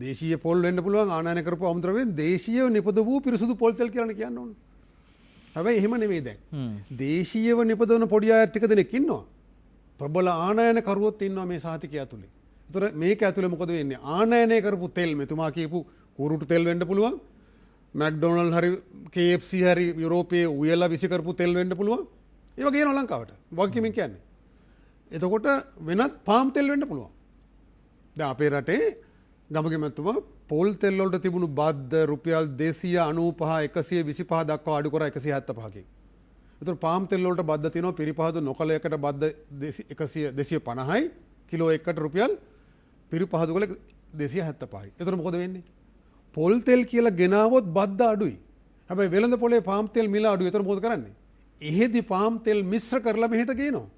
දේශීය පොල් වෙන්න පුළුවන් ආනයනය කරපු අමුද්‍රව්‍යෙන් දේශීයව නිපද වූ පිරිසුදු පොල් තෙල් කියලා කියන්න ඕන. හැබැයි එහෙම නෙමෙයි දැන්. දේශීයව නිපදවන පොඩි අය ටික දෙනෙක් ඉන්නවා. ප්‍රබල ආනයන කරුවොත් ඉන්නවා මේ සහතිකය ඇතුලේ. ඒතර මේක ඇතුලේ මොකද වෙන්නේ? ආනයනය කරපු තෙල් මෙතුමා කියපු කුරුටු තෙල් වෙන්න පුළුවන්. මැක්ඩොනල්ඩ් හරි KFC හරි යුරෝපයේ උයලා විසි කරපු තෙල් වෙන්න පුළුවන්. ඒ වගේ එනවා ලංකාවට. වගකීමෙන් කියන්නේ. එතකොට වෙනත් පාම් තෙල් වෙන්න පුළුවන්. දැන් අපේ රටේ ගමගේ මැතිතුමා පොල් තෙල් වලට තිබුණු බද්ද රුපියල් 295 125 දක්වා අඩු කරා 175කින්. ඒතර පාම් තෙල් වලට බද්ද තියෙනවා පිරිපහදු නොකලයකට බද්ද 250යි කිලෝ එකකට රුපියල් පිරිපහදු කල 275යි. ඒතර මොකද වෙන්නේ? පොල් තෙල් කියලා ගෙනාවොත් බද්ද අඩුයි. හැබැයි වෙළඳ පොලේ පාම් තෙල් මිල අඩුයි. ඒතර මොකද කරන්නේ? එහෙදි පාම් තෙල් මිශ්‍ර කරලා මෙහෙට ගේනවා.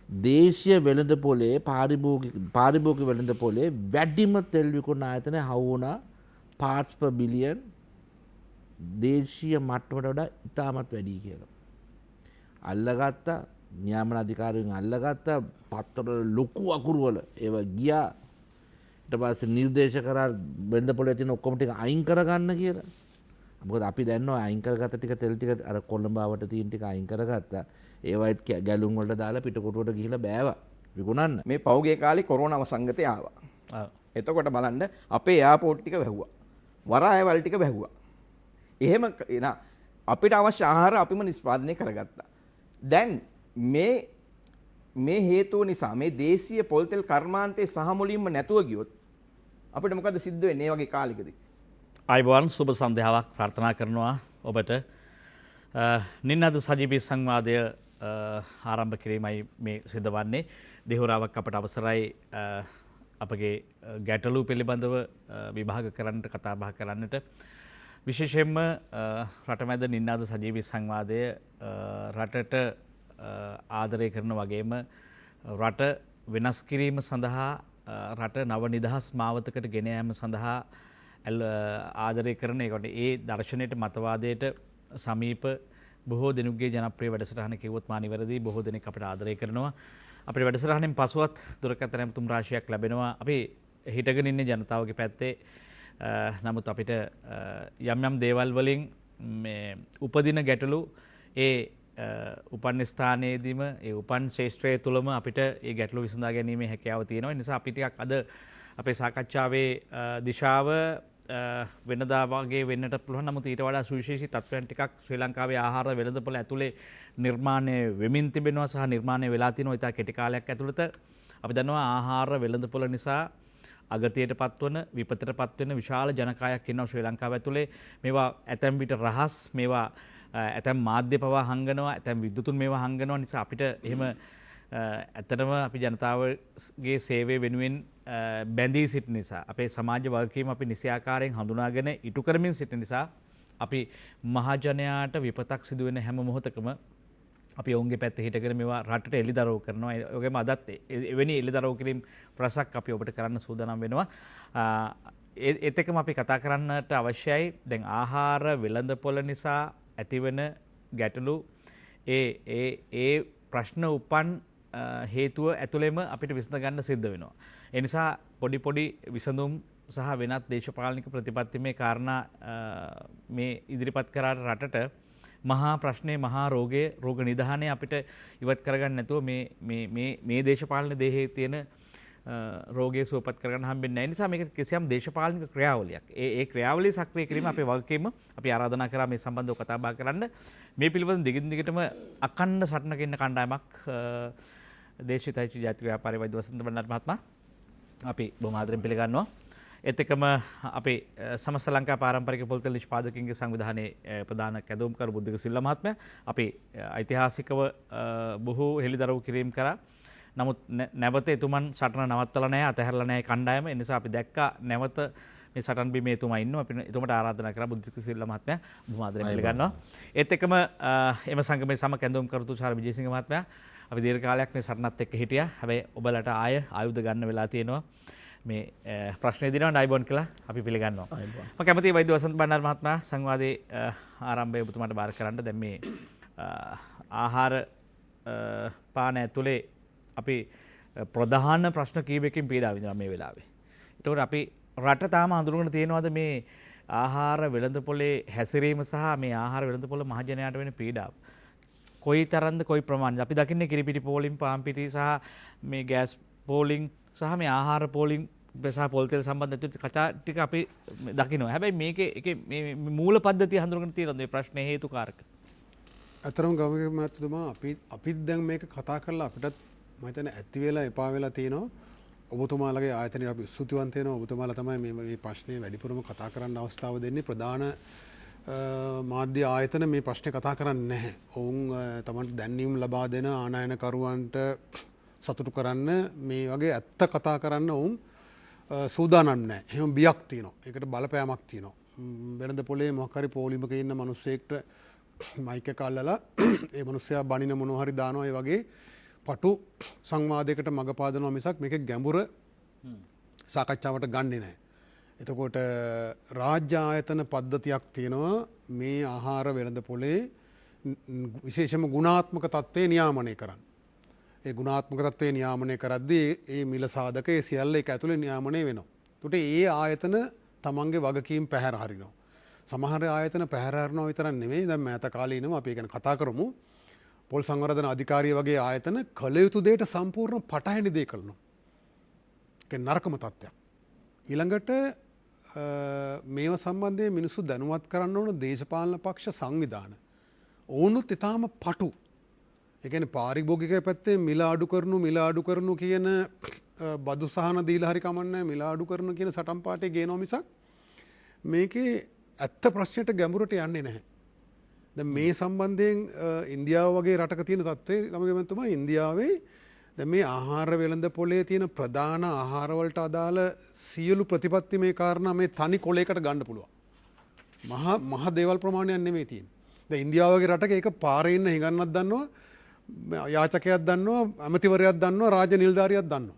දේශීය වෙළඳ පොලේ පාරිභෝගික වෙළඳ පොලේ වැඩිම තෙල් විකුණන ආයතනය හවුනා පාර්ට්ස් per බිලියන් දේශීය මට්ටමට වඩා ඉතාමත් වැඩි කියලා. අල්ලගත්තා නියාමන අධිකාරියෙන් අල්ලගත්තා පත්තර ලොකු අකුරු වල ඒව ගියා. ඊට පස්සේ නිර්දේශ කරා වෙළඳ පොලේ තියෙන ඔක්කොම ටික අයින් කරගන්න කියලා. මොකද අපි දන්නවා අයින් කරගත්ත ටික තෙල් ටික අර කොළඹ ආවට තියෙන ටික අයින් කරගත්තා. ඒවයිත් ගැලුම් වලට දාලා පිටකොටුවට ගිහිල්ලා බෑවා විකුණන්න. මේ පෞගේ කාලේ කොරෝනා වසංගතය ආවා. එතකොට බලන්න අපේ එයාපෝට් ටික වැහුවා. වරායවල් ටික වැහුවා. එහෙම අපිට අවශ්‍ය ආහාර අපිම නිෂ්පාදනය කරගත්තා. දැන් මේ හේතුව නිසා මේ දේශීය පොල් තෙල් කර්මාන්තයේ සහ මුලින්ම නැතුව ගියොත් අපිට මොකද සිද්ධ වෙන්නේ මේ වගේ කාලෙකදී? අයිබෝන් සුබ සන්ධ්‍යාවක් ප්‍රාර්ථනා කරනවා ඔබට. නින්නද සජීවී සංවාදය ආරම්භ කිරීමයි මේ සිද්ධ වන්නේ. දෙහුරාවක් අපට අවසරයි අපගේ ගැටලු පිළිබඳව විභාග කරන්නට කතා බහ කරන්නට. විශේෂයෙන්ම රටමැද නින්නාද සජීවී සංවාදය රටට ආදරය කරන වගේම රට වෙනස් කිරීම සඳහා රට නව නිදහස් මාවතකට ගෙන යාම සඳහා ආදරය කරන එකට ඒ දර්ශනයට මතවාදයට සමීප බොහෝ දෙනුගේ ජනප්‍රිය වැඩසටහන කිව්වොත් මා නිවැරදි. බොහෝ දෙනෙක් අපිට ආදරය කරනවා. අපේ වැඩසටහනෙන් පසුවත් දුරකථන ඇමතුම් රාශියක් ලැබෙනවා. අපි හිටගෙන ඉන්නේ ජනතාවගේ පැත්තේ. නමුත් අපිට යම් යම් දේවල් වලින් මේ උපදින ගැටලු ඒ උපන් ස්ථානයේදීම ඒ උපන් ශේෂ්ත්‍රය තුළම අපිට ඒ ගැටලු විසඳා ගැනීමේ හැකියාව තියෙනවා. ඒ නිසා අපි ටිකක් අද අපේ සාකච්ඡාවේ දිශාව වෙනදා වගේ වෙන්නට පුළුවන්. නමුත් ඊට වඩා සුවිශේෂී තත්ත්වයන් ටිකක් ශ්‍රී ලංකාවේ ආහාර වෙළඳපොළ ඇතුලේ නිර්මාණය වෙමින් තිබෙනවා සහ නිර්මාණය වෙලා තියෙනවා. ඉතා කෙටි කාලයක් ඇතුළත අපි දන්නවා ආහාර වෙළඳපොළ නිසා අගතියට පත්වන විපතට පත්වෙන විශාල ජනකායක් ඉන්නවා ශ්‍රී ලංකාව ඇතුලේ. මේවා ඇතැම් විට රහස්, මේවා ඇතැම් මාධ්‍ය පවා හංගනවා, ඇතැම් විද්‍යුතුන් මේවා හංගනවා. නිසා අපිට එහෙම ඇත්තටම අපි ජනතාවගේ සේවය වෙනුවෙන් බැඳී සිටින නිසා අපේ සමාජ වගකීම අපි නිසියාකාරයෙන් හඳුනාගෙන ඉටු කරමින් සිටින නිසා අපි මහජනයාට විපතක් සිදුවෙන හැම මොහොතකම අපි ඔවුන්ගේ පැත්තේ හිටගෙන මේවා රටට එළිදරව් කරනවා. ඒ වගේම අදත් එවැනි එළිදරව් කිරීම ප්‍රසක් අපි ඔබට කරන්න සූදානම් වෙනවා. ඒත් එක්කම අපි කතා කරන්නට අවශ්‍යයි දැන් ආහාර වෙළඳපොළ නිසා ඇතිවන ගැටලු ඒ ප්‍රශ්න උපන් හේතුව ඇතුළෙම අපිට විසඳ ගන්න සිද්ධ වෙනවා. ඒ නිසා පොඩි විසඳුම් සහ වෙනත් දේශපාලනික ප්‍රතිපත්තිමය කාරණා මේ ඉදිරිපත් කරාට රටට මහා ප්‍රශ්නේ මහා රෝග නිධානය අපිට ඉවත් කරගන්න නැතුව මේ දේශපාලන දේහයේ තියෙන රෝගය සුවපත් කරගන්න හම්බෙන්නේ නැහැ. නිසා මේක කිසියම් දේශපාලනික ක්‍රියාවලියක්. ඒ ක්‍රියාවලිය සක්‍රිය කිරීම අපේ වගකීම. අපි ආරාධනා කරා මේ සම්බන්ධව කතා බහ කරන්න. මේ පිළිබඳ දිගින් දිගටම අඛණ්ඩ සටනක ඉන්න කණ්ඩායමක් දේශීය ජාතික ව්‍යාපාරී වෛද්‍ය වසන්ත බණ්ඩාර මහත්මයා අපි බොහොම ආදරෙන් පිළිගන්නවා. ඒත් එක්කම අපේ සමස්ත ලංකා පාරම්පරික පොල් තෙල් නිෂ්පාදකයන්ගේ සංවිධානයේ ප්‍රධාන කැඳවුම්කරු බුද්ධික සිල්වා මහත්මයා අපි ඓතිහාසිකව බොහෝ හෙළිදරව් කිරීම කරා. නමුත් නැවත එතුමන් සටන නවත්තලා නැහැ, අතහැරලා නැහැ කණ්ඩායම. ඒ නිසා අපි දැක්කා නැවත මේ සටන් බිමේ එතුමා ඉන්නවා. අපි එතුමට ආරාධනා කරා බුද්ධික සිල්වා මහත්මයා බොහොම ආදරෙන් පිළිගන්නවා. ඒත් එක්කම එම සංගමේ සම කැඳවුම්කරු තුෂාර විජේසිංහ මහත්මයා අපි දීර්ඝ කාලයක් මේ සටනත් එක්ක හිටියා. හැබැයි ඔබලට ආයුධ ගන්න වෙලා තියෙනවා. මේ ප්‍රශ්නේ දිනන ඩයිබොන් කියලා අපි පිළිගන්නවා. මම කැමතියි වෛද්‍ය වසන්ත බණ්ඩාර මහත්මයා සංවාදයේ ආරම්භය ඔබතුමාට බාර කරන්න. දැන් මේ ආහාර පාන ඇතුලේ අපි ප්‍රධාන ප්‍රශ්න කීපයකින් පීඩා විඳිනවා මේ වෙලාවේ. ඒතකොට අපි රට තාම අඳුරගෙන තියෙනවද මේ ආහාර වෙළඳ පොලේ හැසිරීම සහ මේ ආහාර වෙළඳ පොල මහජනයාට වෙන පීඩාව. කොයි තරන්ද කොයි ප්‍රමාණද අපි දකින්නේ කිරිපිටි පෝලිම් පාම්පිටි සහ මේ ගෑස් පෝලිං සහ මේ ආහාර පෝලිං සහ පොල් තෙල් සම්බන්ධ කතා ටික අපි දකිනවා. හැබැයි මේකේ මූල පද්ධතිය හඳුනගෙන තියෙනවද මේ ප්‍රශ්නේ හේතුකාරක? අතරම ගමක මහත්තුමා අපිත් දැන් මේක කතා කරලා අපිටත් මම හිතන්නේ ඇති වෙලා එපා වෙලා තියෙනවා. ඔබතුමාලගේ ආයතනයේ අපි ස්තුතිවන්ත වෙනවා. ඔබතුමාලා තමයි මේ ප්‍රශ්නේ වැඩිපුරම කතා කරන්න අවස්ථාව දෙන්නේ. ප්‍රධාන මාධ්‍ය ආයතන මේ ප්‍රශ්නේ කතා කරන්නේ නැහැ. ඔවුන් තමන්ට දැන්වීම් ලබා දෙන ආනයනකරුවන්ට සතුටු කරන්න මේ වගේ ඇත්ත කතා කරන්න ඔවුන් සූදානම් නැහැ. එහෙම බියක් තියෙනවා. ඒකට බලපෑමක් තියෙනවා. වෙළඳ පොලේ මොකක් හරි පොලිමක ඉන්න මිනිස්සෙක්ට මයික් එක අල්ලලා ඒ මිනිස්සයා බනින මොනවා හරි දානවා. ඒ වගේ පටු සංවාදයකට මඟ පාදනවා මිසක් මේක ගැඹුර සාකච්ඡාවට ගන්නේ නැහැ. එතකොට රාජ්‍ය ආයතන පද්ධතියක් තියෙනවා මේ ආහාර වෙළඳ පොලේ විශේෂම ගුණාත්මක තත්ත්වය නියාමනය කරන්න. ඒ ගුණාත්මක තත්ත්වය නියාමනය කරද්දී ඒ මිල සාධක ඒ සියල්ල ඒක ඇතුලේ නියාමනය වෙනවා. එතකොට ඒ ආයතන තමන්ගේ වගකීම් පැහැර හරිනවා. සමහර ආයතන පැහැර හරිනවා විතරක් නෙමෙයි දැන් මෑත කාලේ ඉනම අපි ගැන කතා කරමු. පොල් සංවර්ධන අධිකාරිය වගේ ආයතන කළ යුතු දෙයට සම්පූර්ණ පටහැනි දේ කරනවා. ඒක නරකම තත්ත්වයක්. ඊළඟට මේව සම්බන්ධයෙන් මිනිස්සු දැනුවත් කරන්න ඕන දේශපාලන පක්ෂ සංවිධාන. ඔවුනුත් ඊටාම පටු. ඒ කියන්නේ පාරිභෝගිකය පැත්තේ මිල අඩු කරනු කියන බදු සහන දීලා හරි කමන්නේ මිල අඩු කරනු කියන සටන් පාටේ ගේනවා මිසක් මේකේ ඇත්ත ප්‍රශ්නයට ගැඹුරට යන්නේ නැහැ. දැන් මේ සම්බන්ධයෙන් ඉන්දියාව වගේ රටක තියෙන තත්ත්වය ගමගමතුමා ඉන්දියාවේ දැන් මේ ආහාර වෙළඳ පොලේ තියෙන ප්‍රධාන ආහාර වලට අදාළ සියලු ප්‍රතිපත්ති මේ කාරණා මේ තනි කොලයකට ගන්න පුළුවන්. මහ දේවල් ප්‍රමාණයක් නෙමෙයි තියෙන්නේ. දැන් ඉන්දියාව වගේ රටක ඒක පාරේ ඉන්න හිඟන්නක් දන්නවා, යාචකයක් දන්නවා, ඇමතිවරයෙක් දන්නවා, රාජ්‍ය නිලධාරියෙක් දන්නවා.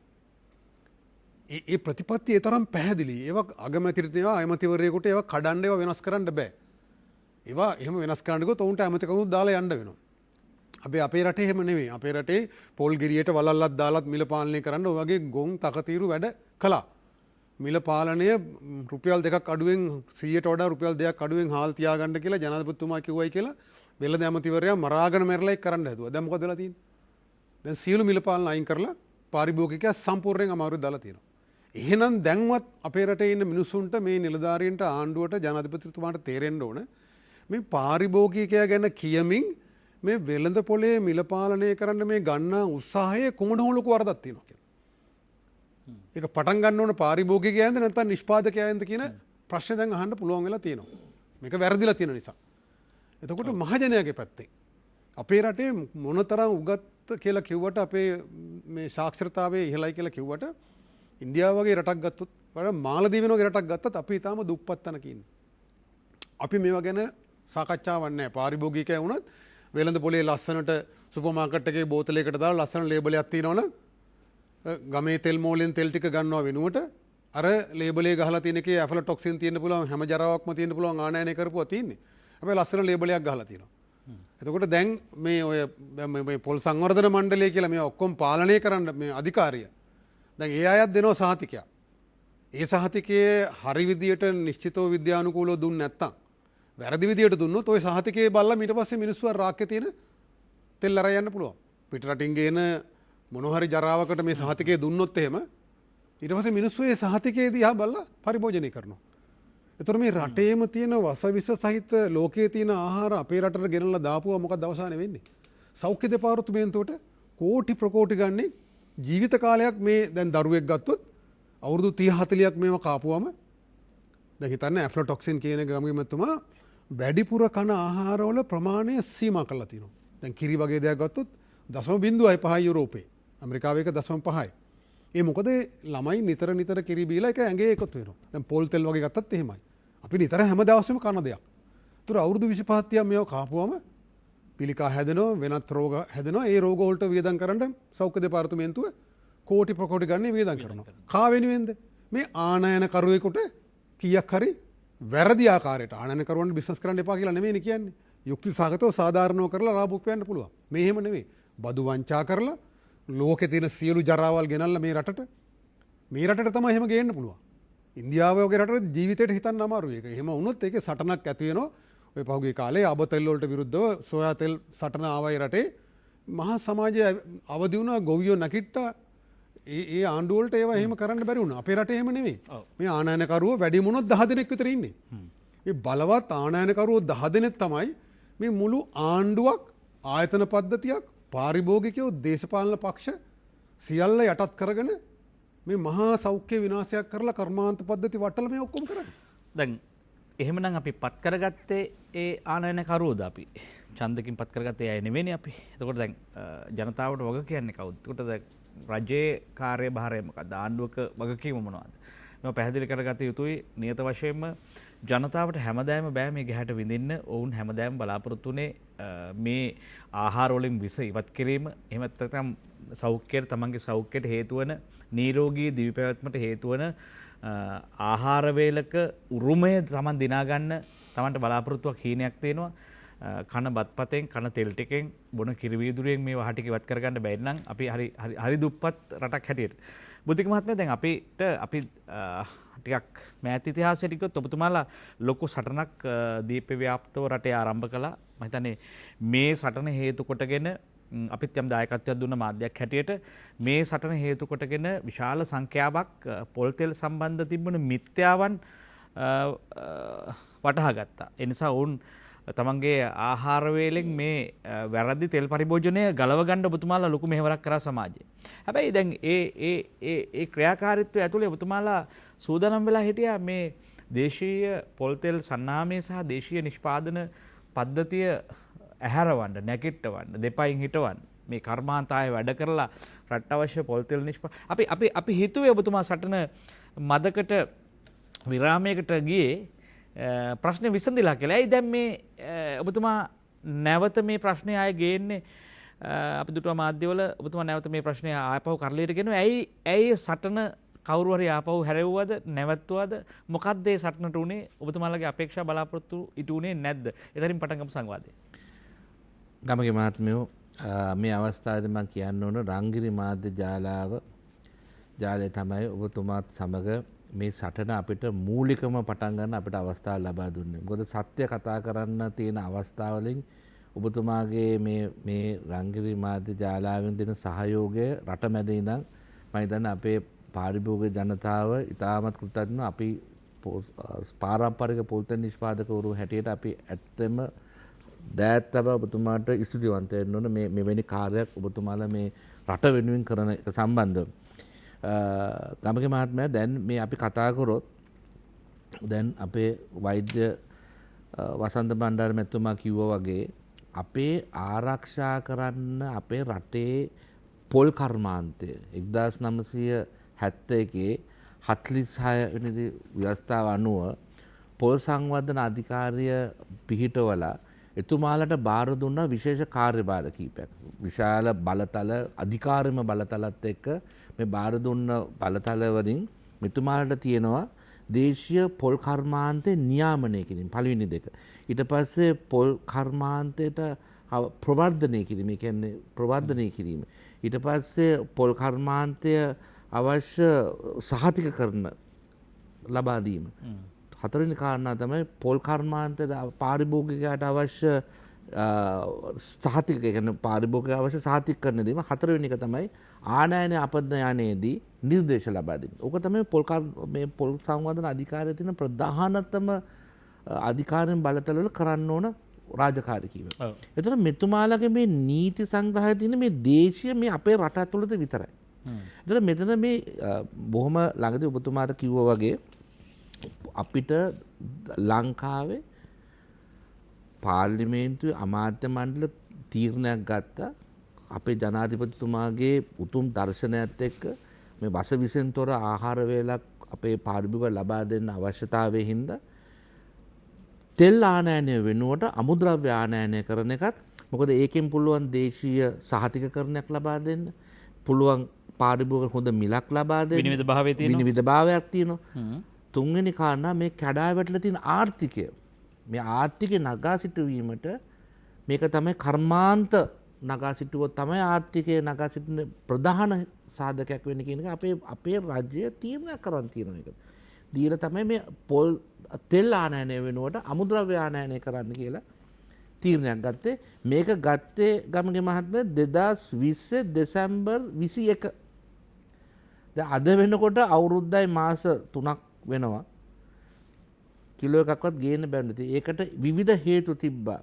ඒ ප්‍රතිපත්ති ඒ තරම් පැහැදිලි. ඒවා අගමැතිට ඒවා ඇමතිවරයෙකුට ඒවා කඩන්න ඒවා වෙනස් කරන්න බෑ. ඒවා එහෙම වෙනස් කරන්න ගියොත් ඔවුන්ට ඇමතිකමුත් දාලා යන්න වෙනවා. අපේ රටේ එහෙම නෙමෙයි. අපේ රටේ පොල් ගෙඩියට වලල්ලක් දාලත් මිල පාලනය කරන්න ඔය වගේ ගොන් තකතිරු වැඩ කළා. මිල පාලනය රුපියල් 2ක් අඩුවෙන් 100ට වඩා රුපියල් 2ක් අඩුවෙන් හාල් තියාගන්න කියලා ජනාධිපතිතුමා කිව්වයි කියලා වෙළඳ ඇමතිවරයා මරාගෙන මැරලා ඒක කරන්න හැදුවා. දැන් මොකද වෙලා තියෙන්නේ? දැන් සියලු මිල පාලන අයින් කරලා පාරිභෝගිකයා සම්පූර්ණයෙන් අමාරුවේ දාලා තියෙනවා. එහෙනම් දැන්වත් අපේ රටේ ඉන්න මිනිසුන්ට මේ නිලධාරීන්ට ආණ්ඩුවට ජනාධිපතිතුමාට තේරෙන්න ඕන මේ පාරිභෝගිකයා ගැන කියමින් මේ වෙළඳ පොලේ මිල පාලනය කරන්න මේ ගන්නා උත්සාහයේ කොමුණ ලොකු වරදක් තියෙනවා කියලා. ඒක පටන් ගන්න ඕන පාරිභෝගිකයන්ද නැත්නම් නිෂ්පාදකයන්ද කියන ප්‍රශ්නේ දැන් අහන්න පුළුවන් වෙලා තියෙනවා. මේක වැරදිලා තියෙන නිසා. එතකොට මහජනයාගේ පැත්තේ අපේ රටේ මොනතරම් උගත් කියලා කිව්වට අපේ මේ සාක්ෂරතාවයේ ඉහළයි කියලා කිව්වට ඉන්දියාව වගේ රටක් ගත්තොත් වඩා මාලදීව වගේ රටක් ගත්තත් අපි ඊටාම දුප්පත් තැනක ඉන්නේ. අපි මේවා ගැන සාකච්ඡාවක් නැහැ. පාරිභෝගිකයා වුණත් වෙළඳ පොලේ ලස්සනට සුපර් මාකට් එකේ බෝතලයකට දාලා ලස්සන ලේබලයක් තියෙනවනම් ගමේ තෙල් මෝලෙන් තෙල් ටික ගන්නවා වෙනුවට අර ලේබලේ ගහලා තියෙන එකේ ඇෆ්ලටොක්සින් තියෙන්න පුළුවන් හැම ජරාවක්ම තියෙන්න පුළුවන් ආනයනය කරපුවා තියෙන්නේ. හැබැයි ලස්සන ලේබලයක් ගහලා තියෙනවා. එතකොට දැන් මේ පොල් සංවර්ධන මණ්ඩලය කියලා මේ ඔක්කොම පාලනය කරන්න මේ අධිකාරිය දැන් ඒ අයත් දෙනවා සහතිකයක්. ඒ සහතිකයේ හරි විදියට නිශ්චිතව විද්‍යානුකූලව දුන්නේ නැත්තම් වැරදි විදියට දුන්නොත් ওই සහතිකයේ බලලා ඊට පස්සේ මිනිස්සු අර රාක්කේ තියෙන තෙල් අරන් යන්න පුළුවන්. පිට රටින් ගේන මොන හරි ජරාවකට මේ සහතිකයේ දුන්නොත් එහෙම ඊට පස්සේ මිනිස්සු ඒ සහතිකයේ දිහා බලලා පරිභෝජනය කරනවා. ඒතර මේ රටේම තියෙන වසවිස සහිත ලෝකයේ තියෙන ආහාර අපේ රටට ගෙනල්ලා දාපුවා මොකක්ද අවසානේ වෙන්නේ? සෞඛ්‍ය දෙපාර්තමේන්තුවට කෝටි ප්‍රකෝටි ගන්නේ ජීවිත කාලයක් මේ දැන් දරුවෙක් ගත්තොත් අවුරුදු 30-40ක් මේව කාපුවම දැන් හිතන්න ඇෆ්ලොටොක්සින් කියන ගමීමතුමා වැඩිපුර කන ආහාරවල ප්‍රමාණය සීමා කරලා තියෙනවා. දැන් කිරි වගේ දෙයක් ගත්තොත් 0.5 යුරෝපේ. ඇමරිකාවේ එක 0.5යි. ඒ මොකද ළමයි නිතර කිරි බීලා එක ඇඟේ එකතු වෙනවා. දැන් පොල් තෙල් වගේ ගත්තත් එහෙමයි. අපි නිතර හැම දවසෙම කන දෙයක්. ඒතර අවුරුදු 25 30ක් මේව කාපුවම පිළිකා හැදෙනවා, වෙනත් රෝග හැදෙනවා. ඒ රෝග වලට වියදම් කරන්න සෞඛ්‍ය දෙපාර්තමේන්තුව කෝටි ප්‍රකෝටි ගන්න වියදම් කරනවා. කා වෙනුවෙන්ද? මේ ආනයනකරුවෙකුට කීයක් හරි වැරදි ආකාරයට ආනයනකරුවන්ට බිස්නස් කරන්න එපා කියලා නෙමෙයිනේ කියන්නේ. යුක්ති සහගතව සාධාරණව කරලා ලාභ උපයන්න පුළුවන්. මේ එහෙම නෙමෙයි. බදු වංචා කරලා ලෝකේ තියෙන සියලු ජරාවල් ගෙනල්ලා මේ රටට තමයි එහෙම ගේන්න පුළුවන්. ඉන්දියාව වගේ රටවල ජීවිතයට හිතන්න අමාරුයි ඒක. එහෙම වුණොත් ඒකේ සටනක් ඇති වෙනවා. ඔය පහුගිය කාලේ අබතෙල් වලට විරුද්ධව සෝයා තෙල් සටන ආවයි රටේ. මහා සමාජය අවදි වුණා, ගොවියෝ නැකිට්ටා. ඒ ආණ්ඩුව වලට ඒවා එහෙම කරන්න බැරි වුණා. අපේ රටේ එහෙම නෙමෙයි. මේ ආනයනකරුවෝ වැඩි වුණොත් 10 දෙනෙක් විතර ඉන්නේ. මේ බලවත් ආනයනකරුවෝ 10 දෙනෙක් තමයි මේ මුළු ආණ්ඩුවක්, ආයතන පද්ධතියක්, පාරිභෝගිකයෝ, දේශපාලන පක්ෂ සියල්ල යටත් කරගෙන මේ මහා සෞඛ්‍ය විනාශයක් කරලා කර්මාන්ත පද්ධති වටල මේ ඔක්කොම කරන්නේ. දැන් එහෙමනම් අපි පත් කරගත්තේ ඒ ආනයනකරුවෝද අපි? ඡන්දකින් පත් කරගත්තේ අය නෙවෙයිනේ අපි. එතකොට දැන් ජනතාවට වග කියන්නේ කවුද? එතකොට දැන් රජයේ කාර්යභාරය මොකක්ද? ආණ්ඩුවක වගකීම මොනවද? මේවා පැහැදිලි කරගත යුතුයි. නියත වශයෙන්ම ජනතාවට හැමදාම බෑ මේ ගැහැට විඳින්න. ඔවුන් හැමදාම බලාපොරොත්තු වෙන්නේ මේ ආහාර වලින් විස ඉවත් කිරීම. එහෙමත් නැත්නම් සෞඛ්‍යයට, තමන්ගේ සෞඛ්‍යයට හේතු වන, නිරෝගී දිවි පැවැත්මට හේතු වන ආහාර වේලක උරුමය තමන් දිනා ගන්න තමන්ට බලාපොරොත්තුවක් හීනයක් තියෙනවා. කන බත්පතෙන්, කන තෙල් ටිකෙන්, බොන කිරි වීදුරුවෙන් මේ වහ ටික ඉවත් කරගන්න බැරි නම් අපි හරි දුප්පත් රටක් හැටියට. බුද්ධික මහත්මයා, දැන් අපි ටිකක් මෑත ඉතිහාසයට ගියොත් ඔබතුමාලා ලොකු සටනක් දීප්‍ය ව්‍යාප්තව රටේ ආරම්භ කළා. මම හිතන්නේ මේ සටන හේතු කොටගෙන අපිත් යම් දායකත්වයක් දුන්න මාධ්‍යයක් හැටියට මේ සටන හේතු කොටගෙන විශාල සංඛ්‍යාවක් පොල් තෙල් සම්බන්ධ තිබුණ මිත්‍යාවන් වටහා ගත්තා. ඒ නිසා ඔවුන් තමන්ගේ ආහාර වේලෙන් මේ වැරදි තෙල් පරිභෝජනය ගලව ගන්න ඔබතුමාලා ලොකු මෙහෙවරක් කරා සමාජයේ. හැබැයි දැන් ඒ ක්‍රියාකාරීත්වය ඇතුලේ ඔබතුමාලා සූදානම් වෙලා හිටියා මේ දේශීය පොල් තෙල් සන්නාමය සහ දේශීය නිෂ්පාදන පද්ධතිය ඇහැරවන්න, නැගිට්ටවන්න, දෙපයින් හිටවන්න, මේ කර්මාන්තය වැඩ කරලා රට අවශ්‍ය පොල් තෙල් අපි හිතුවේ ඔබතුමා සටන මදකට විරාමයකට ගියේ ප්‍රශ්නේ විසඳිලා කියලා. ඇයි දැන් මේ ඔබතුමා නැවත මේ ප්‍රශ්නේ ආයෙ ගේන්නේ? අපි දුටුව මාධ්‍යවල ඔබතුමා නැවත මේ ප්‍රශ්නේ ආපහු කරලියට ගෙනුවා. ඇයි සටන කවුරු හරි ආපහු හැරෙව්වද, නැවැත්තුවද? මොකක්ද ඒ සටනට උනේ? ඔබතුමාලගේ අපේක්ෂා බලාපොරොත්තු ඉටු උනේ නැද්ද? එතනින් පටන් ගමු සංවාදය. ගමගේ මහත්මයෝ, මේ අවස්ථාවේදී මම කියන්න ඕන රංගිරි මාධ්‍ය ජාලය තමයි ඔබතුමාත් සමග මේ සටන අපිට මූලිකම පටන් ගන්න අපිට අවස්ථාව ලබා දුන්නේ. මොකද සත්‍ය කතා කරන්න තියෙන අවස්ථාවලින් ඔබතුමාගේ මේ රංගිරි මාධ්‍ය ජාලාවෙන් දෙන සහයෝගය රටමැද ඉඳන් මම හිතන්නේ අපේ පාරිභෝගික ජනතාව ඉතාමත් කෘතඥ. අපි පාරම්පරික පොල් තෙල් නිෂ්පාදකවරු හැටියට අපි ඇත්තම දෑත්තව ඔබතුමාට ස්තුතිවන්ත වෙන්න ඕන මෙවැනි කාර්යයක් ඔබතුමාලා මේ රට වෙනුවෙන් කරන එක සම්බන්ධව. ගමගේ මහත්මයා, දැන් මේ අපි කතා කරොත් දැන් අපේ වෛද්‍ය වසන්ත බණ්ඩාර මැතිතුමා කිව්වා වගේ අපේ ආරක්ෂා කරන්න අපේ රටේ පොල් කර්මාන්තය 1971 46 වෙනි ව්‍යවස්ථාව අනුව පොල් සංවර්ධන අධිකාරිය පිහිටවලා එතුමාලට බාර දුන්නා විශේෂ කාර්යභාර කීපයක්. විශාල බලතල, අධිකාරම බලතලත් එක්ක මේ බාර දුන්න බලතල වලින් මෙතුමාලට තියෙනවා දේශීය පොල් කර්මාන්තේ නියාමනය කිරීම, පළවෙනි දෙක. ඊට පස්සේ පොල් කර්මාන්තයට ප්‍රවර්ධනය කිරීම, ඒ කියන්නේ ප්‍රවර්ධනය කිරීම. ඊට පස්සේ පොල් කර්මාන්තය අවශ්‍ය සහතිකකරණ ලබා දීම. හතරවෙනි කාරණා තමයි පොල් කර්මාන්තයට පාරිභෝගිකයාට අවශ්‍ය සහතික, කියන්නේ පාරිභෝගික අවශ්‍ය සහතිකකරණ දීම. හතරවෙනි එක තමයි ආනයන අපනයනයේදී නිර්දේශ ලබා දීම. ඕක තමයි මේ පොල් සංවර්ධන අධිකාරියේ තියෙන ප්‍රධානතම අධිකාරියෙන් බලතලවල කරන්න ඕන රාජකාරී කීම. එතකොට මෙතුමාලගේ මේ නීති සංග්‍රහය තියෙන මේ දේශීය මේ අපේ රට ඇතුළත විතරයි. එතකොට මෙතන මේ බොහොම ළඟදී ඔබතුමාට කිව්වා වගේ අපිට ලංකාවේ පාර්ලිමේන්තුවේ අමාත්‍ය මණ්ඩල තීරණයක් ගත්තා අපේ ජනාධිපතිතුමාගේ උතුම් දර්ශනයත් එක්ක මේ වස විසෙන් තොර ආහාර වේලක් අපේ පාරිභෝගික ලබා දෙන්න අවශ්‍යතාවය හින්දා තෙල් ආනයනය වෙනුවට අමුද්‍රව්‍ය ආනයනය කරන එකත්, මොකද ඒකෙන් පුළුවන් දේශීය සහතිකකරණයක් ලබා දෙන්න, පුළුවන් පාරිභෝගික හොඳ මිලක් ලබා දෙන්න, විනිවිද භාවයක් තියෙනවා. තුන්වෙනි කාරණා මේ කැඩා වැටලා තියෙන ආර්ථිකය. මේ ආර්ථිකය නගා සිටුවීමට මේක තමයි කර්මාන්ත නගා සිටුවොත් තමයි ආර්ථිකය නගා සිටින ප්‍රධාන සාධකයක් වෙන්නේ කියන එක අපේ රාජ්‍යය තීරණය කරන් තියෙන එක. දීලා තමයි මේ පොල් තෙල් ආනයනය වෙනුවට අමුද්‍රව්‍ය ආනයනය කරන්න කියලා තීරණයක් ගත්තේ. මේක ගත්තේ ගමගේ මහත්මයා 2020 දෙසැම්බර් 21. දැන් අද වෙනකොට අවුරුද්දයි මාස 3ක් වෙනවා. කිලෝ එකක්වත් ගේන්න බැරි නැති. ඒකට විවිධ හේතු තිබ්බා.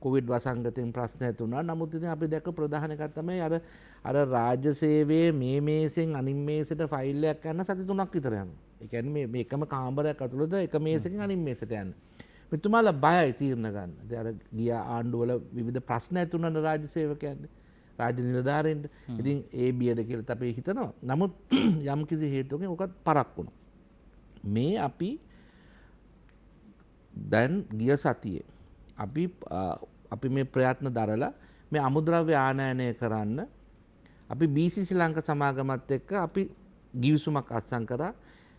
කොවිඩ් වසංගතයෙන් ප්‍රශ්න ඇති වුණා. නමුත් ඉතින් අපි දැක්ක ප්‍රධාන එකක් තමයි අර රාජ්‍ය සේවයේ මේ මේසෙන් අනිත් මේසෙට ෆයිල් එකක් යන සති 3ක් විතර යනවා. ඒ කියන්නේ මේ එකම කාමරයක් ඇතුළත එක මේසකින් අනිත් මේසෙට යන්න. මෙතුමාලා බයයි තීරණ ගන්න. දැන් අර ගිය ආණ්ඩුවල විවිධ ප්‍රශ්න ඇති වුණා රාජ්‍ය සේවකයන්ට. රාජ්‍ය නිලධාරීන්ට. ඉතින් ඒ බියද කියලා අපි හිතනවා. නමුත් යම් කිසි හේතුවකින් ඔකත් පරක් වුණා. මේ අපි දැන් ගිය සතියේ අපි මේ ප්‍රයත්න දරලා මේ අමුද්‍රව්‍ය ආනයනය කරන්න අපි BCC ලංක සමාගමත් එක්ක අපි ගිවිසුමක් අත්සන් කරා.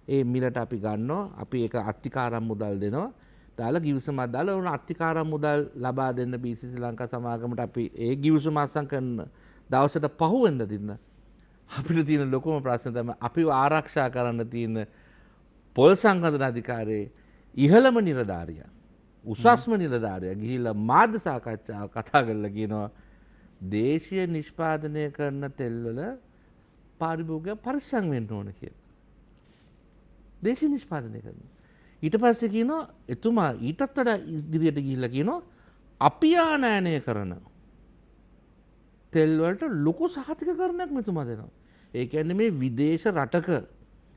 ඒ මිලට අපි ගන්නවා. අපි ඒක අත්තිකාරම් මුදල් දෙනවා. දාලා ගිවිසුමක් දාලා උන අත්තිකාරම් මුදල් ලබා දෙන්න BCC ලංකා සමාගමට අපි ඒ ගිවිසුම අත්සන් කරන දවසට පහුවෙන්ද දින්න අපිට තියෙන ලොකුම ප්‍රශ්න තමයි අපිව ආරක්ෂා කරන්න තියෙන පොල් සංකල්පන අධිකාරියේ ඉහළම නිලධාරියා උසස්ම නිලධාරියා ගිහිල්ලා මාධ්‍ය සාකච්ඡාව කතා කරලා කියනවා දේශීය නිෂ්පාදනය කරන තෙල්වල පාරිභෝගිකය පරිස්සම් වෙන්න ඕන කියලා. දේශීය නිෂ්පාදනය කරනවා. ඊට පස්සේ කියනවා එතුමා ඊටත් වඩා ඉදිරියට ගිහිල්ලා කියනවා අපි ආනයනය කරන තෙල් වලට ලොකු සහතිකකරණයක් මෙතුමා දෙනවා. ඒ කියන්නේ මේ විදේශ රටක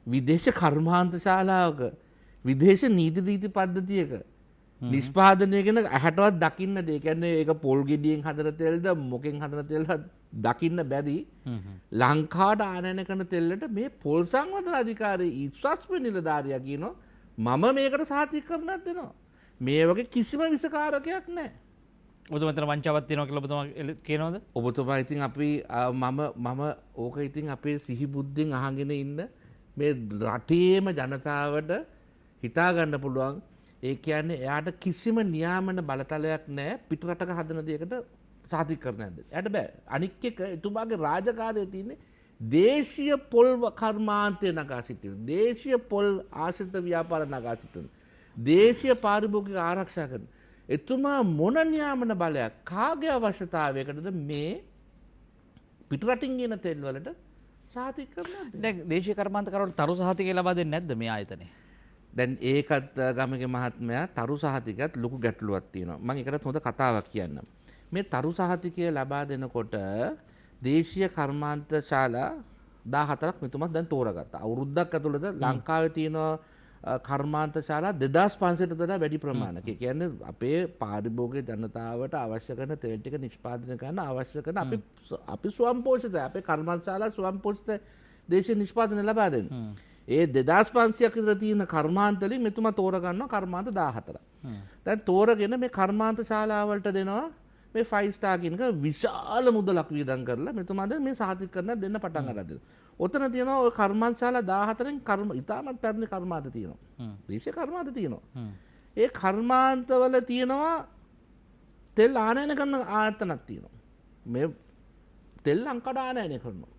විදේශ කර්මාන්ත ශාලාවක විදේශ නීති රීති පද්ධතියක නිෂ්පාදනය ගැන ඇහැටවත් දකින්න දෙ. කියන්නේ ඒක පොල් ගෙඩියෙන් හදන තෙල්ද මොකෙන් හදන තෙල්ද දකින්න බැරි ලංකාවට ආනයනය කරන තෙල්ලට මේ පොල් සංවර්ධන අධිකාරියේ ඉස්සස්ම නිලධාරියා කියනවා මම මේකට සහතිකකරණයක් දෙනවා. මේ වගේ කිසිම විසකාරකයක් නැහැ. ඔබතුමා වංචාවක් තියෙනවා කියලා ඔබතුමා කියනවද? ඔබතුමා ඉතින් අපි මම ඕක ඉතින් අපේ සිහි බුද්ධියෙන් අහගෙන ඉන්න මේ රටේම ජනතාවට හිතා ගන්න පුළුවන්. ඒ කියන්නේ එයාට කිසිම නියාමන බලතලයක් නැහැ පිට රටක හදන දෙයකට සාතිකරණයක් දෙන්න. එයාට බෑ. අනික් එක එතුමාගේ රාජකාරිය තියෙන්නේ දේශීය පොල් කර්මාන්තය නගා සිටින. දේශීය පොල් ආශ්‍රිත ව්‍යාපාර නගා සිටින. දේශීය පාරිභෝගික ආරක්ෂා කරන. එතුමා මොන නියාමන බලයක් කාගේ අවශ්‍යතාවයකටද මේ පිට රටින් ගෙන තෙල් වලට සාතිකරණයක් දෙන්නේ? දැන් දේශීය කර්මාන්තකරවල තරු සහතිකය ලබා දෙන්නේ නැද්ද මේ ආයතනේ? දැන් ඒකත් ගමගේ මහත්මයා තරු සහතිකයත් ලොකු ගැටලුවක් තියෙනවා. මම ඒකට හොඳ කතාවක් කියන්නම්. මේ තරු සහතිකය ලබා දෙනකොට දේශීය කර්මාන්ත ශාලා 14ක් මෙතුමා දැන් තෝරගත්තා. අවුරුද්දක් ඇතුළත ලංකාවේ තියෙන කර්මාන්ත ශාලා 2500ට වඩා වැඩි ප්‍රමාණයක්. ඒ කියන්නේ අපේ පාරිභෝගික ජනතාවට අවශ්‍ය කරන තෙල් ටික නිෂ්පාදනය කරන්න අවශ්‍ය කරන අපි ස්වයංපෝෂිතයි. අපේ කර්මාන්ත ශාලා ස්වයංපෝෂිත දේශීය නිෂ්පාදනය ලබා දෙන්න. ඒ 2500ක් විතර තියෙන කර්මාන්ත වලින් මෙතුමා තෝරගන්නවා කර්මාන්ත 14ක්. දැන් තෝරගෙන මේ කර්මාන්ත ශාලාවලට දෙනවා මේ 5 ස්ටාර් කියනක විශාල මුදලක් වියදම් කරලා මෙතුමා දැන් මේ සහතිකකරණය දෙන්න පටන් ගන්න දෙනවා. ඔතන තියෙනවා ඔය කර්මාන්ත ශාලා 14න් ඉතාමත් පැරණි කර්මාන්ත තියෙනවා. දේශීය කර්මාන්ත තියෙනවා. ඒ කර්මාන්තවල තියෙනවා තෙල් ආනයනය කරන ආයතනක් තියෙනවා. මේ තෙල් ලංකාවට ආනයනය කරනවා.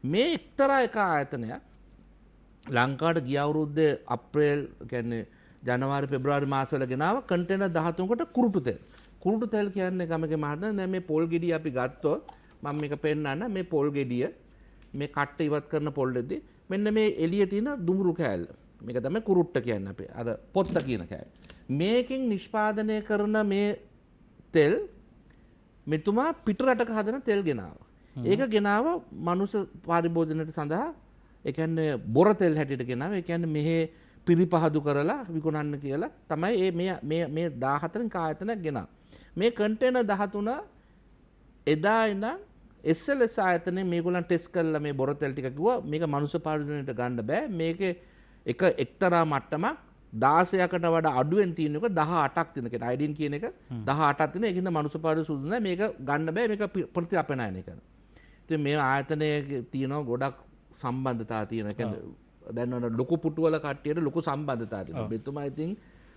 මේ එක්තරා එක ආයතනයක් ලංකාවට ගිය අවුරුද්දේ අප්‍රේල් කියන්නේ ජනවාරි පෙබරවාරි මාසවල ගෙනාව කන්ටේනර් 13කට කුරුටු තෙල්. කුරුටු තෙල් කියන්නේ ගමගේ මහත්මයා දැන් මේ පොල් ගෙඩිය අපි ගත්තොත් මම මේක පෙන්නන්න මේ පොල් ගෙඩිය මේ කට්ට ඉවත් කරන පොල් දෙද්දි මෙන්න මේ එළියේ තියෙන දුමුරු කෑල්ල. මේක තමයි කුරුට්ට කියන්නේ අපේ අර පොත්ත කියන කෑල්ල. මේකෙන් නිෂ්පාදනය කරන මේ තෙල් මෙතුමා පිට රටක හදන තෙල් ගෙනාවා. ඒක ගෙනාව මනුෂ්‍ය පරිභෝජනයට සඳහා ඒ කියන්නේ බොර තෙල් හැටියට ගෙනාවා. ඒ කියන්නේ මෙහි පිරිපහදු කරලා විකුණන්න කියලා තමයි මේ 14න් කායතනයක් ගෙනාවා. මේ කන්ටේනර් 13 එදා ඉඳන් SLS ආයතනයේ මේගොල්ලන් ටෙස්ට් කරලා මේ බොර තෙල් ටික කිව්වා මේක මනුෂ්‍ය පරිභෝජනයට ගන්න බෑ. මේකේ එක්තරා මට්ටමක් 16කට වඩා අඩුවෙන් තියෙන එක 18ක් තියෙන එක අයඩින් කියන එක 18ක් තියෙන ඒකින්ද මනුෂ්‍ය පරිභෝජන සුදුසු නැහැ මේක ගන්න බෑ මේක ප්‍රතිඅපනයනය කරනවා. ඉතින් මේ ආයතනයේ තියෙන ගොඩක් සම්බන්ධතා තියෙන. ඒ කියන්නේ දැන් ලොකු පුටුවල කට්ටියට ලොකු සම්බන්ධතාවයක් තියෙනවා. මෙතුමා ඉතින්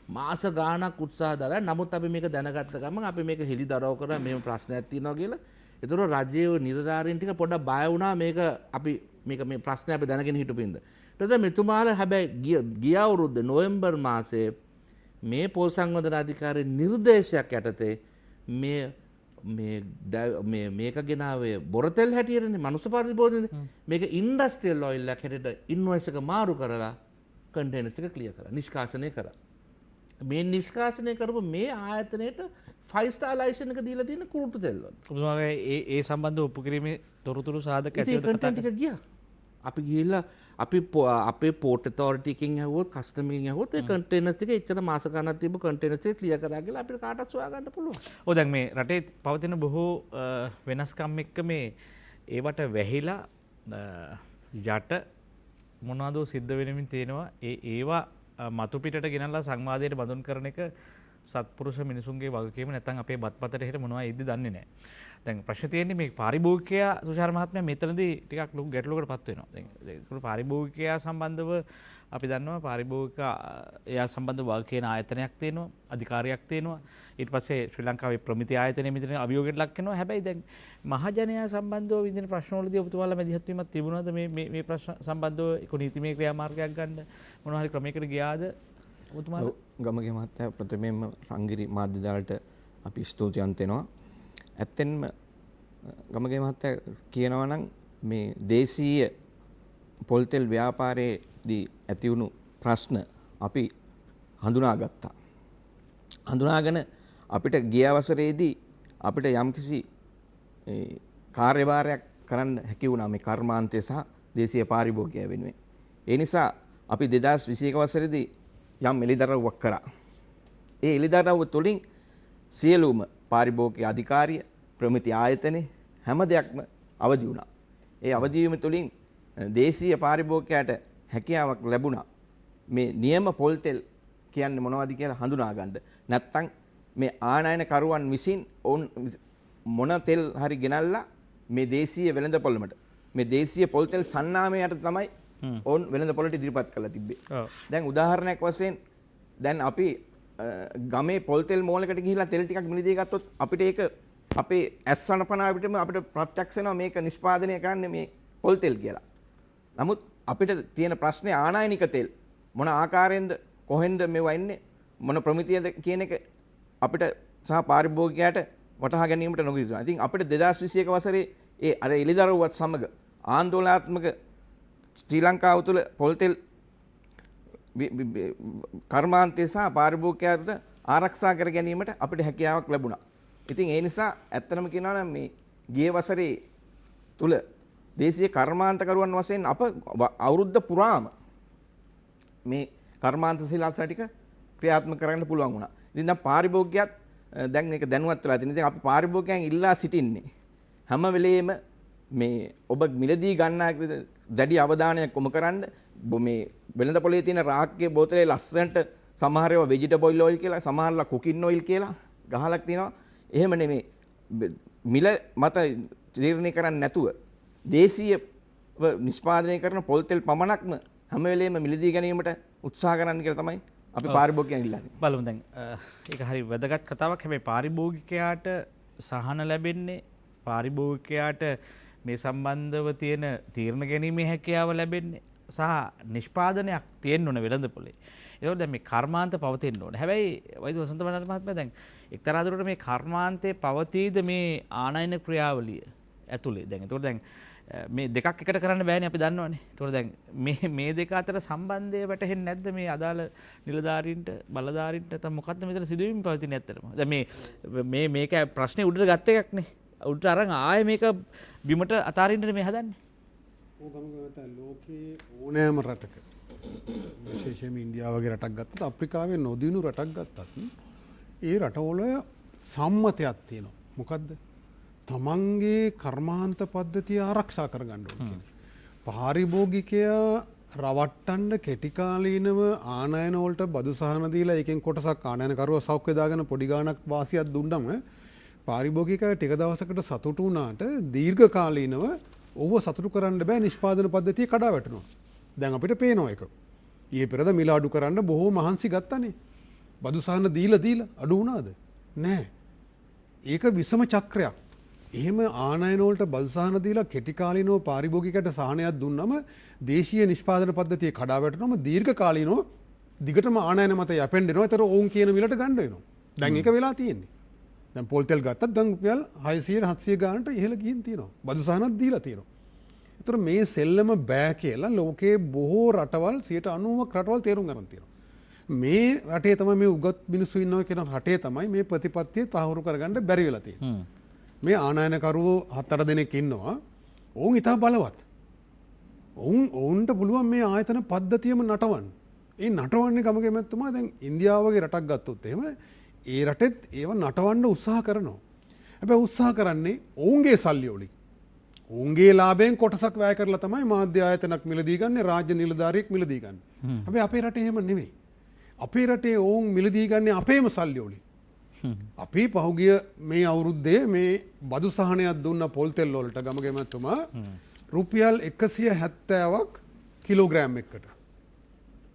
මාස ගාණක් උත්සාහ දරලා නමුත් අපි මේක දැනගත්ත ගමන් අපි මේක හෙළිදරව් කරා මේ ප්‍රශ්නයක් තියෙනවා කියලා. ඒතර රජයේ නිලධාරීන් ටික පොඩ්ඩක් බය වුණා මේක අපි මේ ප්‍රශ්නේ අපි දැනගෙන හිටපු ඉඳ. ටද මෙතුමාල හැබැයි ගිය අවුරුද්ද නොවෙම්බර් මාසයේ මේ පොල් සංවර්ධන අධිකාරී නිර්දේශයක් යටතේ මේක ගෙනාවේ බොරතෙල් හැටියටනේ මනුස්ස පරිභෝජනය මේක ඉන්ඩස්ට්‍රියල් ඔයිල් එකක් හැටියට ඉන්වොයිස් එක මාරු කරලා කන්ටේනර්ස් ටික ක්ලියර් කරා නිෂ්කාශනය කරා. මේ නිෂ්කාශනය කරපු මේ ආයතනයට 5 star ලයිසන් එක දීලා තියෙන කුරුටු තෙල් වල. ඔබතුමාගේ ඒ සම්බන්ධව ඔප්පු කිරීමේ තොරතුරු සාධක ඇතිවද කතා ටික ගියා. අපි ගිහිල්ලා අපි අපේ පෝට් ඔතොරිටි එකකින් ඇහුවොත් කස්ටම් එකකින් ඇහුවොත් ඒ කන්ටේනර්ස් ටික එච්චර මාස ගණනක් තිබ්බ කන්ටේනර්ස් ටික ක්ලියර් කරා කියලා අපිට කාටවත් සොයා ගන්න පුළුවන්. ඔව් දැන් මේ රටේ පවතින බොහෝ වෙනස්කම් එක්ක මේ ඒවට වැහිලා යට මොනවද සිද්ධ වෙනමින් තියෙනවා ඒවා මතු පිටට ගෙනල්ලා සංවාදයට බඳුන් කරන එක සත්පුරුෂ මිනිසුන්ගේ වගකීම නැත්නම් අපේ බත්පතට හෙට මොනවා ඉද්දි දන්නේ නැහැ. දැන් ප්‍රශ්න තියෙන්නේ මේ පාරිභෝගිකයා තුෂාර මහත්මයා මෙතනදී ටිකක් ලොකු ගැටලුවකට පත් වෙනවා. දැන් ඒක පාරිභෝගිකයා සම්බන්ධව අපි දන්නවා පාරිභෝගික එයා සම්බන්ධව වගකීන ආයතනයක් තියෙනවා, අධිකාරියක් තියෙනවා. ඊට පස්සේ ශ්‍රී ලංකාවේ ප්‍රමිති ආයතනය මෙතන අභියෝගයට ලක් වෙනවා. හැබැයි දැන් මහජනයා සම්බන්ධව විඳින ප්‍රශ්නවලදී ඔබතුමාලා මැදිහත් වීමක් තිබුණාද මේ ප්‍රශ්න සම්බන්ධව ඒක නීතිමය ක්‍රියාමාර්ගයක් ගන්න මොනවා හරි ක්‍රමයකට ගියාද? ගමගේ මහත්තයා ප්‍රථමයෙන්ම රංගිරි මාධ්‍යදාලට අපි ස්තුතිවන්ත වෙනවා. ඇත්තෙන්ම ගමගේ මහත්තයා කියනවා නම් මේ දේශීය පොල්තෙල් ව්‍යාපාරයේදී ඇති වුණු ප්‍රශ්න අපි හඳුනාගත්තා. හඳුනාගෙන අපිට ගිය අවසරයේදී අපිට යම්කිසි කාර්යභාරයක් කරන්න හැකි වුණා මේ කර්මාන්තය සහ දේශීය පාරිභෝගිකය වෙනුවෙන්. ඒ නිසා අපි 2021 වසරේදී යම් එළිදරව්වක් කරා. ඒ එළිදරව්ව තුළින් සියලුම පාරිභෝගික අධිකාරිය ප්‍රමිති ආයතනයේ හැම දෙයක්ම අවදි වුණා. ඒ අවදි වීම තුළින් දේශීය පාරිභෝගිකයාට හැකියාවක් ලැබුණා මේ නියම පොල් තෙල් කියන්නේ මොනවද කියලා හඳුනා ගන්න. නැත්තම් මේ ආනයනකරුවන් විසින් ඔවුන් මොන තෙල් හරි ගෙනල්ලා මේ දේශීය වෙළඳපොළකට මේ දේශීය පොල් තෙල් සන්නාමයට තමයි ඔවුන් වෙළඳපොළට ඉදිරිපත් කරලා තිබ්බේ. දැන් උදාහරණයක් වශයෙන් දැන් අපි ගමේ පොල් තෙල් මෝලකට ගිහිල්ලා තෙල් ටිකක් මිලදී ගත්තොත් අපිට ඒක අපේ ඇස් වනපනා පිටම අපිට ප්‍රත්‍යක්ෂ වෙනවා මේක නිෂ්පාදනය කරන්නේ මේ පොල් තෙල් කියලා. නමුත් අපිට තියෙන ප්‍රශ්නේ ආනයනික තෙල් මොන ආකාරයෙන්ද කොහෙන්ද මේවා ඉන්නේ මොන ප්‍රමිතියද කියන එක අපිට සහ පාරිභෝගිකයාට වටහා ගැනීමට නොගිය යුතුයි. ඉතින් අපිට 2021 වසරේ ඒ අර එළිදරුවත් සමග ආందోලනාත්මක ශ්‍රී ලංකාව තුළ පොල් තෙල් කර්මාන්තය සහ පාරිභෝගිකයාට ආරක්ෂා කර ගැනීමට අපිට හැකියාවක් ලැබුණා. ඉතින් ඒ නිසා ඇත්තටම කියනවා නම් මේ ගිය වසරේ තුල දේශීය කර්මාන්තකරුවන් වශයෙන් අප අවුරුද්ද පුරාම මේ කර්මාන්ත ශිලාසන ටික ක්‍රියාත්මක කරන්න පුළුවන් වුණා. ඉතින් දැන් පාරිභෝගිකයත් දැන් මේක දැනුවත් වෙලා තියෙනවා. ඉතින් අපි පාරිභෝගිකයන් ඉල්ලා සිටින්නේ හැම වෙලෙම මේ ඔබ මිලදී ගන්නා දැඩි අවධානයක් යොමු කරන්න මේ වෙළඳපොලේ තියෙන රාක්කේ බෝතලේ ලස්සනට සමහර ඒවා ভেජිටබල් ඔයිල් කියලා සමහරලා කුකින් ඔයිල් කියලා ගහලක් තියෙනවා. එහෙම නෙමෙයි මිල මත තීරණය කරන්නේ නැතුව දේශීය නිෂ්පාදනය කරන පොල් තෙල් පමණක්ම හැම වෙලෙම මිලදී ගැනීමට උත්සාහ කරන්න කියලා තමයි අපි පාරිභෝගිකයන් ඉල්ලන්නේ. බලමු දැන් ඒක හරි වැදගත් කතාවක්. හැබැයි පාරිභෝගිකයාට සහන ලැබෙන්නේ පාරිභෝගිකයාට මේ සම්බන්ධව තියෙන තීරණ ගැනීමේ හැකියාව ලැබෙන්නේ සහ නිෂ්පාදනයක් තියෙන්න ඕන වෙළඳපොලේ. ඒකෝ දැන් මේ කර්මාන්ත පවතින්න ඕන. හැබැයි වෛද්‍ය වසන්ත බණ්ඩාර මහත්මයා දැන් එක්තරා දුරකට මේ කර්මාන්තයේ පවතීද මේ ආනයන ක්‍රියාවලිය ඇතුලේ. දැන් ඒතකොට දැන් මේ දෙකක් එකට කරන්න බෑනේ අපි දන්නවනේ. ඒතකොට දැන් මේ දෙක අතර සම්බන්ධය වැටහෙන්නේ නැද්ද මේ අදාළ නිලධාරීන්ට බලධාරීන්ට නැත්නම් මොකද්ද මෙතන සිදුවීම් පවතින්නේ ඇත්තටම? දැන් මේ මේක ප්‍රශ්නේ උඩට ගත්ත එකක්නේ. උඩට අරන් ආයේ මේක බිමට අතාරින්න මේ හදන්නේ. ලෝකයේ ඕනෑම රටක විශේෂයෙන්ම ඉන්දියාව වගේ රටක් ගත්තත් අප්‍රිකාවේ නොදියුණු රටක් ගත්තත් ඒ රටවල සම්මතයක් තියෙනවා. මොකද්ද? තමන්ගේ කර්මාන්ත පද්ධතිය ආරක්ෂා කරගන්න ඕනේ කියන්නේ. පාරිභෝගිකයා රවට්ටන්න කෙටිකාලීනව ආනයන වලට බදු සහන දීලා ඒකෙන් කොටසක් ආනයනකරුවා සෞඛ්‍ය දාගෙන පොඩි ගාණක් වාසියක් දුන්නම පාරිභෝගිකයා ටික දවසකට සතුටු වුණාට දීර්ඝ කාලීනව ඔව්ව සතුටු කරන්න බෑ නිෂ්පාදන පද්ධතිය කඩා වැටෙනවා. දැන් අපිට පේනවා ඒක. ඊයේ පෙරද මිල අඩු කරන්න බොහෝ මහන්සි ගත්තනේ. බදු සහන දීලා අඩු වුණාද? නෑ. ඒක විසම චක්‍රයක්. එහෙම ආනයනවලට බදුසාහන දීලා කෙටි කාලිනව පාරිභෝගිකයට සහනයක් දුන්නම දේශීය නිෂ්පාදන පද්ධතිය කඩා වැටෙනම දීර්ඝ කාලිනව දිගටම ආනයන මත යැපෙන්ඩෙනවා. ඒතර ඔවුන් කියන මිලට ගන්න වෙනවා. දැන් ඒක වෙලා තියෙන්නේ. දැන් පොල් තෙල් ගත්තත් දැන් රුපියල් 600 700 ගානට ඉහළ ගිහින් තියෙනවා. බදුසාහනක් දීලා තියෙනවා. ඒතර මේ සෙල්ලම බෑ කියලා ලෝකයේ බොහෝ රටවල් 90% රටවල් තේරුම් ගන්න තියෙනවා. මේ රටේ තමයි මේ උගත් මිනිස්සු ඉන්නවා කියන රටේ තමයි මේ ප්‍රතිපත්තිය තහවුරු කරගන්න බැරි වෙලා තියෙන්නේ. මේ ආනයනකරුවෝ 7-8 දෙනෙක් ඉන්නවා. ඔවුන් ඉතා බලවත්. ඔවුන්ට පුළුවන් මේ ආයතන පද්ධතියම නටවන්න. ඒ නටවන්නේ ගමගේ මැතිතුමා දැන් ඉන්දියාව වගේ රටක් ගත්තොත් එහෙම ඒ රටෙත් ඒව නටවන්න උත්සාහ කරනවා. හැබැයි උත්සාහ කරන්නේ ඔවුන්ගේ සල්ලි වලින්. ඔවුන්ගේ ලාභයෙන් කොටසක් වැය කරලා තමයි මාධ්‍ය ආයතනක් මිලදී ගන්න, රාජ්‍ය නිලධාරියෙක් මිලදී ගන්න. හැබැයි අපේ රටේ එහෙම නෙවෙයි. අපේ රටේ ඔවුන් මිලදී ගන්නේ අපේම සල්ලි වලින්. අපි පහුගිය මේ අවුරුද්දේ මේ බදු සහනයක් දුන්න පොල් තෙල් වලට ගමගේ මැතිතුමා රුපියල් 170ක් කිලෝග්‍රෑම් එකකට.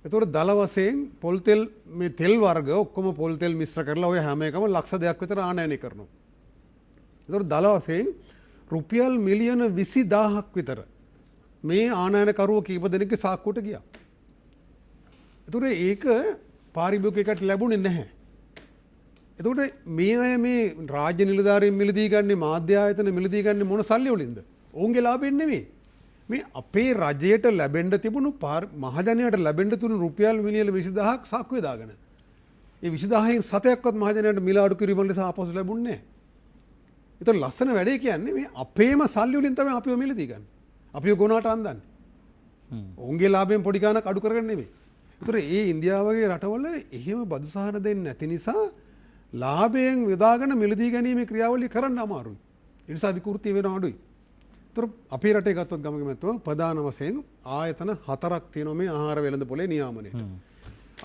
එතකොට දල වශයෙන් පොල් තෙල් මේ තෙල් වර්ග ඔක්කොම පොල් තෙල් මිශ්‍ර කරලා ඔය හැම එකම ලක්ෂ 2ක් විතර ආනයනය කරනවා. එතකොට දල වශයෙන් රුපියල් මිලියන 20000ක් විතර මේ ආනයනකරුවෝ කීප දෙනෙක්ගේ සාක්කුවට ගියා. එතකොට ඒක පාරිභෝගිකයට ලැබුණේ නැහැ. එතකොට මේ අය මේ රාජ්‍ය නිලධාරීන් මිලදී ගන්නේ මාධ්‍ය ආයතන මිලදී ගන්නේ මොන සල්ලි වලින්ද? ඔවුන්ගේ ලාභයෙන් නෙමෙයි. මේ අපේ රජයට ලැබෙන්න තිබුණු මහජනයාට ලැබෙන්න තිබුණු රුපියල් මිලියන 20000ක් සාක්කුවේ දාගෙන. ඒ 20000න් 7ක්වත් මහජනයාට මිල අඩු කිරීම නිසා ආපසු ලැබුණේ නැහැ. ඒතර ලස්සන වැඩේ කියන්නේ මේ අපේම සල්ලි වලින් තමයි අපිව මිලදී ගන්න. අපිව ගොනාට අන්දන්නේ. ඔවුන්ගේ ලාභයෙන් පොඩි ගාණක් අඩු කරගන්න නෙමෙයි. ඒතර ඒ ඉන්දියාව වගේ රටවල එහෙම බදු සහන දෙන්නේ නැති නිසා ලාභයෙන් යොදාගෙන මිලදී ගැනීමේ ක්‍රියාවලිය කරන්න අමාරුයි. ඒ නිසා විකෘති වෙන අඩුයි. ඒතර අපේ රටේ ගත්තොත් ගමක මැතුව ප්‍රධාන වශයෙන් ආයතන 4ක් තියෙනවා මේ ආහාර වෙළඳපොලේ නියාමනයට.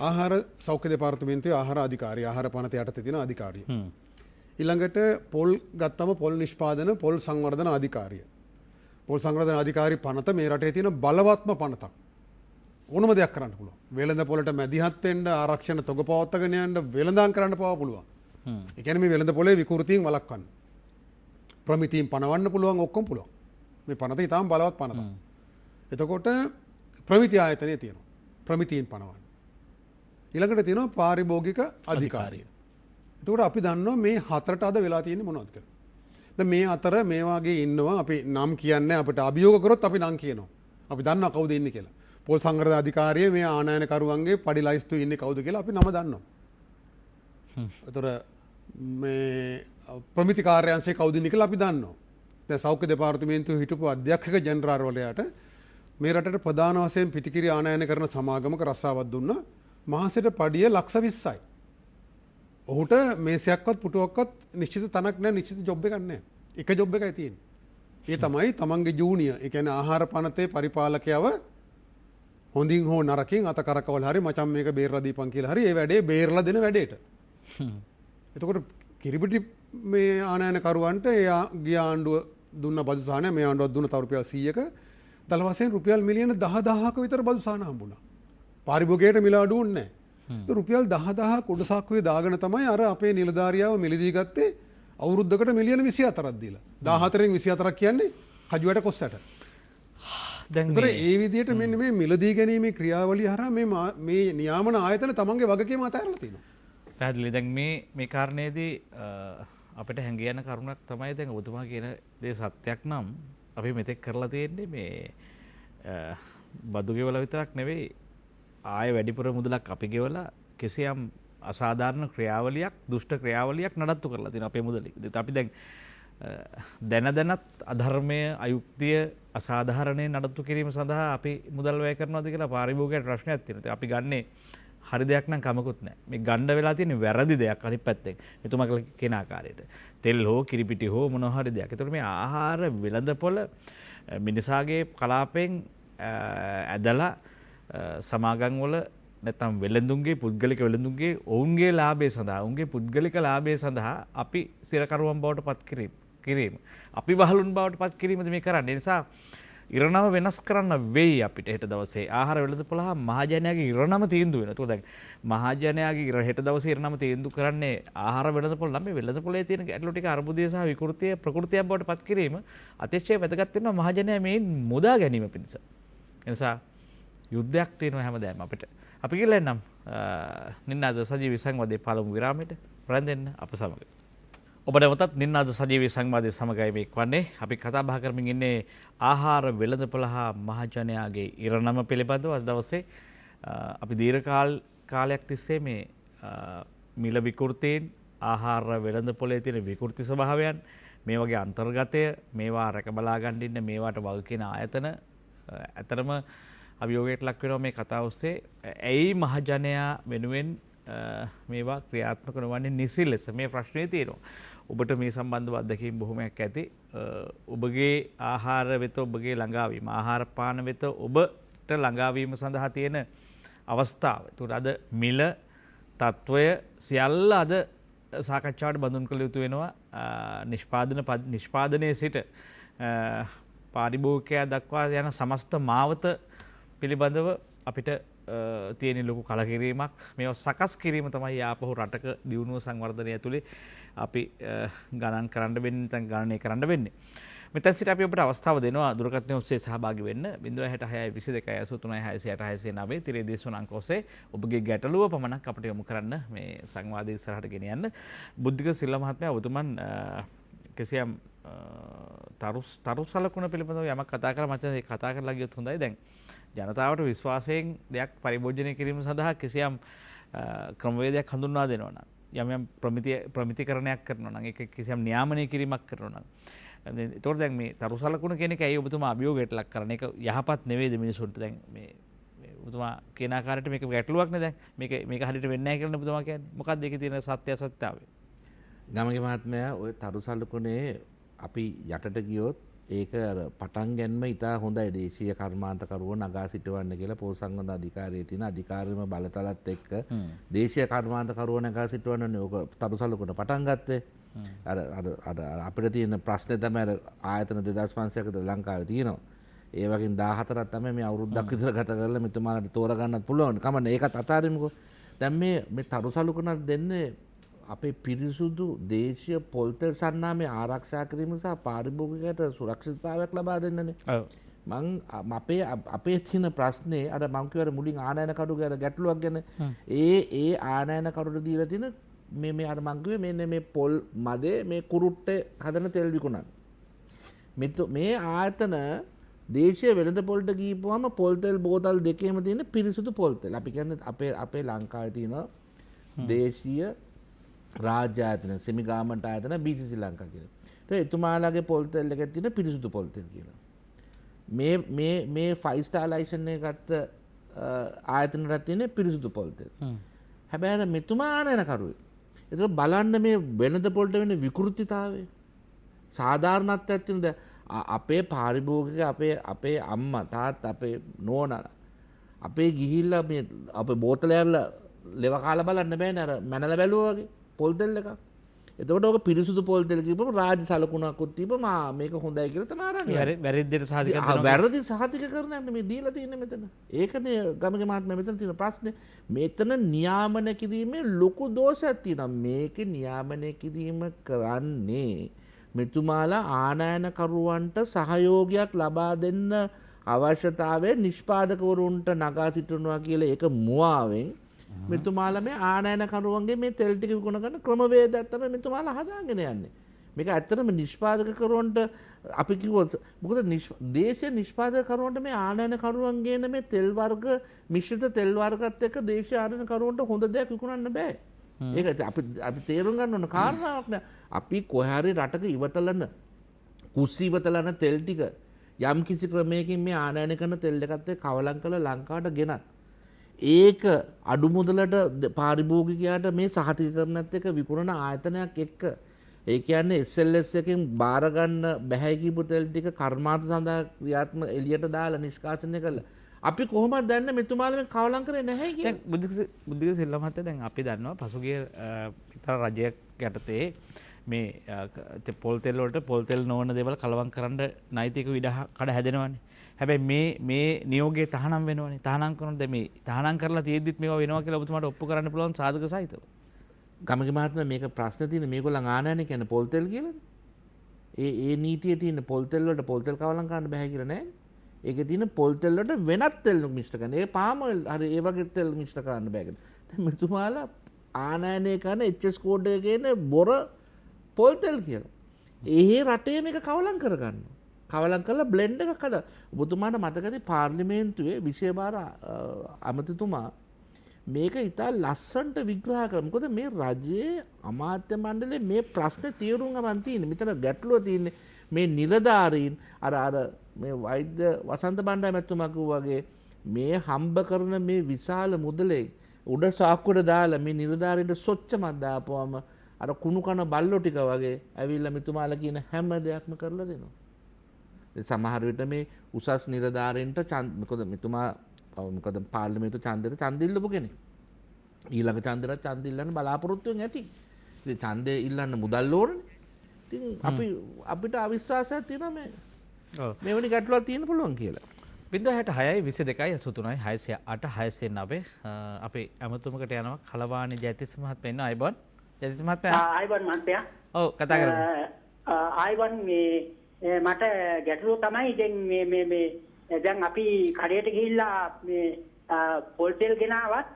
ආහාර සෞඛ්‍ය දෙපාර්තමේන්තුවේ ආහාර අධිකාරිය, ආහාර පනත යටතේ තියෙන අධිකාරිය. ඊළඟට පොල් ගත්තම පොල් නිෂ්පාදන පොල් සංවර්ධන අධිකාරිය. පොල් සංවර්ධන අධිකාරී පනත මේ රටේ තියෙන බලවත්ම පනතක්. ඕනම දෙයක් කරන්න පුළුවන්. වෙළඳපොලට මැදිහත් වෙන්න, ආරක්ෂණ තොග පවත්වාගෙන යන්න, වෙළඳාම් කරන්න පවා පුළුවන්. ඒ කියන්නේ මේ වෙළඳපොලේ විකෘතියෙන් වළක්වන්න. ප්‍රමිතීන් පනවන්න පුළුවන්, ඔක්කොම පුළුවන්. මේ පනත ඊටාම බලවත් පනතක්. එතකොට ප්‍රමිති ආයතනය තියෙනවා. ප්‍රමිතීන් පනවන්න. ඊළඟට තියෙනවා පාරිභෝගික අධිකාරිය. එතකොට අපි දන්නවා මේ හතරට අද වෙලා තියෙන්නේ මොනවද කියලා. දැන් මේ අතර මේ වගේ ඉන්නවා අපි නම් කියන්නේ අපිට අභියෝග කරොත් අපි නම් කියනවා. අපි දන්නවා කවුද ඉන්නේ කියලා. පොල් සංවර්ධන අධිකාරියේ මේ ආනයනකරුවන්ගේ පඩි ලයිස්තු ඉන්නේ කවුද කියලා අපි නම දන්නවා. ඒතර මේ ප්‍රමිති කාර්යාංශයේ කවුද ඉන්නේ කියලා අපි දන්නවා. දැන් සෞඛ්‍ය දෙපාර්තමේන්තුවේ හිටපු අධ්‍යක්ෂක ජෙනරාල්වරයාට මේ රටට ප්‍රධාන වශයෙන් පිටිකිරි ආනයන කරන සමාගමක රස්සාවක් දුන්නා. මාසෙට පඩිය ලක්ෂ 20යි. ඔහුට මේසයක්වත් පුටුවක්වත් නිශ්චිත තනක් නැහැ, නිශ්චිත ජොබ් එකක් නැහැ. එක ජොබ් එකයි තියෙන්නේ. ඒ තමයි තමන්ගේ ජූනියර්, ඒ කියන්නේ ආහාර පනතේ පරිපාලකයව හොඳින් හෝ නරකින් අත කරකවල හරි මචං මේක බේරලා දීපන් කියලා හරි ඒ වැඩේ බේරලා දෙන වැඩේට. එතකොට කිරිපිටි මේ ආනයන කරුවන්ට එයා ගිය ආණ්ඩුව දුන්න බදු සහනය මේ ආණ්ඩුවක් දුන්න තව රුපියල් 100ක දල වශයෙන් රුපියල් මිලියන 10000ක විතර බදු සහන හම්බුණා. පාරිභෝගිකයට මිල අඩු වුණේ නැහැ. රුපියල් 10000ක් උඩසක්කුවේ දාගෙන තමයි අර අපේ නිලධාරියාව මිලදී ගත්තේ අවුරුද්දකට මිලියන 24ක් දීලා. 14න් 24ක් කියන්නේ කජුවට කොස්සට. දැන් ඒ විදිහට මෙන්න මේ මිලදී ගැනීමේ ක්‍රියාවලිය හරහා මේ නියාමන ආයතන තමන්ගේ වගකීම අතහැරලා තියෙනවා. පැහැදිලි. දැන් මේ කාරණේදී අපිට හැංගී යන කරුණක් තමයි දැන් ඔබතුමා කියන දේ සත්‍යයක් නම් අපි මෙතෙක් කරලා තියෙන්නේ මේ බදු ගෙවලා විතරක් නෙවෙයි ආය වැඩිපුර මුදලක් අපි ගෙවලා කිසියම් අසාධාරණ ක්‍රියාවලියක්, දුෂ්ට ක්‍රියාවලියක් නඩත්තු කරලා තියෙනවා අපේ මුදලින්. අපි දැන් දැනත් අධර්මය, අයුක්තිය, අසාධාරණය නඩත්තු කිරීම සඳහා අපි මුදල් වැය කරනවාද කියලා පාරිභෝගිකයට ප්‍රශ්නයක් තියෙනවා. අපි ගන්නේ හරි දෙයක් නම් කමකුත් නැහැ. මේ ගණ්ඩ වෙලා තියෙන වැරදි දෙයක් අනිත් පැත්තෙන්. එතුමා කියන ආකාරයට. තෙල් හෝ කිරිපිටි හෝ මොන හරි දෙයක්. ඒතකොට මේ ආහාර වෙළඳපොළ මිනිසාගේ කලාපයෙන් ඇදලා සමාගම් වල නැත්නම් වෙළඳුන්ගේ පුද්ගලික වෙළඳුන්ගේ ඔවුන්ගේ ලාභය සඳහා, ඔවුන්ගේ පුද්ගලික ලාභය සඳහා අපි සිරකරුවන් බවට පත් කිරීම. අපි වහලුන් බවට පත් කිරීමද මේ කරන්නේ. ඒ නිසා ඉරණම වෙනස් කරන්න වෙයි අපිට හෙට දවසේ ආහාර වෙළඳපොළ හා මහජනයාගේ ඉරණම තීන්දුව වෙනවා. ඒක දැන් මහජනයාගේ හෙට දවසේ ඉරණම තීන්දුව කරන්නේ ආහාර වෙළඳපොළ නම් මේ වෙළඳපොළේ තියෙන ගැටලු ටික අර්බුදය සහ විකෘතිය ප්‍රകൃතියක් බවට පත් කිරීම අතිශය වැදගත් වෙනවා මහජනයා මේ මුදා ගැනීම පිණිස. ඒ නිසා යුද්ධයක් තියෙනවා හැමදාම අපිට. අපි කියලා එන්නම් නින්නාද සජීවී සංවාදයේ පළමු විරාමයට රැඳෙන්න අප සමග. ඔබ නැවතත් නින්නාද සජීවී සංවාදයේ සමගයි මේ වන්නේ. අපි කතා බහ කරමින් ඉන්නේ ආහාර වෙළඳපොළ හා මහජනයාගේ ඉරණම පිළිබඳව. අද දවසේ අපි දීර්ඝ කාලයක් තිස්සේ මේ මිල විකෘතීන් ආහාර වෙළඳපොළේ තියෙන විකෘති ස්වභාවයන් මේ වගේ අන්තර්ගතය මේවා රැක බලා ගන්න ඉන්න මේවාට වග කියන ආයතන ඇතරම අභියෝගයට ලක් වෙනවා මේ කතාව ඔස්සේ. ඇයි මහජනයා වෙනුවෙන් මේවා ක්‍රියාත්මක නොවන්නේ නිසි ලෙස මේ ප්‍රශ්නේ තියෙනවා. ඔබට මේ සම්බන්ධව අත්දැකීම් බොහොමයක් ඇති. ඔබගේ ආහාර වෙත ඔබගේ ළඟාවීම ආහාර පාන වෙත ඔබට ළඟාවීම සඳහා තියෙන අවස්ථාව. ඒකට අද මිල තත්වය සියල්ල අද සාකච්ඡාවට බඳුන් කළ යුතු වෙනවා. නිෂ්පාදනයේ සිට පාරිභෝගිකයා දක්වා යන සමස්ත මාවත පිළිබඳව අපිට තියෙන ලොකු කලකිරීමක්. මේවා සකස් කිරීම තමයි ආපහු රටක දියුණුව සංවර්ධනය ඇතුලේ අපි ගණන් කරන්න වෙන්නේ නැත්නම් ගණනය කරන්න වෙන්නේ. මෙතන සිට අපි ඔබට අවස්ථාව දෙනවා දුරකථනය ඔස්සේ සහභාගී වෙන්න 066 22 83 669 තිරේ දේශන අංක ඔස්සේ ඔබගේ ගැටලුව පමණක් අපිට යොමු කරන්න මේ සංවාදයේ ඉස්සරහට ගෙන යන්න. බුද්ධික සිල්වා මහත්මයා ඔබතුමන් කිසියම් තරු සලකුණ පිළිබඳව යමක් කතා කරලා මචං ඒක කතා කරලා ගියොත් හොඳයි. දැන් ජනතාවට විශ්වාසයෙන් දෙයක් පරිභෝජනය කිරීම සඳහා කිසියම් ක්‍රමවේදයක් හඳුන්වා දෙනවා නම් යම් යම් ප්‍රමිතිකරණයක් කරනවා නම් ඒක කිසියම් නියාමනය කිරීමක් කරනවා නම් එතකොට දැන් මේ තරු සලකුණ කියන එක ඇයි ඔබතුමා අභියෝගයට ලක් කරන්නේ? ඒක යහපත් නෙවෙයිද මිනිසුන්ට? දැන් මේ ඔබතුමා කියන ආකාරයට මේක ගැටලුවක් නේ. දැන් මේක හරියට වෙන්නේ නැහැ කියලා ඔබතුමා කියන්නේ. මොකක්ද ඒකේ තියෙන සත්‍ය අසත්‍යතාවය? ගමගේ මහත්මයා ඔය තරු සලකුණේ අපි යටට ගියොත් ඒක පටන් ගැනීම ඉතා හොඳයි. දේශීය කර්මාන්තකරුවෝ නගා සිටවන්න කියලා පොල් සංවර්ධන අධිකාරියේ තියෙන අධිකාරියම බලතලත් එක්ක දේශීය කර්මාන්තකරුවෝ නගා සිටවන්නනේ ඕක තරු සලකුණ පටන් ගත්තේ. අර අපිට තියෙන ප්‍රශ්නේ තමයි අර ආයතන 2500කට ලංකාවේ තියෙනවා. ඒ වගේ 14ක් තමයි මේ අවුරුද්දක් විතර ගත කරලා මෙතුමාලට තෝරගන්නත් පුළුවන්. කමන්න ඒකත් අතාරිමුකෝ. දැන් මේ තරු සලකුණක් දෙන්නේ අපේ පිරිසුදු දේශීය පොල්තෙල් සන්නාමය ආරක්ෂා කිරීම සහ පාරිභෝගිකයට සුරක්ෂිතතාවයක් ලබා දෙන්නනේ. මං අපේ තියෙන ප්‍රශ්නේ අර මං කියවර මුලින් ආනයන කඩු ගැන ගැටලුවක් ගැන ඒ ආනයන කඩුට දීලා තියෙන මේ අර මං කිව්වේ මෙන්න මේ පොල් මදේ මේ කුරුට්ටේ හදන තෙල් විකුණන. මේ ආයතන දේශීය වෙළඳ පොල්ට ගිහපුවම පොල් තෙල් බෝතල් දෙකේම තියෙන පිරිසුදු පොල් තෙල්. අපි කියන්නේ අපේ ලංකාවේ තියෙන දේශීය රාජ්‍ය ආයතන සෙමි ගාමන්ට් ආයතන BCC ලංකා කියලා. ඒ එතුමාලාගේ පොල් තෙල් එකේ තියෙන පිරිසුදු පොල් තෙල් කියලා. මේ 5 star ලයිසන් එක ගත්ත ආයතනවල තියෙන පිරිසුදු පොල් තෙල්. හැබැයි මෙතුමා ආනයන කරුවේ. ඒක බලන්න මේ වෙළඳ පොල්ට වෙන විකෘතිතාවය. සාධාරණත්වයක් තියෙනද අපේ පාරිභෝගික අපේ අම්මා තාත්තා අපේ නෝනා අපේ ගිහිල්ලා මේ අපේ බෝතලය ලෙව කාලා බලන්න බෑනේ අර මැනලා බැලුවා වගේ පොල් තෙල් එකක්. එතකොට ඔක පිරිසුදු පොල් තෙල් කියපම රාජ්‍ය සලකුණක්වත් තිබම මේක හොඳයි කියලා තමයි අරන් යන්නේ. වැරදිට සාධක කරනවා. වැරදි සහතිකකරණයක් මේ දීලා තියෙන්නේ මෙතන. ඒකනේ ගමගේ මහත්මයා මෙතන තියෙන ප්‍රශ්නේ. මෙතන නියාමන කිරීමේ ලොකු දෝෂයක් තියෙනවා. මේකේ නියාමනය කිරීම කරන්නේ මෙතුමාලා ආනයනකරුවන්ට සහයෝගයක් ලබා දෙන්න අවශ්‍යතාවය නිෂ්පාදකවරුන්ට නගා සිටිනවා කියලා ඒක මුවාවෙන් මෙතුමාලා මේ ආනයනකරුවන්ගේ මේ තෙල් ටික විකුණ ගන්න ක්‍රමවේදයක් තමයි මෙතුමාලා හදාගෙන යන්නේ. මේක ඇත්තටම නිෂ්පාදකකරුවන්ට අපි කිව්වොත් මොකද දේශීය නිෂ්පාදකකරුවන්ට මේ ආනයනකරුවන්ගේ මේ තෙල් වර්ග මිශ්‍රිත තෙල් වර්ගත් එක්ක දේශීය ආනයනකරුවන්ට හොඳ දෙයක් විකුණන්න බෑ. ඒක අපි තේරුම් ගන්න ඕන කාරණාවක් නෑ. අපි කොහේ හරි රටක ඉවතලන කුස්සි ඉවතලන තෙල් ටික යම් කිසි ක්‍රමයකින් මේ ආනයන කරන තෙල් එකත් එක්ක කවලම් කරලා ලංකාවට ගෙනත් ඒක අඩු මුදලට පාරිභෝගිකයාට මේ සහතිකකරණත් එක්ක විකුණන ආයතනයක් එක්ක ඒ කියන්නේ SLS එකෙන් බාර ගන්න බැහැ කියපු තෙල් ටික කර්මාන්ත සඳහා ක්‍රියාත්මක එළියට දාලා නිෂ්කාශනය කළා. අපි කොහොමද දන්නේ මෙතුමාලා මේ කවලම් කරේ නැහැ කියලා? බුද්ධික සිල්වා මහත්තයා දැන් අපි දන්නවා පසුගිය ඉතර රජයක් යටතේ මේ පොල් තෙල් වලට පොල් තෙල් නොවන දේවල් කලවම් කරන්න නෛතික කඩ හැදෙනවානේ. හැබැයි මේ නියෝගයේ තහනම් වෙනවනේ. තහනම් කරනොත් දැන් මේ තහනම් කරලා තියෙද්දිත් මේවා වෙනවා කියලා ඔබතුමාට ඔප්පු කරන්න පුළුවන් සාධක සහිතව. ගමගේ මහත්මයා මේක ප්‍රශ්න තියෙන මේගොල්ලන් ආනයන කියන්නේ පොල් තෙල් කියලානේ. ඒ නීතියේ තියෙන පොල් තෙල් වලට පොල් තෙල් කවලම් කරන්න බෑ කියලා නෑ. ඒකේ තියෙන පොල් තෙල් වලට වෙනත් තෙල් මිශ්‍ර කරන්න. ඒ පාම ඔයිල් හරි ඒ වගේ තෙල් මිශ්‍ර කරන්න බෑ කියලා. දැන් මෙතුමාලා ආනයනය කරන HS කෝඩ් එකේ කියන බොර පොල් තෙල් කියලා. ඒ රටේ මේක කවලම් කරගන්නවා. කවලම් කරලා බ්ලෙන්ඩ් එකක් හදා. ඔබතුමාට මතකද පාර්ලිමේන්තුවේ විශේෂ අමතිතුමා මේක ඉතා ලස්සන්ට විග්‍රහ කර. මොකද මේ රජයේ අමාත්‍ය මණ්ඩලයේ මේ ප්‍රශ්නේ තීරුම් ගමන් තියෙන්නේ. මෙතන ගැටලුව තියෙන්නේ මේ නිලධාරීන් අර මේ වෛද්‍ය වසන්ත බණ්ඩාර මැතිතුමා වගේ මේ හම්බ කරන මේ විශාල මුදලේ උඩ සාක්කුවට දාලා මේ නිලධාරීන්ට සොච්චමක් දාපුවම අර කුණු කන බල්ලෝ ටික වගේ ඇවිල්ලා මෙතුමාලා කියන හැම දෙයක්ම කරලා දෙනවා. සමහර විට මේ උසස් නිලධාරීන්ට මොකද මෙතුමා මොකද පාර්ලිමේන්තු ඡන්දෙට ඡන්ද ඉල්ලපු කෙනෙක්. ඊළඟ ඡන්දෙට ඡන්ද ඉල්ලන්න බලාපොරොත්තු වෙන්නේ නැති. ඉතින් ඡන්දේ ඉල්ලන්න මුදල් ඕනනේ. ඉතින් අපිට අවිශ්වාසයක් තියෙනවා මේ වෙනි ගැටලුවක් තියෙන්න පුළුවන් කියලා. 0.6 අපි ඇමතුමකට යනවා කලවාණි ජයතිස් මහත්මයා ඉන්න අයබන් ජයතිස් මහත්මයා ආයබන් මහත්තයා ඔව් කතා කරමු ආයබන් මේ මට ගැටලුව තමයි දැන් දැන් අපි කඩේට ගිහිල්ලා මේ පොල් තෙල් ගෙනාවත්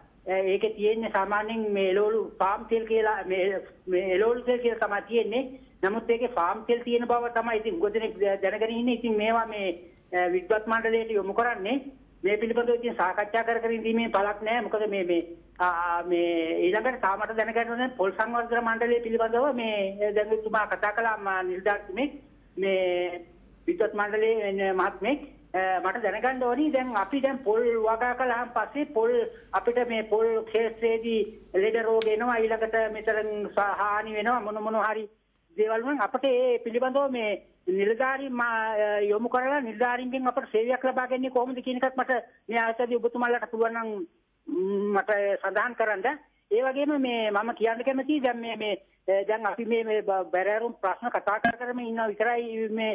ඒකේ තියෙන්නේ සාමාන්‍යයෙන් මේ එළවලු ෆාම් තෙල් කියලා මේ එළවලු තෙල් කියලා තමයි තියෙන්නේ. නමුත් ඒකේ ෆාම් තෙල් තියෙන බව තමයි ඉතින් ගොඩනෙක් දැනගෙන ඉන්නේ. ඉතින් මේවා මේ විද්වත් මණ්ඩලයට යොමු කරන්නේ මේ පිළිබඳව ඉතින් සාකච්ඡා කර ඉඳීමේ පළක් නැහැ. මොකද මේ ඊළඟට තාමට දැනගන්න පොල් සංවර්ධන මණ්ඩලය පිළිබඳව මේ දැන් තුමා කතා කළා නිලධාරීතුමෙක් මේ විද්වත් මණ්ඩලයේ මහත්මයෙක් මට දැනගන්න ඕනි දැන් අපි දැන් පොල් වගා කළාන් පස්සේ පොල් අපිට මේ පොල් ක්ෂේත්‍රයේදී ලෙඩ රෝග එනවා ඊළඟට මෙතන හානි වෙනවා මොන හරි දේවල් වලින් අපිට ඒ පිළිබඳව මේ නිලධාරීන් යොමු කරලා නිලධාරීන්ගෙන් අපට සේවයක් ලබා ගන්නේ කොහොමද කියන එකත් මට මේ ආයතනයේ ඔබතුමාලාට පුළුවන් නම් මට සඳහන් කරන්න. ඒ වගේම මේ මම කියන්න කැමතියි දැන් මේ දැන් අපි මේ බැරෑරුම් ප්‍රශ්න කතා කරගෙන ඉන්නවා විතරයි මේ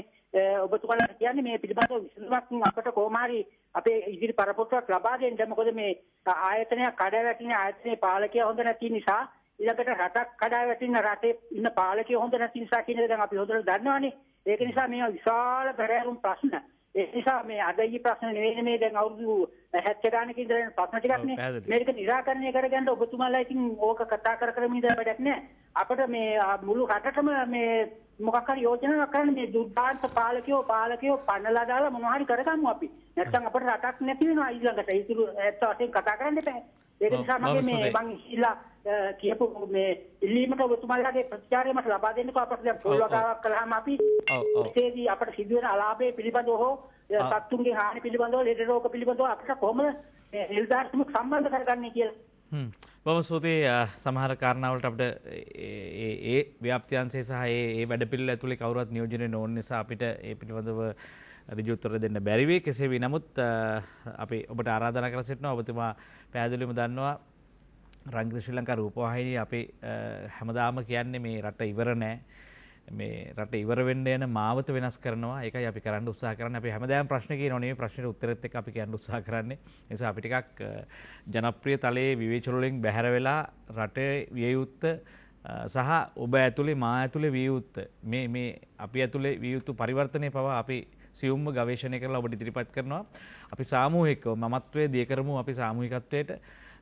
ඔබතුමාලාට කියන්නේ මේ පිළිබඳව විසඳුමක් අපට කොහොම හරි අපේ ඉදිරි පරපුරට ලබා දෙන්න. මොකද මේ ආයතනයක් කඩාවැටෙන ආයතනයේ පාලකයා හොඳ නැති නිසා ඊළඟට රටක් කඩාවැටෙන රටේ ඉන්න පාලකයා හොඳ නැති නිසා කියන එක දැන් අපි හොඳට දන්නවනේ. ඒක නිසා මේ විශාල බැරෑරුම් ප්‍රශ්න. ඒ නිසා මේ අද ඊ ප්‍රශ්න නෙවෙයි මේ දැන් අවුරුදු 70 ගානක ඉඳලා එන ප්‍රශ්න ටිකක් නේ. මේක නිරාකරණය කරගන්න ඔබතුමාලා ඉතින් ඕක කතා කරමින් ඉඳලා වැඩක් නෑ. අපිට මේ මුළු රටටම මේ මොකක් හරි යෝජනාවක් කරන්න මේ දුර්දාන්ත පාලකයෝ පන්නලා දාලා මොනවා හරි කරගමු අපි. නැත්නම් අපිට රටක් නැති වෙනවා ඊළඟට. ඒතුළු ඇත්ත වශයෙන් කතා කරන්න එපා. ඒක නිසා මම මං ඉල්ලා කියපු මේ ඉල්ලීමට ඔබතුමාලාගේ ප්‍රතිචාරය මට ලබා දෙන්නකෝ. අපිට දැන් පොල් වගාවක් කළාම අපි ඒකේදී අපිට සිදුවෙන අලාභය පිළිබඳව හෝ සත්තුන්ගේ හානි පිළිබඳව ලෙඩ රෝග පිළිබඳව අපිට කොහොමද නිලධාරීතුමක් සම්බන්ධ කරගන්නේ කියලා. බොහොම ස්තුතියි. සමහර කාරණාවලට අපිට ඒ ව්‍යාප්තියංශය සහ ඒ වැඩපිළිවෙල ඇතුලේ කවුරුවත් නියෝජනය නොවන නිසා අපිට ඒ පිළිබඳව ඍජු උත්තර දෙන්න බැරි වෙයි. කෙසේ වී නමුත් අපි ඔබට ආරාධනා කර සිටිනවා. ඔබතුමා පැහැදිලිවම දන්නවා රංගින ශ්‍රී ලංකා රූපවාහිනිය අපි හැමදාම කියන්නේ මේ රට ඉවර නෑ. මේ රට ඉවර වෙන්න යන මාවත වෙනස් කරනවා. ඒකයි අපි කරන්න උත්සාහ කරන්නේ. අපි හැමදාම ප්‍රශ්න කියනෝ නෙවෙයි ප්‍රශ්නෙට උත්තරෙත් එක්ක අපි කියන්න උත්සාහ කරන්නේ. ඒ නිසා අපි ටිකක් ජනප්‍රිය තලයේ විවේචන වලින් බැහැර වෙලා රටේ විය යුත්ත සහ ඔබ ඇතුලේ මා ඇතුලේ විය යුත්ත මේ අපි ඇතුලේ විය යුතු පරිවර්තනය පවා අපි සියුම්ව ගවේෂණය කරලා ඔබට ඉදිරිපත් කරනවා. අපි සාමූහිකව මමත්වයේ දිය කරමු. අපි සාමූහිකත්වයට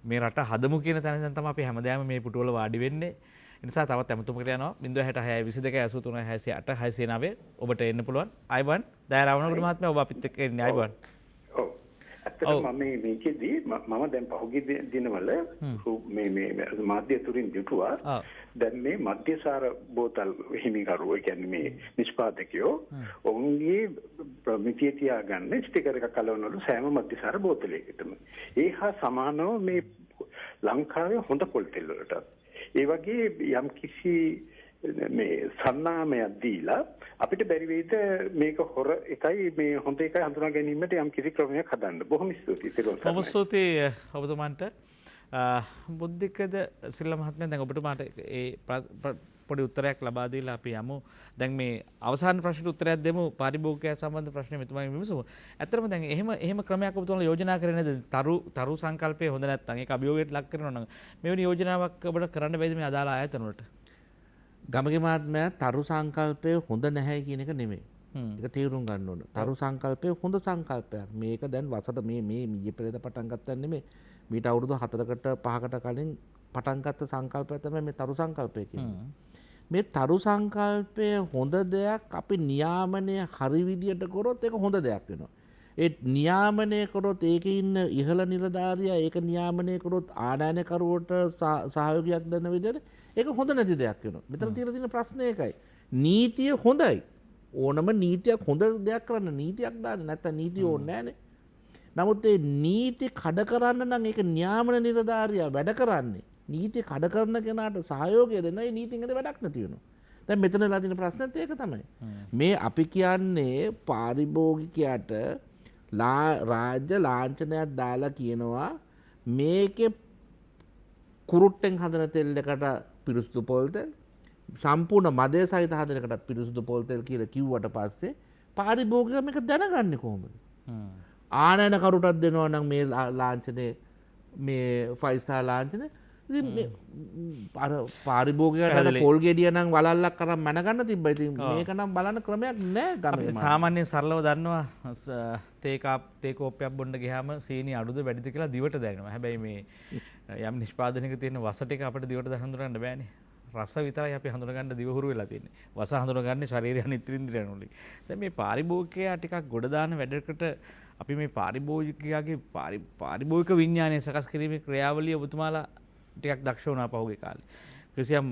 මේ රට හදමු කියන තැන තමයි අපි හැමදාම මේ පුටුවල වාඩි වෙන්නේ. ඒ නිසා තවත් ඇමතුමකට යනවා 066 22 83 609 ඔබට එන්න පුළුවන්. අයබන් දයාරවණගොඩ මහත්මයා ඔබ අපිත් එක්ක ඉන්නේ. අයබන්. ඔව්. ඇත්තටම මම මේකෙදී මම දැන් පහුගිය දිනවල මේ මාධ්‍ය තුලින් දුටුවා. දැන් මේ මධ්‍යසාර බෝතල් හිමිකරුවෝ කියන්නේ මේ නිෂ්පාදකයෝ ඔවුන්ගේ ප්‍රමිතිය තියාගන්න ස්ටිකර් එකක් අලවනවලු සෑම මධ්‍යසාර බෝතලයකටම. ඒ හා සමානව මේ ලංකාවේ හොඳ පොල් තෙල් වලට ඒ වගේ යම් කිසි මේ සන්නාමයක් දීලා අපිට බැරි වෙයිද මේක හොර එකයි මේ හොඳ එකයි හඳුනා ගැනීමට යම් කිසි ක්‍රමයක් හදන්න. බොහොම ස්තුතියි. බොහොම ස්තුතියි ඔබතුමන්ට. බුද්ධිකද සිල්ලා මහත්මයා දැන් ඔබතුමාට ඒ පොඩි උත්තරයක් ලබා දීලා අපි යමු. දැන් මේ අවසාන ප්‍රශ්නට උත්තරයක් දෙමු පාරිභෝගිකය සම්බන්ධ ප්‍රශ්නේ මෙතුමාගෙන් විමසමු. ඇත්තටම දැන් එහෙම ක්‍රමයක් ඔබතුමාලා යෝජනා කරේ නේද? තරු සංකල්පය හොඳ නැත්නම් ඒක අභියෝගයට ලක් කරනවා නම් මෙවැනි යෝජනාවක් ඔබට කරන්න බැයිද මේ අදාළ ආයතන වලට? ගමගේ මහත්මයා තරු සංකල්පය හොඳ නැහැ කියන එක නෙමෙයි. ඒක තේරුම් ගන්න ඕන. තරු සංකල්පය හොඳ සංකල්පයක්. මේක දැන් වසර මේ ඊයේ පෙරේද පටන් ගත්තා නෙමෙයි. මීට අවුරුදු 4කට 5කට කලින් පටන් ගත්ත සංකල්පය තමයි මේ තරු සංකල්පය කියන්නේ. මේ තරු සංකල්පය හොඳ දෙයක් අපි නියාමනය හරි විදියට කරොත් ඒක හොඳ දෙයක් වෙනවා. ඒ නියාමනය කරොත් ඒකේ ඉන්න ඉහළ නිලධාරියා ඒක නියාමනය කරොත් ආනයනකරුවට සහයෝගයක් දෙන විදිහට ඒක හොඳ නැති දෙයක් වෙනවා. මෙතන තියෙන ප්‍රශ්නේ ඒකයි. නීතිය හොඳයි. ඕනම නීතියක් හොඳ දෙයක් කරන්න නීතියක් දාන්න නැත්නම් නීතිය ඕනේ නැහනේ. නමුත් ඒ නීති කඩ කරන්න නම් ඒක නියාමන නිලධාරියා වැඩ කරන්නේ. නීති කඩ කරන කෙනාට සහයෝගය දෙන්න ඒ නීතියෙන් වැඩක් නැති වෙනවා. දැන් මෙතන වෙලා තියෙන ප්‍රශ්නත් ඒක තමයි. මේ අපි කියන්නේ පාරිභෝගිකයාට රාජ්‍ය ලාංඡනයක් දාලා කියනවා මේකේ කුරුට්ටෙන් හදන තෙල් එකට පිරිසුදු පොල් තෙල් සම්පූර්ණ මදය සහිත හදන එකටත් පිරිසුදු පොල් තෙල් කියලා කිව්වට පස්සේ පාරිභෝගිකයා මේක දැනගන්නේ කොහොමද? ආනයනකරුටත් දෙනවා නම් මේ ලාංඡනේ මේ 5 star ලාංඡනේ ඉතින් මේ අර පාරිභෝගිකයාට පොල් ගෙඩිය නම් වලල්ලක් කරන් මැනගන්න තිබ්බා. ඉතින් මේක නම් බලන්න ක්‍රමයක් නැහැ ගමේ. සාමාන්‍යයෙන් සරලව දන්නවා තේ කෝප්පයක් බොන්න ගියාම සීනි අඩුද වැඩිද කියලා දිවට දැනෙනවා. හැබැයි මේ යම් නිෂ්පාදනයක තියෙන වස ටික අපිට දිවට හඳුනගන්න බෑනේ. රස විතරයි අපි හඳුනගන්න දිව හුරු වෙලා තියෙන්නේ. වස හඳුනගන්නේ ශරීරය අනිත් ඉන්ද්‍රියන් වලින්. දැන් මේ පාරිභෝගිකයා ටිකක් ගොඩ දාන වැඩකට අපි මේ පාරිභෝගිකයාගේ පාරිභෝගික විඥානය සකස් කිරීමේ ක්‍රියාවලිය ඔබතුමාලා ටිකක් දක්ෂ වුණා පහුගිය කාලේ. කිසියම්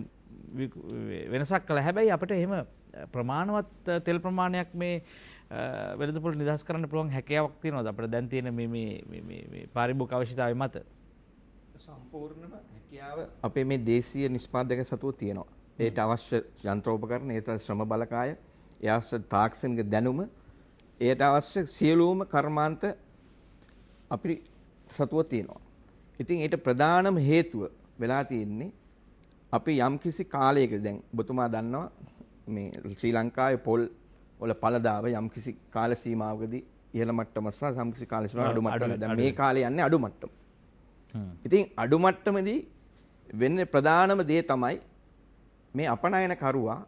වෙනසක් කළා. හැබැයි අපිට එහෙම ප්‍රමාණවත් තෙල් ප්‍රමාණයක් මේ වෙළඳපොළ නිදහස් කරන්න පුළුවන් හැකියාවක් තියෙනවද අපිට දැන් තියෙන මේ පාරිභෝගික අවශ්‍යතාවය මත? සම්පූර්ණම හැකියාව අපේ මේ දේශීය නිෂ්පාදක සතුව තියෙනවා. ඒට අවශ්‍ය යන්ත්‍රෝපකරණ, ඒට ශ්‍රම බලකාය, ඒ අවශ්‍ය තාක්ෂණික දැනුම, ඒට අවශ්‍ය සියලුම කර්මාන්ත අපි සතුව තියෙනවා. ඉතින් ඒට ප්‍රධානම හේතුව වෙලා තියෙන්නේ අපි යම්කිසි කාලයක දැන් ඔබතුමා දන්නවා මේ ශ්‍රී ලංකාවේ පොල් වල පළදාව යම්කිසි කාල සීමාවකදී ඉහළ මට්ටම සහ යම්කිසි කාල සීමාවක අඩු මට්ටම. දැන් මේ කාලේ යන්නේ අඩු මට්ටම. ඉතින් අඩු මට්ටමේදී වෙන්නේ ප්‍රධානම දේ තමයි මේ අපනයන කරුවා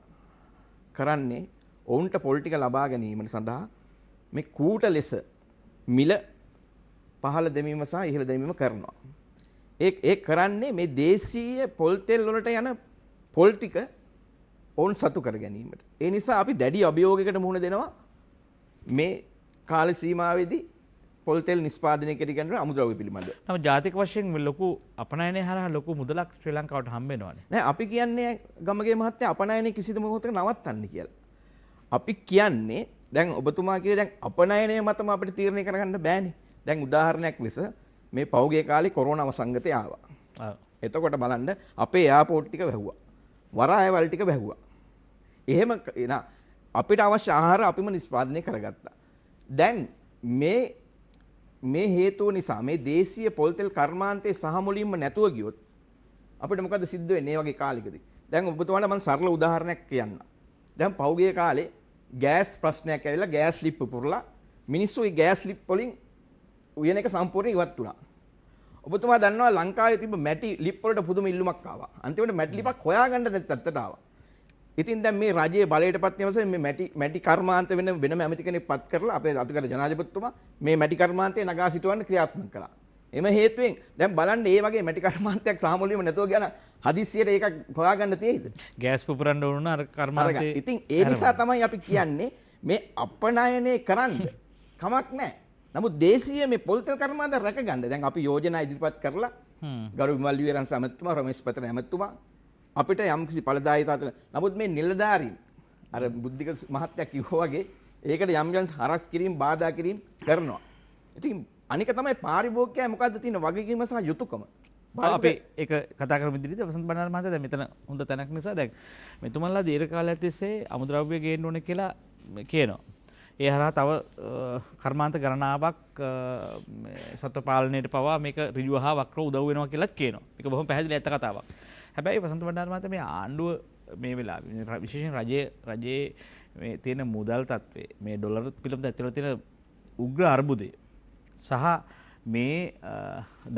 කරන්නේ ඔවුන්ට පොල් ටික ලබා ගැනීම සඳහා මේ කූට ලෙස මිල පහළ දෙමීම සහ ඉහළ දෙමීම කරනවා. ඒ කරන්නේ මේ දේශීය පොල් තෙල් වලට යන පොල් ටික ඔවුන් සතු කර ගැනීමට. ඒ නිසා අපි දැඩි අභියෝගයකට මුහුණ දෙනවා මේ කාල සීමාවේදී පොල් තෙල් නිෂ්පාදනය කරන අමුද්‍රව්‍ය පිළිබඳ. නම ජාතික වශයෙන් ලොකු අපනයනය හරහා ලොකු මුදලක් ශ්‍රී ලංකාවට හම්බ වෙනවානේ. නෑ අපි කියන්නේ ගමගේ මහත්තයා අපනයනය කිසිදු මොහොතක නවත්තන්න කියලා. අපි කියන්නේ දැන් ඔබතුමා කියේ දැන් අපනයනය මතම අපිට තීරණය කරගන්න බෑනේ. දැන් උදාහරණයක් ලෙස මේ පෞගේ කාලේ කොරෝනා වසංගතය ආවා. එතකොට බලන්න අපේ එයාපෝට් ටික වැහුවා. වරායවල් ටික වැහුවා. එහෙම අපිට අවශ්‍ය ආහාර අපිම නිෂ්පාදනය කරගත්තා. දැන් මේ හේතුව නිසා මේ දේශීය පොල් තෙල් කර්මාන්තයේ සහ මුලින්ම නැතුව ගියොත් අපිට මොකද සිද්ධ වෙන්නේ මේ වගේ කාලෙකදී? දැන් ඔබතුමාට මම සරල උදාහරණයක් කියන්නම්. දැන් පෞගේ කාලේ ගෑස් ප්‍රශ්නයක් ඇවිල්ලා ගෑස් ලිප් පුරලා මිනිස්සු ඒ ගෑස් ලිප් වලින් උයන එක සම්පූර්ණයෙන් ඉවත් වුණා. ඔබතුමා දන්නවා ලංකාවේ තිබ්බ මැටි ලිප් වලට පුදුම ඉල්ලුමක් ආවා. අන්තිමට මැටි ලිපක් හොයාගන්න තත්ත්වයට ආවා. ඉතින් දැන් මේ රජයේ බලයටපත් වෙනවසේ මේ මැටි කර්මාන්ත වෙනම ඇමති කෙනෙක් පත් කරලා අපේ අතිගත ජනාධිපතිතුමා මේ මැටි කර්මාන්තේ නගා සිටවන්න ක්‍රියාත්මක කළා. එම හේතුවෙන් දැන් බලන්න මේ වගේ මැටි කර්මාන්තයක් සාමුලියම නැතුව ගියා නම් හදිස්සියට ඒක හොයාගන්න තියෙයිද? ගෑස් පුපුරන්න ඕන අර කර්මාන්තේ. ඉතින් ඒ නිසා තමයි අපි කියන්නේ මේ අපනයනය කරන්න කමක් නැහැ. නමුත් දේශීය මේ පොල් තෙල් කර්මාන්ත රැකගන්න දැන් අපි යෝජනා ඉදිරිපත් කරලා ගරු විමල් විවේරන්ස ඇමතුමා රමේෂ් පතන ඇමතුමා අපිට යම්කිසි ඵලදායීතාවත නමුත් මේ නිලධාරීන් අර බුද්ධික මහත්තයා කිව්වා වගේ ඒකට යම් හරස් කිරීම බාධා කිරීම කරනවා. ඉතින් අනික තමයි පාරිභෝගිකයා මොකද්ද තියෙන වගකීම සහ යුතුයකම. අපි ඒක කතා කරමු ඉදිරියට වසන්ත බණ්ඩාර මහත්තයා දැන් මෙතන හොඳ තැනක් නිසා දැන් මෙතුමන්ලා දීර්ඝ කාලයක් තිස්සේ අමුද්‍රව්‍ය ගේන්න ඕනේ කියලා කියනවා. ඒ හරහා තව කර්මාන්ත ගණනාවක් සත්ව පාලනයට පවා මේක ඍජුව හා වක්‍රව උදව් වෙනවා කියලාත් කියනවා. මේක බොහොම පැහැදිලි ඇත්ත කතාවක්. හැබැයි වසන්ත බණ්ඩාර මහත්තයා මේ ආණ්ඩුව මේ වෙලා විශේෂයෙන් රජයේ මේ තියෙන මුදල් තත්ත්වේ මේ ඩොලර් පිළිබඳ ඇතුළත තියෙන උග්‍ර අර්බුදය සහ මේ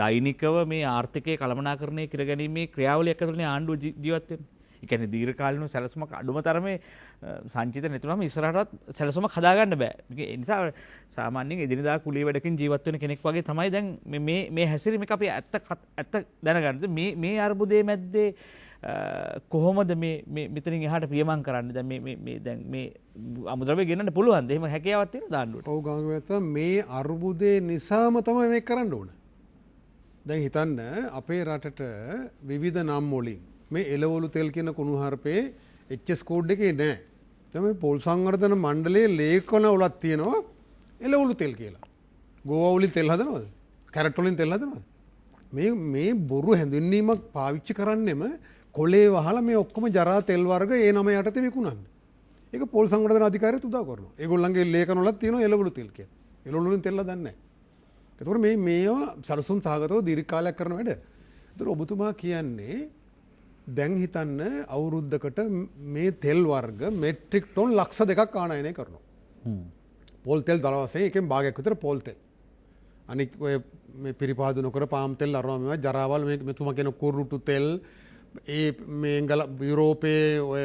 දෛනිකව මේ ආර්ථිකය කළමනාකරණය කරගැනීමේ ක්‍රියාවලියක් ඇතුළේ ආණ්ඩුව ජීවත් වෙන්නේ. ඒ කියන්නේ දීර්ඝකාලීන සැලසුමක් අඩුම තරමේ සංචිත නැතුනම ඉස්සරහටත් සැලසුමක් හදාගන්න බෑ. ඒ නිසා සාමාන්‍යයෙන් එදිනදා කුලිය වැඩකින් ජීවත් වෙන කෙනෙක් වගේ තමයි දැන් මේ හැසිරීමක අපි ඇත්ත දැනගන්න. මේ අර්බුදයේ මැද්දේ කොහොමද මෙතනින් එහාට පියමන් කරන්න දැන් මේ අමුද්‍රව්‍ය ගෙනන්න පුළුවන්. එහෙම හැකියාවක් තියෙන දාන්නට. ඔව් ගාමිණී මේ අර්බුදේ නිසාම තමයි මේක කරන්න ඕන. දැන් හිතන්න අපේ රටට විවිධ නම් වලින් මේ එළවලු තෙල් කියන කුණුහරුපේ HS කෝඩ් එකේ නැහැ. තමයි පොල් සංවර්ධන මණ්ඩලයේ ලේඛන වලක් තියෙනවා එළවලු තෙල් කියලා. ගෝවා වලින් තෙල් හදනවද? කැරට් වලින් තෙල් හදනවද? මේ බොරු හැඳින්වීමක් පාවිච්චි කරන්නෙම කොලේ වහලා මේ ඔක්කොම ජරා තෙල් වර්ග ඒ නම යටතේ විකුණන්න. ඒක පොල් සංවර්ධන අධිකාරියත් උදව් කරනවා. ඒගොල්ලන්ගේ ලේඛන වලක් තියෙනවා එළවලු තෙල් කියලා. එළවලු වලින් තෙල් හදන්නේ නැහැ. ඒතකොට මේවා සලසුම් සහගතව දීර්ඝ කාලයක් කරන වැඩ. ඒතකොට ඔබතුමා කියන්නේ දැන් හිතන්න අවුරුද්දකට මේ තෙල් වර්ග මෙට්‍රික් ටොන් ලක්ෂ 2ක් ආනයනය කරනවා. පොල් තෙල් දල වශයෙන් එකෙන් භාගයක් විතර පොල් තෙල්. අනික ඔය මේ පිරිපාදු නොකර පාම් තෙල් අරනවා මේවා ජරාවල් මේ මෙතුමා කියන කුරුටු තෙල් ඒ මේ යුරෝපයේ ඔය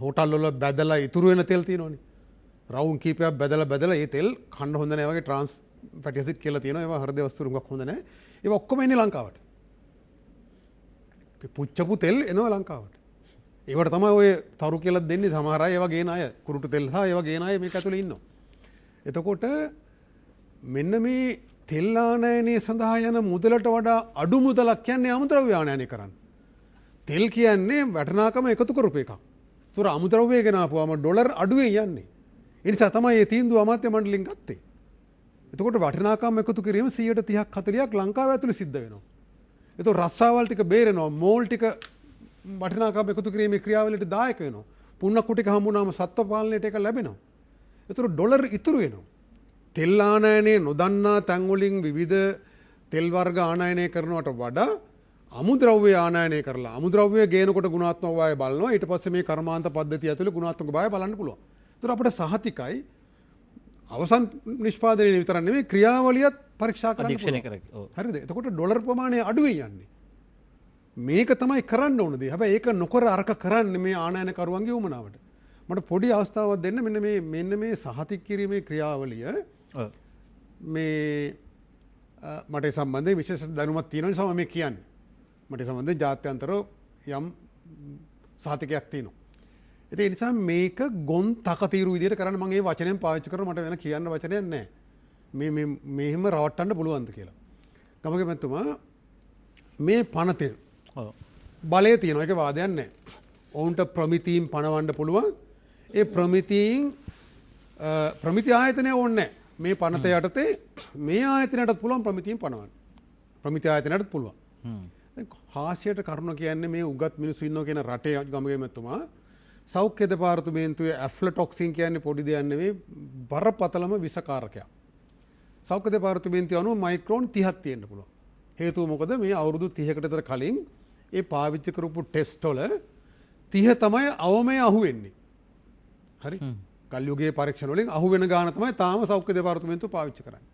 හෝටල් වල බැදලා ඉතුරු වෙන තෙල් තියෙනවනේ. රවුන්ඩ් කීපයක් බැදලා ඒ තෙල් කන්න හොඳ නැහැ වගේ ට්‍රාන්ස් ෆැටි ඇසිඩ් කියලා තියෙනවා. ඒවා හෘද වස්තු රුඟක් හොඳ නැහැ. ඒවා ඔක්කොම එන්නේ ලංකාවට. පුච්චපු තෙල් එනවා ලංකාවට. ඒවට තමයි ඔය තරු කියලා දෙන්නේ සමහර අය ඒවා ගේන අය. කුරුටු තෙල් සහ ඒවා ගේන අය මේක ඇතුලේ ඉන්නවා. එතකොට මෙන්න මේ තෙල් ආනයනය සඳහා යන මුදලට වඩා අඩු මුදලක් කියන්නේ අමුද්‍රව්‍ය ආනයනය කරන්න. තෙල් කියන්නේ වටිනාකම එකතු කරපු එකක්. ඒතර අමුද්‍රව්‍ය ගෙනාපුවාම ඩොලර් අඩුවෙන් යන්නේ. ඒ නිසා තමයි මේ තීන්දුව අමාත්‍ය මණ්ඩලයෙන් ගත්තේ. එතකොට වටිනාකම් එකතු කිරීම 30%ක් 40ක් ලංකාව ඇතුලේ සිද්ධ වෙනවා. එතකොට රස්සාවල් ටික බේරෙනවා, මෝල් ටික වටිනාකම් එකතු කිරීමේ ක්‍රියාවලියට දායක වෙනවා. පුන්නක්කු ටික හම්බුනාම සත්ව පාලනයට ඒක ලැබෙනවා. එතකොට ඩොලර් ඉතුරු වෙනවා. තෙල් ආනයනය නොදන්නා තැන් වලින් විවිධ තෙල් වර්ග ආනයනය කරනවට වඩා අමුද්‍රව්‍ය ආනයනය කරලා අමුද්‍රව්‍ය ගේනකොට ගුණාත්මක භාවය බලනවා. ඊට පස්සේ මේ කර්මාන්ත පද්ධතිය ඇතුලේ ගුණාත්මක භාවය බලන්න පුළුවන්. ඒතර අපිට සහතිකයි අවසන් නිෂ්පාදනයේ විතර නෙමෙයි ක්‍රියාවලියත් පරීක්ෂා කරන්න පුළුවන්. හරිද? එතකොට ඩොලර් ප්‍රමාණය අඩු වෙයි යන්නේ. මේක තමයි කරන්න ඕන දේ. හැබැයි ඒක නොකර අරක කරන්නේ මේ ආනයනකරුවන්ගේ උමනාවට. මට පොඩි අවස්ථාවක් දෙන්න මෙන්න මේ සහතික කිරීමේ ක්‍රියාවලිය මේ මට සම්බන්ධයෙන් විශේෂ දැනුමක් තියෙන නිසා මම කියන්නේ. මට සම්බන්ධයෙන් ජාත්‍යන්තරව යම් සහතිකයක් තියෙනවා. ඒ නිසා මේක ගොන් තකතිරු විදිහට කරන්න මම මේ වචනයෙන් පාවිච්චි කරලා මට වෙන කියන්න වචනයක් නැහැ. මෙහෙම රවට්ටන්න පුළුවන්ද කියලා. ගමගේ මැතිතුමා මේ පනතේ බලය තියෙනවා. ඒක වාදයක් නැහැ. ඔවුන්ට ප්‍රමිතීන් පනවන්න පුළුවන්. ඒ ප්‍රමිති ආයතනය ඕනේ නැහැ. මේ පනත යටතේ මේ ආයතනයටත් පුළුවන් ප්‍රමිතීන් පනවන්න. ප්‍රමිති ආයතනයටත් පුළුවන්. හාස්‍යයට කරුණ කියන්නේ මේ උගත් මිනිස්සු ඉන්නවා කියන රටේ ගමගේ මැතිතුමා සෞඛ්‍ය දෙපාර්තමේන්තුවේ ඇෆ්ලටොක්සින් කියන්නේ පොඩි දෙයක් නෙවෙයි බරපතලම විසකාරකයක්. සෞඛ්‍ය දෙපාර්තමේන්තුව අනුව මයික්‍රෝන් 30ක් තියෙන්න පුළුවන්. හේතුව මොකද මේ අවුරුදු 30කට විතර කලින් ඒ පාවිච්චි කරපු ටෙස්ට් වල 30 තමයි අවමය අහුවෙන්නේ. හරි? කල් යුගයේ පරීක්ෂණ වලින් අහුවෙන ගාන තමයි තාම සෞඛ්‍ය දෙපාර්තමේන්තුව පාවිච්චි කරන්නේ.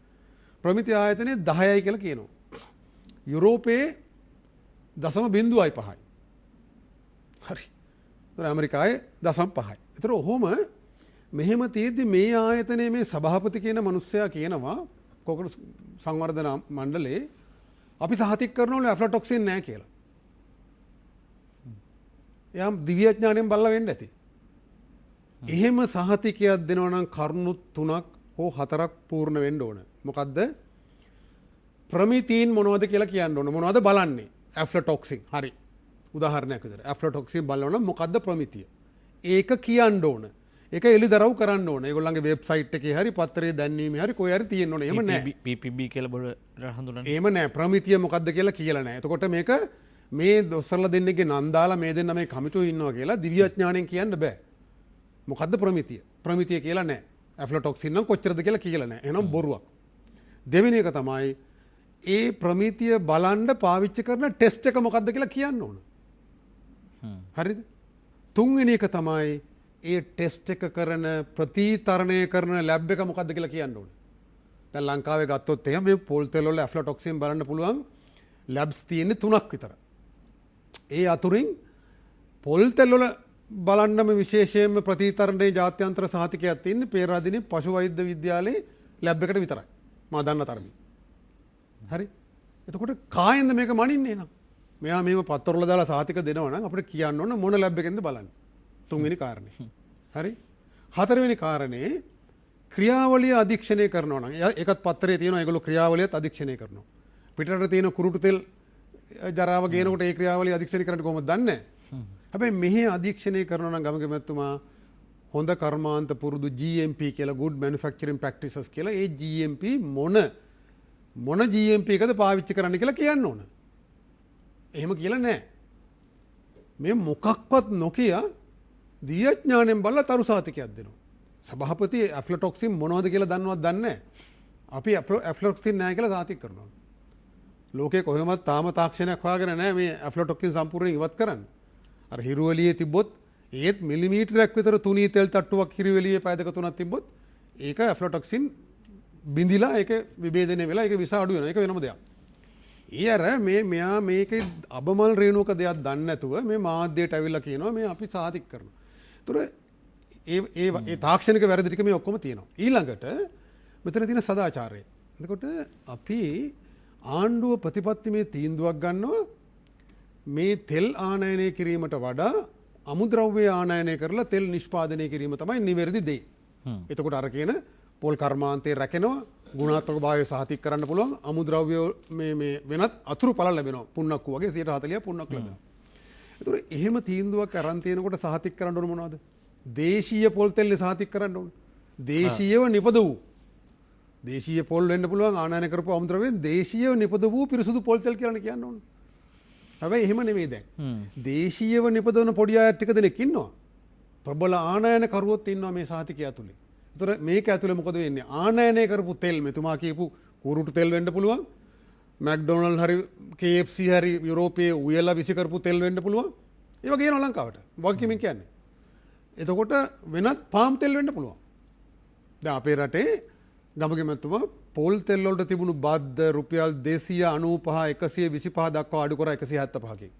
ප්‍රමිති ආයතනයේ 10යි කියලා කියනවා. යුරෝපයේ 0.5යි. හරි. ඇමරිකායේ 0.5යි. ඒතර ඔහොම මෙහෙම තියෙද්දි මේ ආයතනයේ මේ සභාපති කියන මිනිස්සයා කියනවා කොකර සංවර්ධන මණ්ඩලයේ අපි සහතික කරනවලු ඇෆ්ලටොක්සින් නැහැ කියලා. එයාම දිව්‍ය ඥාණයෙන් බලලා වෙන්න ඇති. එහෙම සහතිකයක් දෙනවා නම් කරුණු 3ක් හෝ 4ක් පූර්ණ වෙන්න ඕන. මොකද්ද? ප්‍රමිතීන් මොනවද කියලා කියන්න ඕන. මොනවද බලන්නේ? ඇෆ්ලටොක්සින්. හරි. උදාහරණයක් විදිහට ඇෆ්ලටොක්සින් බලනවා නම් මොකද්ද ප්‍රමිතිය? ඒක කියන්න ඕන. ඒක එළිදරව් කරන්න ඕන. ඒගොල්ලන්ගේ වෙබ්සයිට් එකේ හරි පත්තරේ දැන්වීමේ හරි කොහේ හරි තියෙන්න ඕන. එහෙම නැහැ. PPB කියලා බොර හඳුනන්නේ. එහෙම නැහැ. ප්‍රමිතිය මොකද්ද කියලා කියලා නැහැ. එතකොට මේක මේ දොස්තරලා දෙන්නෙක්ගේ නම් දාලා මේ දෙන්න මේ කමිටුවේ ඉන්නවා කියලා දිව්‍ය ඥාණයෙන් කියන්න බෑ. මොකද්ද ප්‍රමිතිය? ප්‍රමිතිය කියලා නැහැ. ඇෆ්ලටොක්සින් නම් කොච්චරද කියලා කියලා නැහැ. එහෙනම් බොරුවක්. දෙවෙනි එක තමයි ඒ ප්‍රමිතිය බලන්න පාවිච්චි කරන ටෙස්ට් එක මොකද්ද කියලා කියන්න ඕන. හරිද? තුන්වෙනි එක තමයි ඒ ටෙස්ට් එක කරන ප්‍රතිතරණය කරන ලැබ් එක මොකක්ද කියලා කියන්න ඕනේ. දැන් ලංකාවේ ගත්තොත් එහෙම මේ පොල් තෙල් වල ඇෆ්ලටොක්සින් බලන්න පුළුවන් ලැබ්ස් තියෙන්නේ 3ක් විතර. ඒ අතුරින් පොල් තෙල් වල බලන්නම විශේෂයෙන්ම ප්‍රතිතරණයේ ජාත්‍යන්තර සහතිකයක් තියෙන්නේ පේරාදෙණිය පශු වෛද්‍ය විද්‍යාලයේ ලැබ් එකට විතරයි. මම දන්න තරමින්. හරි. එතකොට කායෙන්ද මේක මනින්නේ එහෙනම්? මෙයා මේව පත්තරවල දාලා සහතික දෙනවා නම් අපිට කියන්න ඕන මොන ලැබ් එකෙන්ද බලන්නේ. තුන්වෙනි කාරණේ. හරි. හතරවෙනි කාරණේ ක්‍රියාවලිය අධීක්ෂණය කරනවා නම් ඒකත් පත්තරේ තියෙනවා ඒගොල්ලෝ ක්‍රියාවලියත් අධීක්ෂණය කරනවා. පිටරට තියෙන කුරුටු තෙල් ජරාව ගේනකොට ඒ ක්‍රියාවලිය අධීක්ෂණය කරන්න කොහොමද දන්නේ? හැබැයි මෙහි අධීක්ෂණය කරනවා නම් ගමගේ මැතිතුමා හොඳ කර්මාන්ත පුරුදු GMP කියලා good manufacturing practices කියලා ඒ GMP මොන GMP එකද පාවිච්චි කරන්න කියලා කියන්න ඕන. එහෙම කියලා නැහැ. මේ මොකක්වත් නොකිය දිව්‍යඥාණයෙන් බලලා තරු සාතිකයක් දෙනවා. සභාපති ඇෆ්ලටොක්සින් මොනවද කියලා දන්නවත් දන්නේ නැහැ. අපි ඇෆ්ලටොක්සින් නැහැ කියලා සාතික කරනවා. ලෝකේ කොහෙවත් තාම තාක්ෂණයක් හොයාගෙන නැහැ මේ ඇෆ්ලටොක්සින් සම්පූර්ණයෙන් ඉවත් කරන්න. අර හිරුවලියේ තිබ්බොත් ඒත් මිලිමීටරයක් විතර තුනී තෙල් තට්ටුවක් හිරුවලියේ පැය දෙක තුනක් තිබ්බොත් ඒක ඇෆ්ලටොක්සින් බිඳිලා ඒක විභේදනය වෙලා ඒක විස අඩු වෙනවා. ඒක වෙනම දෙයක්. ඒ අර මෙයා මේකේ අබමල් රේණුක දෙයක් දන්නේ නැතුව මේ මාධ්‍යයට ඇවිල්ලා කියනවා මේ අපි සාතික කරනවා. ඒතර ඒ තාක්ෂණික වැරදි ටික මේ ඔක්කොම තියෙනවා. ඊළඟට මෙතන තියෙන සදාචාරය. එතකොට අපි ආණ්ඩුව ප්‍රතිපත්තිමේ තීන්දුවක් ගන්නවා මේ තෙල් ආනයනය කිරීමට වඩා අමුද්‍රව්‍ය ආනයනය කරලා තෙල් නිෂ්පාදනය කිරීම තමයි නිවැරදි දේ. එතකොට අර කියන පොල් කර්මාන්තයේ රැකෙනවා ගුණාත්මක භාවය සහතික කරන්න පුළුවන් අමුද්‍රව්‍ය මේ වෙනත් අතුරු පළ ලැබෙනවා. පුන්නක්කු වගේ 140 පුන්නක්කු ලැබෙනවා. එතකොට එහෙම තීන්දුවක් අරන් තියෙනකොට සහතික කරන්න ඕන මොනවද? දේශීය පොල් තෙල් සහතික කරන්න ඕන. දේශීයව නිපද වූ දේශීය පොල් වෙන්න පුළුවන් ආනයනය කරපු අමුද්‍රව්‍යෙන් දේශීයව නිපද වූ පිරිසුදු පොල් තෙල් කියලා කියන්න ඕන. හැබැයි එහෙම නෙමෙයි දැන්. දේශීයව නිපදවන පොඩි අයත් ටික දෙනෙක් ඉන්නවා. ප්‍රබල ආනයන කරුවොත් ඉන්නවා මේ සහතිකය ඇතුලේ. ඒතර මේක ඇතුලේ මොකද වෙන්නේ? ආනයනය කරපු තෙල් මෙතුමා කියපු කුරුටු තෙල් වෙන්න පුළුවන්. මැක්ඩොනල්ඩ් හරි KFC හරි යුරෝපයේ උයලා විසි කරපු තෙල් වෙන්න පුළුවන්. ඒ වගේ එනවා ලංකාවට. වගකීමෙන් කියන්නේ. එතකොට වෙනත් පාම් තෙල් වෙන්න පුළුවන්. දැන් අපේ රටේ ගමගේ මැතිතුමා පොල් තෙල් වලට තිබුණු බද්ද රුපියල් 295 125 දක්වා අඩු කරා 175කින්.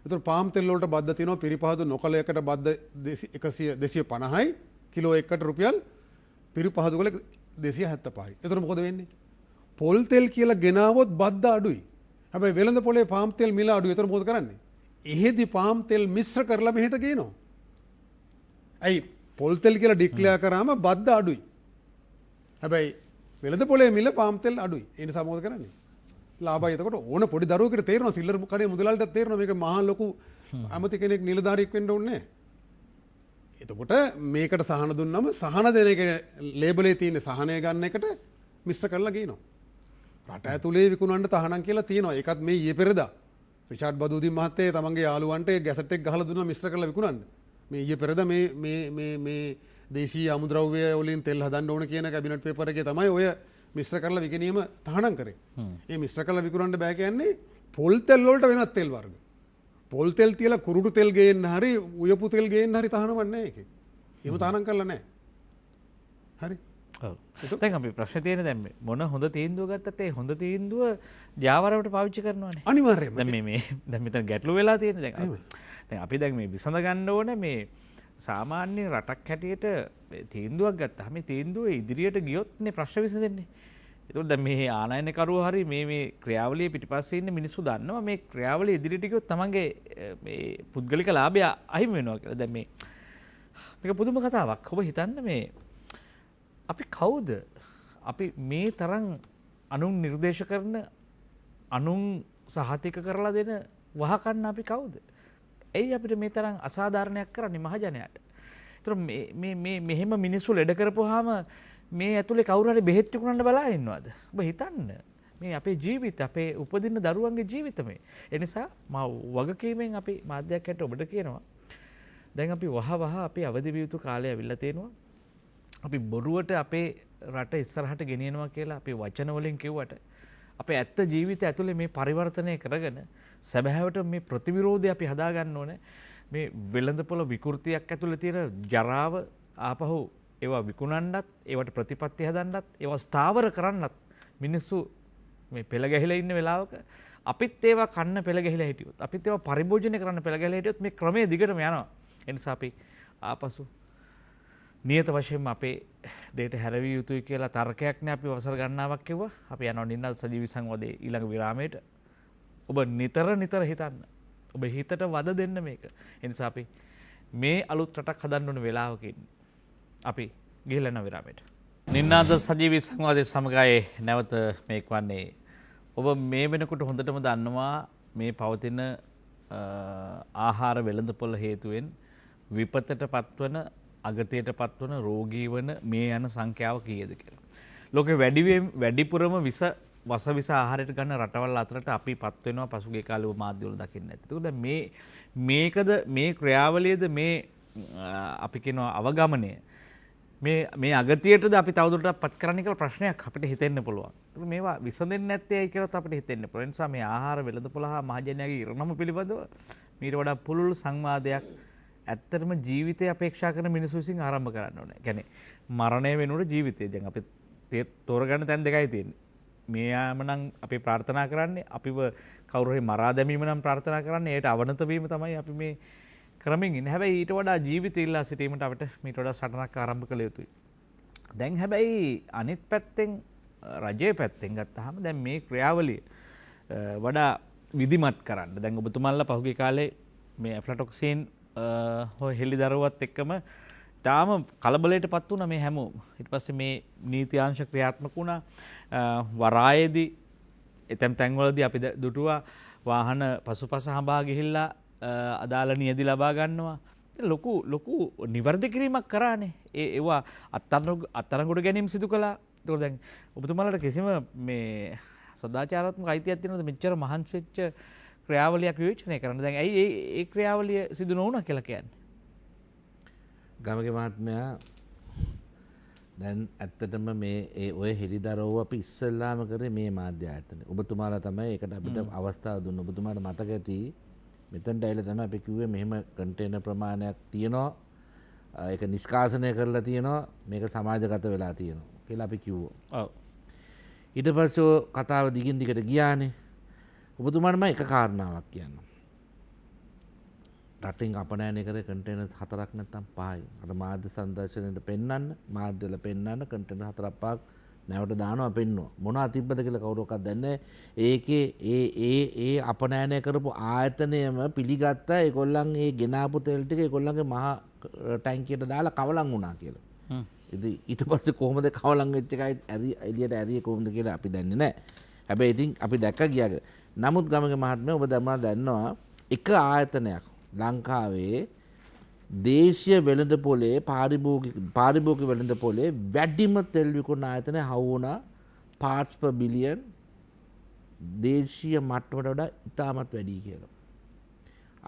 ඒතර පාම් තෙල් වලට බද්ද තියෙනවා පිරිපහදු නොකලයකට බද්ද 250යි කිලෝ එකකට රුපියල් පිරිපහදු කල 275යි. ඒතර මොකද වෙන්නේ? පොල් තෙල් කියලා ගෙනාවොත් බද්ද අඩුයි. හැබැයි වෙළඳ පොලේ පාම් තෙල් මිල අඩුයි. ඒතර මොකද කරන්නේ? එහෙදි පාම් තෙල් මිශ්‍ර කරලා මෙහෙට ගේනවා. ඇයි පොල් තෙල් කියලා ඩික්ලෙයාර් කරාම බද්ද අඩුයි. හැබැයි වෙළඳ පොලේ මිල පාම් තෙල් අඩුයි. ඒ නිසා මොකද කරන්නේ? ලාභයි. එතකොට ඕන පොඩි දරුවෙකුට තේරෙනවා සිල්ලර් කඩේ මුදලාලිටත් තේරෙනවා මේක මහා ලොකු අමති කෙනෙක් නිලධාරියෙක් වෙන්න ඕනේ නැහැ. එතකොට මේකට සහන දුන්නම සහන දෙන එක ලේබලේ තියෙන සහනය ගන්න එකට මිශ්‍ර කරලා ගේනවා. රට ඇතුලේ විකුණන්න තහනම් කියලා තියෙනවා. ඒකත් මේ ඊයේ පෙරදා රිචාඩ් බදූදින් මහත්තයා තමන්ගේ යාළුවන්ට ගැසට් එක ගහලා දුන්නා මිශ්‍ර කරලා විකුණන්න. මේ ඊයේ පෙරදා මේ දේශීය අමුද්‍රව්‍ය වලින් තෙල් හදන්න ඕන කියන කැබිනට් පේපර් එකේ තමයි ඔය මිශ්‍ර කරලා විකිණීම තහනම් කරේ. මේ මිශ්‍ර කරලා විකුණන්න බෑ කියන්නේ පොල් තෙල් වලට වෙනත් තෙල් වර්ග. පොල් තෙල් තියලා කුරුටු තෙල් ගේන්න හරි උයපු තෙල් ගේන්න හරි තහනමක් නැහැ ඒකේ. එහෙම තහනම් කරලා නැහැ. හරි. ඔව්. දැන් අපි ප්‍රශ්නේ තියෙන්නේ දැන් මොන හොඳ තීන්දුව ගත්තත් ඒ හොඳ තීන්දුව ජාවාරවට පාවිච්චි කරනවානේ. අනිවාර්යයෙන්ම. දැන් මෙතන ගැටලු වෙලා තියෙන්නේ දැන් අපි දැන් මේ විසඳ ගන්න ඕනේ මේ සාමාන්‍ය රටක් හැටියට තීන්දුවක් ගත්තාම මේ තීන්දුව ඉදිරියට ගියොත් නේ ප්‍රශ්න විසඳෙන්නේ. ඒතකොට දැන් මේ ආනයනකරුව හරි මේ ක්‍රියාවලිය පිටිපස්සේ ඉන්න මිනිස්සු දන්නවා මේ ක්‍රියාවලිය ඉදිරියට ගියොත් තමන්ගේ මේ පුද්ගලික ලාභය අහිමි වෙනවා කියලා. දැන් මේක පුදුම කතාවක්. ඔබ හිතන්න මේ අපි කවුද? අපි මේ තරම් අනුන් නිර්දේශ කරන අනුන් සහතික කරලා දෙන වහකන්න අපි කවුද? ඇයි අපිට මේ තරම් අසාධාරණයක් කරන්නේ මහජනයාට? ඒතර මේ මෙහෙම මිනිස්සු ලෙඩ කරපුවාම මේ ඇතුලේ කවුරු හරි බෙහෙත් විකුණන්න බලා ඉන්නවද? ඔබ හිතන්න. මේ අපේ ජීවිත අපේ උපදින දරුවන්ගේ ජීවිත මේ. ඒ නිසා මම වගකීමෙන් අපි මාධ්‍යයක් හැට ඔබට කියනවා. දැන් අපි වහ අපි අවදි විය යුතු කාලය ඇවිල්ලා තියෙනවා. අපි බොරුවට අපේ රට ඉස්සරහට ගෙනියනවා කියලා අපි වචන වලින් කිව්වට අපේ ඇත්ත ජීවිතය ඇතුලේ මේ පරිවර්තනය කරගෙන සැබෑවට මේ ප්‍රතිවිරෝධය අපි හදාගන්න ඕනේ. මේ වෙළඳපොළ විකෘතියක් ඇතුළේ තියෙන ජරාව ආපහු ඒවා විකුණන්නත් ඒවට ප්‍රතිපත්ති හදන්නත් ඒවා ස්ථාවර කරන්නත් මිනිස්සු මේ පෙළ ගැහිලා ඉන්න වෙලාවක අපිත් ඒවා කන්න පෙළ ගැහිලා හිටියොත් අපිත් ඒවා පරිභෝජනය කරන්න පෙළ ගැහිලා හිටියොත් මේ ක්‍රමයේ දිගටම යනවා. ඒ නිසා අපි ආපසු නියත වශයෙන්ම අපේ දෙයට හැරවිය යුතුයි කියලා තර්කයක් නේ අපි වසර ගණනාවක් කිව්වා. අපි යනවා නින්නල් සජීවී සංවාදයේ ඊළඟ විරාමයට. ඔබ නිතර හිතන්න. ඔබ හිතට වද දෙන්න මේක. ඒ නිසා අපි මේ අලුත් රටක් හදන්න ඕන වෙලාවක ඉන්නේ. අපි ගිහිල්ලා යන විරාමයට. නින්නාද සජීවී සංවාදයේ සමගයි නැවත මේක වන්නේ. ඔබ මේ වෙනකොට හොඳටම දන්නවා මේ පවතින ආහාර වෙළඳපොළ හේතුවෙන් විපතට පත්වන අගතියට පත්වන රෝගී වන මේ යන සංඛ්‍යාව කීයද කියලා. ලෝකේ වැඩිපුරම වස ආහාරයට ගන්න රටවල් අතරට අපි පත් වෙනවා පසුගිය කාලේ ඔබ මාධ්‍යවල දකින්න ඇති. ඒක දැන් මේකද මේ ක්‍රියාවලියද මේ අපි කියනවා අවගමනය මේ අගතියටද අපි තවදුරටත් පත් කරන්න කියලා ප්‍රශ්නයක් අපිට හිතෙන්න පුළුවන්. ඒක මේවා විසඳෙන්නේ නැත්තේ ඇයි කියලාත් අපිට හිතෙන්න පුළුවන්. ඒ නිසා මේ ආහාර වෙළඳපොළ හා මහජනයාගේ ඉරණම පිළිබඳව මීට වඩා පුළුල් සංවාදයක් ඇත්තටම ජීවිතය අපේක්ෂා කරන මිනිස්සු විසින් ආරම්භ කරන්න ඕනේ. කියන්නේ මරණය වෙනුවට ජීවිතය. දැන් අපි තෝරගන්න තැන් දෙකයි තියෙන්නේ. මේයාම නම් අපි ප්‍රාර්ථනා කරන්නේ අපිව කවුරු හරි මරා දැමීම නම් ප්‍රාර්ථනා කරන්නේ. ඒට අවනත වීම තමයි අපි මේ ක්‍රමෙන් ඉන්නේ. හැබැයි ඊට වඩා ජීවිතය ඉල්ලා සිටීමට අපිට මීට වඩා සටනක් ආරම්භ කළ යුතුයි. දැන් හැබැයි අනිත් පැත්තෙන් රජයේ පැත්තෙන් ගත්තාම දැන් මේ ක්‍රියාවලිය වඩා විධිමත් කරන්න. දැන් ඔබතුමාලා පහුගිය කාලේ මේ ඇෆ්ලාටොක්සින් හෙළිදරව්වත් එක්කම තාම කලබලයට පත් වුණා මේ හැමෝම. ඊට පස්සේ මේ නීති අංශ ක්‍රියාත්මක වුණා. වරායේදී එතෙම් තැන්වලදී අපි දුටුවා වාහන පසුපස හඹා ගිහිල්ලා අදාළ නියදි ලබා ගන්නවා. ලොකු නිවැරදි කිරීමක් කරානේ. ඒවා අත්අඩංගුවට ගැනීම සිදු කළා. ඒතකොට දැන් ඔබතුමාලට කිසිම මේ සදාචාරාත්මක අයිතියක් තියෙනවද මෙච්චර මහන්සි වෙච්ච ක්‍රියාවලියක් විවේචනය කරන්න? දැන් ඇයි ඒ ක්‍රියාවලිය සිදු නොවුණා කියලා කියන්නේ? ගමගේ මහත්මයා දැන් ඇත්තටම මේ ඔය හෙළිදරව්ව අපි ඉස්සෙල්ලාම කරේ මේ මාධ්‍ය ආයතන. ඔබතුමාලා තමයි ඒකට අපිට අවස්ථාව දුන්නේ. ඔබතුමාට මතක ඇති මෙතනට ඇවිල්ලා තමයි අපි කිව්වේ මෙහෙම කන්ටේනර් ප්‍රමාණයක් තියෙනවා. ඒක නිෂ්කාසනය කරලා තියෙනවා. මේක සමාජගත වෙලා තියෙනවා කියලා අපි කිව්වා. ඔව්. ඊට පස්සේ කතාව දිගින් දිගට ගියානේ. ඔබතුමාට මම එක කාරණාවක් කියන්නම්. රටින් අපනයනය කරේ කන්ටේනර් 4ක් නැත්නම් 5යි. අර මාධ්‍ය සංදර්ශනයට පෙන්වන්න, මාධ්‍යවල පෙන්වන්න කන්ටේනර් 4ක් 5ක් නැවට දානවා පෙන්වනවා. මොනවා තිබ්බද කියලා කවුරක්වත් දන්නේ නැහැ. ඒකේ ඒ අපනයනය කරපු ආයතනයම පිළිගත්තා ඒගොල්ලන් ඒ ගෙනාපු තෙල් ටික ඒගොල්ලන්ගේ මහා ටැංකියට දාලා කවලම් වුණා කියලා. ඉතින් ඊට පස්සේ කොහොමද කවලම් වෙච්ච එකයි එළියට ඇරියේ කොහොමද කියලා අපි දන්නේ නැහැ. හැබැයි ඉතින් අපි දැක්ක ගියාද. නමුත් ගමගේ මහත්මයා ඔබ දන්නවා එක ආයතනයක් ලංකාවේ දේශීය වෙළඳපොලේ පාරිභෝගික වෙළඳපොලේ වැඩිම තෙල් විකුණන ආයතනය හවුනා parts per billion දේශීය මට්ටමට වඩා ඉතාමත් වැඩි කියලා.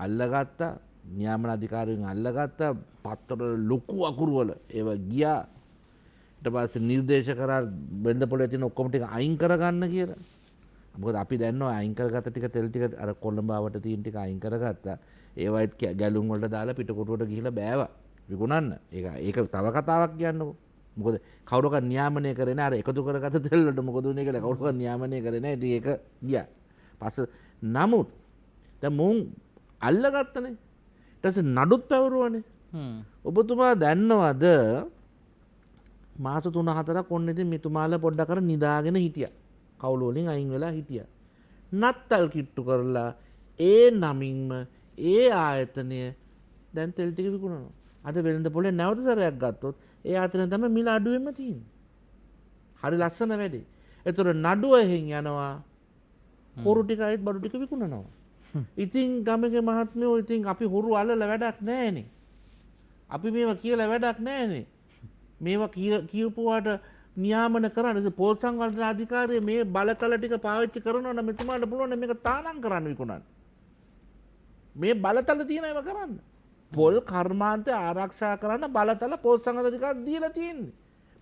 අල්ලගත්තා නියාමන අධිකාරියෙන් අල්ලගත්තා පත්තර ලොකු අකුරු වල ඒව ගියා. ඊට පස්සේ නිර්දේශ කරා වෙළඳපොලේ තියෙන ඔක්කොම ටික අයින් කරගන්න කියලා. මොකද අපි දන්නවා අයින් කරගත්ත ටික තෙල් ටික අර කොළඹ ආවට තියෙන ටික අයින් කරගත්තා. ඒවයිත් ගැලුම් වලට දාලා පිටකොටුවට ගිහිල්ලා බෑවා විකුණන්න. ඒක තව කතාවක් කියන්නකො. මොකද කවුරක්වත් නියාමනය කරේ නැහැ. අර එකතු කරගත්ත තෙල් වලට මොකද උනේ කියලා කවුරක්වත් නියාමනය කරේ නැහැ. ඉතින් ඒක ගියා. පස්සේ නමුත් දැන් මුන් අල්ලගත්තනේ. ඊට පස්සේ නඩුත් පැවරුවානේ. ඔබතුමා දන්නවද මාස 3-4ක් ඔන්න ඉතින් මෙතුමාලා පොඩ්ඩක් අර නිදාගෙන හිටියා. කවුළු වලින් අයින් වෙලා හිටියා. නත්තල් කිට්ටු කරලා ඒ නමින්ම ඒ ආයතනය දැන් තෙල් ටික විකුණනවා. අද වෙළඳ පොලේ නැවත සැරයක් ගත්තොත් ඒ ආයතනය තමයි මිල අඩුවෙන්ම තියෙන්නේ. හරි ලස්සන වැඩේ. ඒතර නඩුව එහෙන් යනවා. හොරු ටික අයත් බඩු ටික විකුණනවා. ඉතින් ගමගේ මහත්මයෝ ඉතින් අපි හොරු අල්ලලා වැඩක් නැහැනේ. අපි මේවා කියලා වැඩක් නැහැනේ. මේවා කියපුවාට නියාමන කරන්න පොල් සංවර්ධන අධිකාරිය මේ බලතල ටික පාවිච්චි කරනවා නම් මෙතුමාට පුළුවන් මේක තානම් කරන්න විකුණන්න. මේ බලතල තියෙන ඒවා කරන්න. පොල් කර්මාන්තය ආරක්ෂා කරන්න බලතල පොල් සංවර්ධන අධිකාරිය දීලා තියෙන්නේ.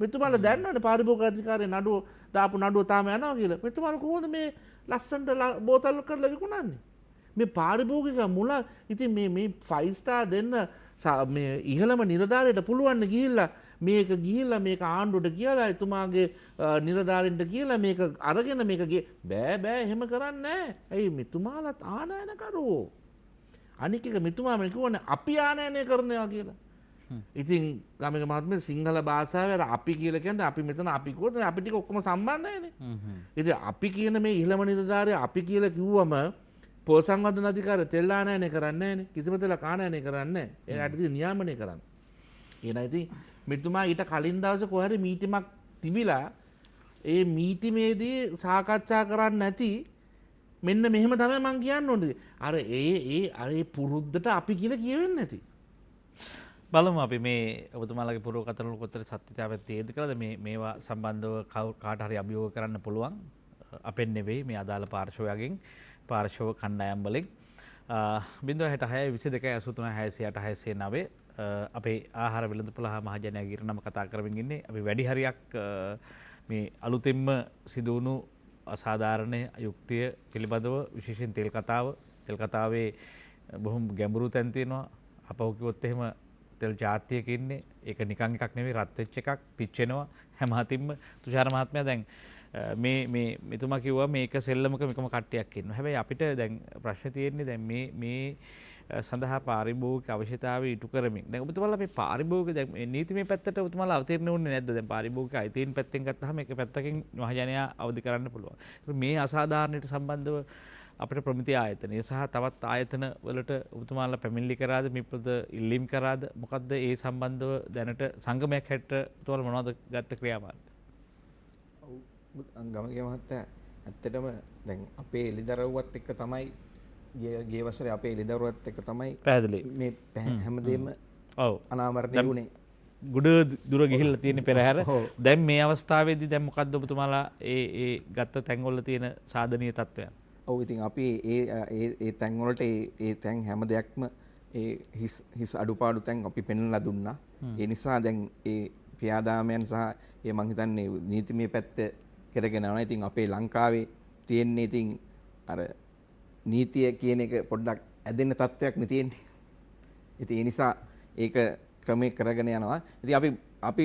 මෙතුමාලා දන්නවනේ පාරිභෝගික අධිකාරිය නඩුව දාපු නඩුව තාම යනවා කියලා. මෙතුමාලා කොහොමද මේ ලස්සනට බෝතල් කරලා විකුණන්නේ? මේ පාරිභෝගික මුල ඉතින් මේ 5 star දෙන්න මේ ඉහළම නිලධාරියට පුළුවන් ගිහිල්ලා මේක ගිහිල්ලා මේක ආණ්ඩුවට කියලා එතුමාගේ නිලධාරීන්ට කියලා මේක අරගෙන මේක බෑ එහෙම කරන්නේ නැහැ. ඇයි මෙතුමාලත් ආනයනකරුවෝ. අනික එක මෙතුමාම කිව්වනේ අපි ආනයනය කරනවා කියලා. ඉතින් ගමක මහත්මයා සිංහල භාෂාවේ අපි කියලා කියන්නේ අපි මෙතන අපි කොහොමද අපි ටික ඔක්කොම සම්බන්ධයිනේ. ඉතින් අපි කියන මේ ඉහළම නිලධාරිය අපි කියලා කිව්වම පොල් සංවර්ධන අධිකාරිය තෙල් ආනයනය කරන්නේ නැහැනේ. කිසිම තෙලක් ආනයනය කරන්නේ නැහැ. ඒකට ඉතින් නියාමනය කරන්නේ. එහෙනම් ඉතින් මෙතුමා ඊට කලින් දවසේ කොහරි මීටිමක් තිබිලා ඒ මීටිමේදී සාකච්ඡා කරන්නේ නැති මෙන්න මෙහෙම තමයි මං කියන්න ඕනේ. අර ඒ පුරුද්දට අපි කියලා කියවෙන්නේ නැති. බලමු අපි මේ ඔබතුමාලගේ පුරවකථන වල කොතර සත්‍යතාවයක් තියෙද කියලාද මේවා සම්බන්ධව කාට හරි අභියෝග කරන්න පුළුවන්. අපෙන් නෙවෙයි මේ අදාළ පාර්ශවයෙන් පාර්ශව කණ්ඩායම් වලින් 066 22 83 669 අපේ ආහාර වෙළඳපොළ හා මහජනයා ගිරනම කතා කරමින් ඉන්නේ. අපි වැඩි හරියක් මේ අලුතෙන්ම සිදුවුණු අසාධාරණ යුක්තිය පිළිබඳව විශේෂයෙන් තෙල් කතාවේ බොහොම ගැඹුරු තැන් තියෙනවා. අපහු කිව්වොත් එහෙම තෙල් ජාතියක ඉන්නේ. ඒක නිකන් එකක් නෙවෙයි රත් වෙච්ච එකක් පිච්චෙනවා හැම හතින්ම. තුෂාර මහත්මයා දැන් මේ මෙතුමා කිව්වා මේක සෙල්ලමක මේකම කට්ටියක් ඉන්නවා. හැබැයි අපිට දැන් ප්‍රශ්නේ තියෙන්නේ දැන් මේ සඳහා පාරිභෝගික අවශ්‍යතාවය ඉටු කරමින් දැන් ඔබතුමාලා මේ පාරිභෝගික දැන් මේ නීතිමය පැත්තට ඔබතුමාලා අවතීර්ණ වුණේ නැද්ද? දැන් පාරිභෝගික අයිතීන් පැත්තෙන් ගත්තාම එක පැත්තකින් මහජනයා අවදි කරන්න පුළුවන්. මේ අසාධාරණයට සම්බන්ධව අපිට ප්‍රමිති ආයතනය සහ තවත් ආයතන වලට ඔබතුමාලා පැමිණිලි කරාද මිපද ඉල්ලීම් කරාද මොකද්ද ඒ සම්බන්ධව දැනට සංගමයක් හැට ඔබතුමාලා මොනවද ගත්ත ක්‍රියාමාර්ග? ගමගේ මහත්තයා ඇත්තටම දැන් අපේ එළිදරව්වත් එක්ක තමයි ගේ වසරේ අපේ එළිදරව්වත් එක්ක තමයි පැහැදිලි මේ හැමදේම ඔව් අනාවරණය වුණේ. ගුඩ දුර ගිහිල්ලා තියෙන පෙරහැර දැන් මේ අවස්ථාවේදී දැන් මොකද්ද ඔබතුමාලා ඒ ගත්ත තැන්වල තියෙන සාධනීය තත්ත්වයන්? ඔව් ඉතින් අපි ඒ තැන් වලට ඒ තැන් හැම දෙයක්ම ඒ හිස් අඩුපාඩු තැන් අපි පෙන්වලා දුන්නා. ඒ නිසා දැන් ඒ ක්‍රියාදාමයන් සහ ඒ මං හිතන්නේ නීතිමය පැත්ත කරගෙන යනවා. ඉතින් අපේ ලංකාවේ තියෙන්නේ ඉතින් අර නීතිය කියන එක පොඩ්ඩක් ඇදෙන්න තත්ත්වයක් නේ තියෙන්නේ. ඉතින් ඒ නිසා ඒක ක්‍රමයේ කරගෙන යනවා. ඉතින් අපි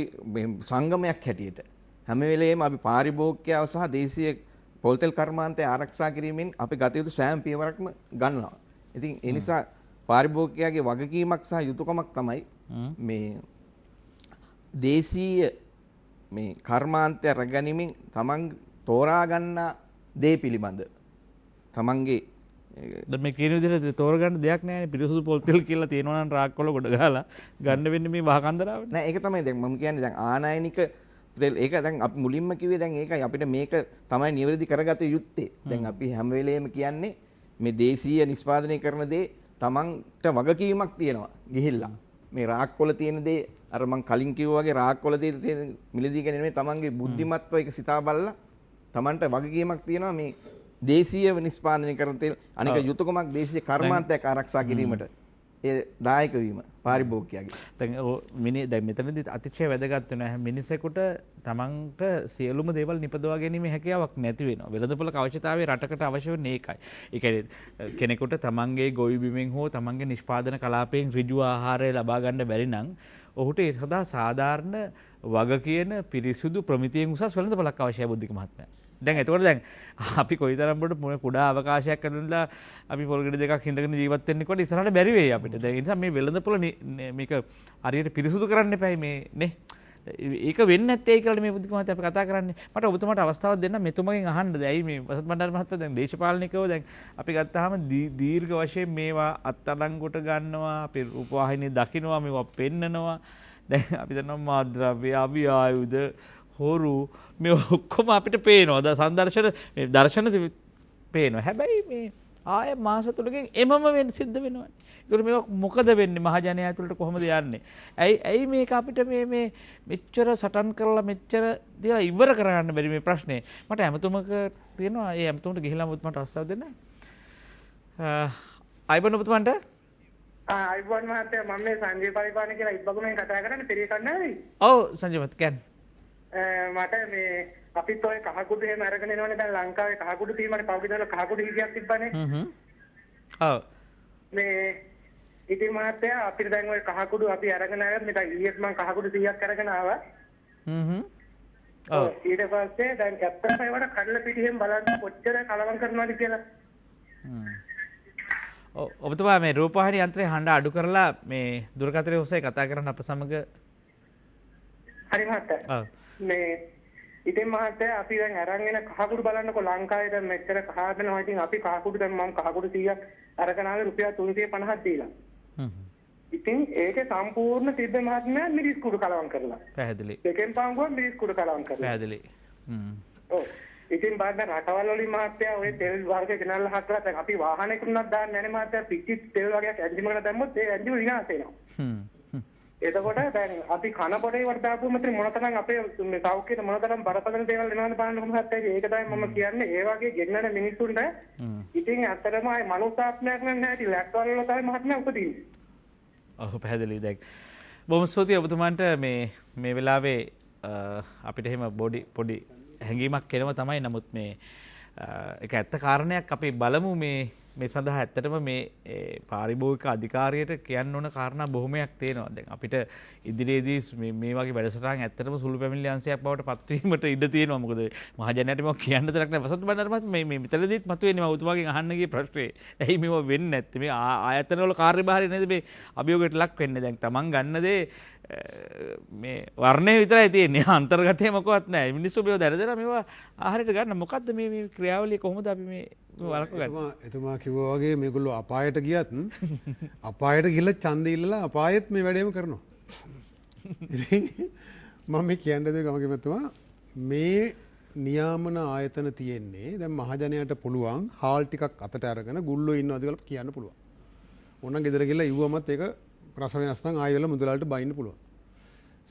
සංගමයක් හැටියට හැම වෙලේම අපි පාරිභෝගිකයව සහ දේශීය පොල්තෙල් කර්මාන්තය ආරක්ෂා කිරීමෙන් අපි ගත යුතු සෑම පියවරක්ම ගන්නවා. ඉතින් ඒ නිසා පාරිභෝගිකයාගේ වගකීමක් සහ යුතුයකමක් තමයි මේ දේශීය මේ කර්මාන්තය රැගැනීමෙන් තමන් තෝරා ගන්නා දේ පිළිබඳ තමන්ගේ මේ කියන විදිහට තෝරගන්න දෙයක් නැහැ නේ. පිරිසුදු පොල් තෙල් කියලා තියෙනවා නම් රාක් වල ගොඩ ගහලා ගන්න වෙන්නේ මේ වහකන්දරාවට. නෑ ඒක තමයි දැන් මම කියන්නේ දැන් ආනයනික තෙල් ඒක දැන් අපි මුලින්ම කිව්වේ දැන් ඒකයි අපිට මේක තමයි නිවැරදි කරගත යුත්තේ. දැන් අපි හැම වෙලේම කියන්නේ මේ දේශීය නිෂ්පාදනය කරන දේ තමන්ට වගකීමක් තියෙනවා ගිහිල්ලා. මේ රාක් වල තියෙන දේ අර මං කලින් කිව්වා වගේ රාක් වල තියෙන මිලදී ගැනීම නෙමෙයි තමන්ගේ බුද්ධිමත්ව ඒක සිතා බලලා තමන්ට වගකීමක් තියෙනවා මේ දේශීය නිෂ්පාදනය කරන තෙල් අනික යුතුයකමක් දේශීය කර්මාන්තයක් ආරක්ෂා කිරීමට ඒ දායක වීම පාරිභෝගිකයාගේ. දැන් මෙතනදී අතිශය වැදගත් වෙනවා. මිනිසෙකුට තමන්ට සියලුම දේවල් නිපදවා ගැනීමේ හැකියාවක් නැති වෙනවා. වෙළඳපොළ අවශ්‍යතාවය රටකට අවශ්‍ය වෙන්නේ ඒකයි. ඒ කියන්නේ කෙනෙකුට තමන්ගේ ගොවි බිමෙන් හෝ තමන්ගේ නිෂ්පාදන කලාපයෙන් ඍජු ආහාරය ලබා ගන්න බැරි නම් ඔහුට ඒ සඳහා සාධාරණ වග කියන පිරිසුදු ප්‍රමිතියෙන් උසස් වෙළඳපොළක් අවශ්‍යයි බුද්ධික මහත්මයා. දැන් එතකොට දැන් අපි කොයිතරම් බඩ කුඩා අවකාශයක් ඇතුළත අපි පොල්ගෙඩි දෙකක් හින්දගෙන ජීවත් වෙන්න කොට ඉස්සරහට බැරි වෙයි අපිට. දැන් ඒ නිසා මේ වෙළඳපොළ මේක හරියට පිරිසුදු කරන්න එපයි මේ නේ. ඒක වෙන්නේ නැත්තේ ඒ කියලා මේ බුද්ධික මහත්තයා අපි කතා කරන්නේ. මට ඔබතුමාට අවස්ථාවක් දෙන්න මෙතුමගෙන් අහන්න. දැයි මේ වසත් බණ්ඩාර මහත්තයා දැන් දේශපාලනිකව දැන් අපි ගත්තාම දීර්ඝ වශයෙන් මේවා අත්අඩංගුවට ගන්නවා. අපි රූපවාහිනිය දකින්නවා මේවා පෙන්නනවා. දැන් අපි දන්නවා මාද්‍රව්‍ය අභිආයුධ හොරු මේ ඔක්කොම අපිට පේනවා. දර්ශන පේනවා. හැබැයි මේ ආය මාස තුනකින් එමම වෙන්න සිද්ධ වෙනවා. ඒකට මේක මොකද වෙන්නේ මහජනයා ඇතුළට කොහොමද යන්නේ? ඇයි මේක අපිට මේ මෙච්චර සටන් කරලා මෙච්චර දිලා ඉවර කරගන්න බැරි මේ ප්‍රශ්නේ? මට ඇමතුමක තියෙනවා. ඒ ඇමතුමට ගිහිල්ලා මට අවස්ථාව දෙන්න. අයිබන් ඔබතුමන්ට අයිබන් මහත්තයා මම මේ සංජය පරිපාලන කියලා ඉබ්බගමෙන් කතා කරන්නේ පෙරිය කණ්ඩායමයි. ඔව් සංජය මහත්තයා කියන්නේ මට මේ අපිත් ඔය කහකුඩු එහෙම අරගෙන එනවනේ දැන් ලංකාවේ කහකුඩු තීමනේ පෞද්ගලික කහකුඩු හිගයක් තිබ්බනේ. ඔව්. මේ ඉතින් මහත්තයා අපිට දැන් ওই කහකුඩු අපි අරගෙන ආවත් මෙතන ඊයේත් මම කහකුඩු 100ක් අරගෙන ආවා. ඔව්. ඊට පස්සේ දැන් ඇත්තටම ඒවට කඩලා පිටිහෙන් බලන්න කොච්චර කලවම් කරනවද කියලා. ඔබතුමා මේ රූපවාහිනී යන්ත්‍රය හඬ අඩු කරලා මේ දුරකථනයේ ඔස්සේ කතා කරන්න අප සමග. හරි මහත්තයා. මේ ඉතින් මහත්තයා අපි දැන් අරන් එන කහකුඩු බලන්නකො ලංකාවේ දැන් මෙච්චර කහ වෙනවා. ඉතින් අපි කහකුඩු දැන් මම කහකුඩු 100ක් අරගෙන ආවේ රුපියල් 350ක් දීලා. ඉතින් ඒකේ සම්පූර්ණ තිබ්බ මහත්මයා මිරිස් කුඩු කලවම් කරලා. පැහැදිලි. දෙකෙන් පාංගුවා මිරිස් කුඩු කලවම් කරලා. පැහැදිලි. ඔව්. ඉතින් බලන්න රටවල් වලින් මහත්තයා ඔය තෙල් වර්ග ගෙනල්ලා හදලා දැන් අපි වාහනයකට උනත් දාන්නේ නැහැ මහත්තයා පිච්චි තෙල් වර්ගයක් ඇන්ජිමකට දැම්මොත් ඒ ඇන්ජිම විනාශ වෙනවා. එතකොට දැන් අපි කන පොඩේ වට දාපුවම ඉතින් මොනතරම් අපේ මේ සෞඛ්‍යයට මොනතරම් බරපතල දේවල් වෙනවද බලන්න මහත්තයා. ඒක තමයි මම කියන්නේ. ඒ වගේ ගෙන්නන මිනිස්සුන්ට ඉතින් ඇත්තටම ආයි මනුස්සාත්මයක් නැහැ. ඉතින් ලැක්වල වල තමයි මහත්මයා උපදින්නේ. ඔව් පැහැදිලි. දැන් බොහොම ස්තුතියි ඔබතුමාන්ට මේ වෙලාවේ අපිට එහෙම පොඩි හැඟීමක් එනවා තමයි. නමුත් මේ එක ඇත්ත කාරණයක් අපි බලමු මේ සඳහා ඇත්තටම මේ පාරිභෝගික අධිකාරියට කියන්න ඕන කාරණා බොහොමයක් තියෙනවා. දැන් අපිට ඉදිරියේදී මේ වගේ වැඩසටහන් ඇත්තටම සුළු පැමිණිලි අංශයක් බවට පත්වීමට ඉඩ තියෙනවා. මොකද මහජනයාට මේක කියන්න තරක් නැහැ. වසන්ත බණ්ඩාරපත් මේ මෙතනදීත් මතුවෙන්නේ මම ඔබතුමාගෙන් අහන්න ගිය ප්‍රශ්නේ. ඇයි මේව වෙන්නේ නැත්තේ? මේ ආයතන වල කාර්යභාරය නේද මේ අභියෝගයට ලක් වෙන්නේ. දැන් Taman ගන්න දේ මේ වර්ණය විතරයි තියෙන්නේ. අන්තර්ගතය මොකවත් නැහැ. මිනිස්සු මේව දැරදෙනා මේවා ආහාරයට ගන්න. මොකද්ද මේ ක්‍රියාවලිය කොහොමද අපි මේ වළක්වගන්නේ? එතුමා කිව්වා වගේ මේගොල්ලෝ අපායට ගියත් අපායට ගිහලා ඡන්දය ඉල්ලලා අපායෙත් මේ වැඩේම කරනවා. ඉතින් මම මේ කියන්නේ ගමගේ මතුමා මේ නියාමන ආයතන තියෙන්නේ දැන් මහජනයාට පුළුවන් හාල් ටිකක් අතට අරගෙන ගුල්ලෝ ඉන්නවද කියලා කියන්න පුළුවන්. ඕනනම් ගෙදර ගිහලා ඉව්වමත් ඒක රස වෙනස් නම් ආයෙ වෙලා මුදලාලට බයින්න පුළුවන්.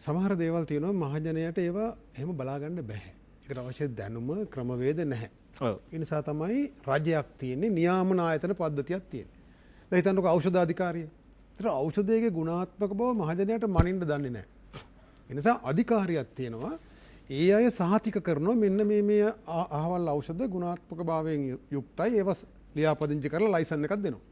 සමහර දේවල් තියෙනවා මහජනයාට ඒවා එහෙම බලා ගන්න බෑ. ඒකට අවශ්‍ය දැනුම ක්‍රමවේද නැහැ. ඒ නිසා තමයි රජයක් තියෙන්නේ නියාමන ආයතන පද්ධතියක් තියෙන්නේ. දැන් හිතන්නකෝ ඖෂධ අධිකාරිය. ඒතර ඖෂධයේ ගුණාත්මක බව මහජනයාට මනින්න දන්නේ නැහැ. ඒ නිසා අධිකාරියක් තියෙනවා. ඒ අය සහතික කරනවා මෙන්න මේ අහවල් ඖෂධ ගුණාත්මක භාවයෙන් යුක්තයි. ඒව ලියාපදිංචි කරලා ලයිසන් එකක් දෙනවා.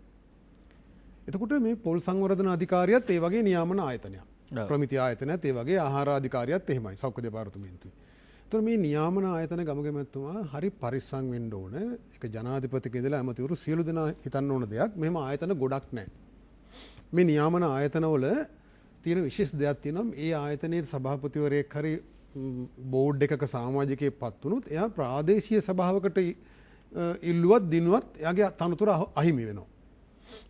එතකොට මේ පොල් සංවර්ධන අධිකාරියත් ඒ වගේ නියාමන ආයතනයක්. ප්‍රමිති ආයතනයත් ඒ වගේ ආහාර අධිකාරියත් එහෙමයි සෞඛ්‍ය දෙපාර්තමේන්තුවේ. එතකොට මේ නියාමන ආයතන ගමගමතුමා හරි පරිස්සම් වෙන්න ඕන. ඒක ජනාධිපතික ඉඳලා ඇමතිවරු සියලු දෙනා හිතන්න ඕන දෙයක්. මෙහෙම ආයතන ගොඩක් නැහැ. මේ නියාමන ආයතනවල තියෙන විශේෂ දෙයක් තියෙනවා. ඒ ආයතනයේ සභාපතිවරයෙක් හරි බෝඩ් එකක සමාජිකයෙක් පත් වුණොත් එයා ප්‍රාදේශීය සභාවකට ඉල්ලුවත් දිනුවත් එයාගේ තනතුර අහිමි වෙනවා.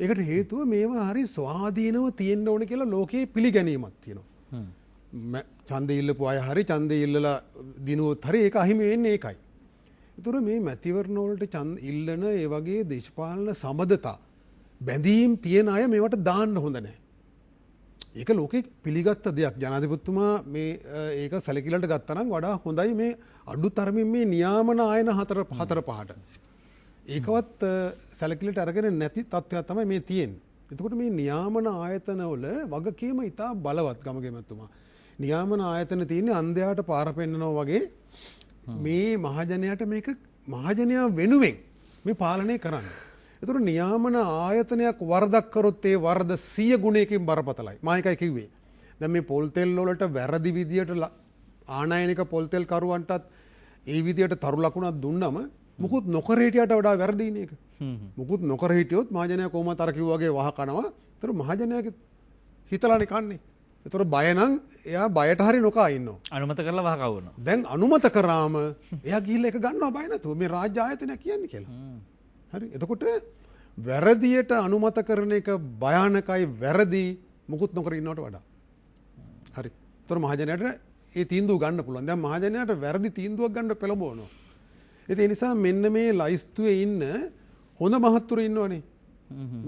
ඒකට හේතුව මේවා හරි ස්වාධීනව තියෙන්න ඕන කියලා ලෝකයේ පිළිගැනීමක් තියෙනවා. ඡන්දය ඉල්ලපු අය හරි ඡන්දය ඉල්ලලා දිනුවොත් හරි ඒක අහිමි වෙන්නේ ඒකයි. ඒතර මේ මැතිවරණ වලට ඡන්ද ඉල්ලන ඒ වගේ දේශපාලන සමදතා බැඳීම් තියෙන අය මේවට දාන්න හොඳ නැහැ. ඒක ලෝකෙ පිළිගත්ත දෙයක්. ජනාධිපතිතුමා මේ ඒක සැලකිල්ලට ගත්තා නම් වඩා හොඳයි මේ අඩු තරමින් මේ නියාමන ආයන හතර පහට. ඒකවත් සැලකිල්ලට අරගෙන නැති තත්ත්වයක් තමයි මේ තියෙන්නේ. එතකොට මේ නියාමන ආයතනවල වගකීම ඉතා බලවත් ගමගේ මැතිතුමා. නියාමන ආයතන තියෙන්නේ අන්ධයාට පාර පෙන්නනවා වගේ මේ මහජනයාට මේක මහජනයා වෙනුවෙන් මේ පාලනය කරන්න. එතකොට නියාමන ආයතනයක් වරදක් කරොත් ඒ වරද 100 ගුණයකින් බරපතලයි. මම එකයි කිව්වේ. දැන් මේ පොල් තෙල් වලට වැරදි විදියට ආනයනික පොල් තෙල් කරුවන්ටත් ඒ විදියට තරු ලකුණක් දුන්නම මුකුත් නොකර හිටියට වඩා වැරදිනේ ඒක. මුකුත් නොකර හිටියොත් මහජනයා කොහොමද අර කිව්වා වගේ වහ කනවා. ඒතර මහජනයාගේ හිතලානේ කන්නේ. ඒතර බය නම් එයා බයට හරි නොකා ඉන්නවා. අනුමත කරලා වහ කවනවා. දැන් අනුමත කරාම එයා ගිහිල්ලා ඒක ගන්නවා බය නැතුව මේ රාජ්‍ය ආයතනයක් කියන්නේ කියලා. හරි. එතකොට වැරදියට අනුමත කරන එක භයානකයි වැරදි මුකුත් නොකර ඉන්නවට වඩා. හරි. ඒතර මහජනයාට ඒ තීන්දුව ගන්න පුළුවන්. දැන් මහජනයාට වැරදි තීන්දුවක් ගන්න පෙළඹවනවා. ඒ නිසා මෙන්න මේ ලයිස්තුවේ ඉන්න හොඳ මහත්තුරු ඉන්නවනේ.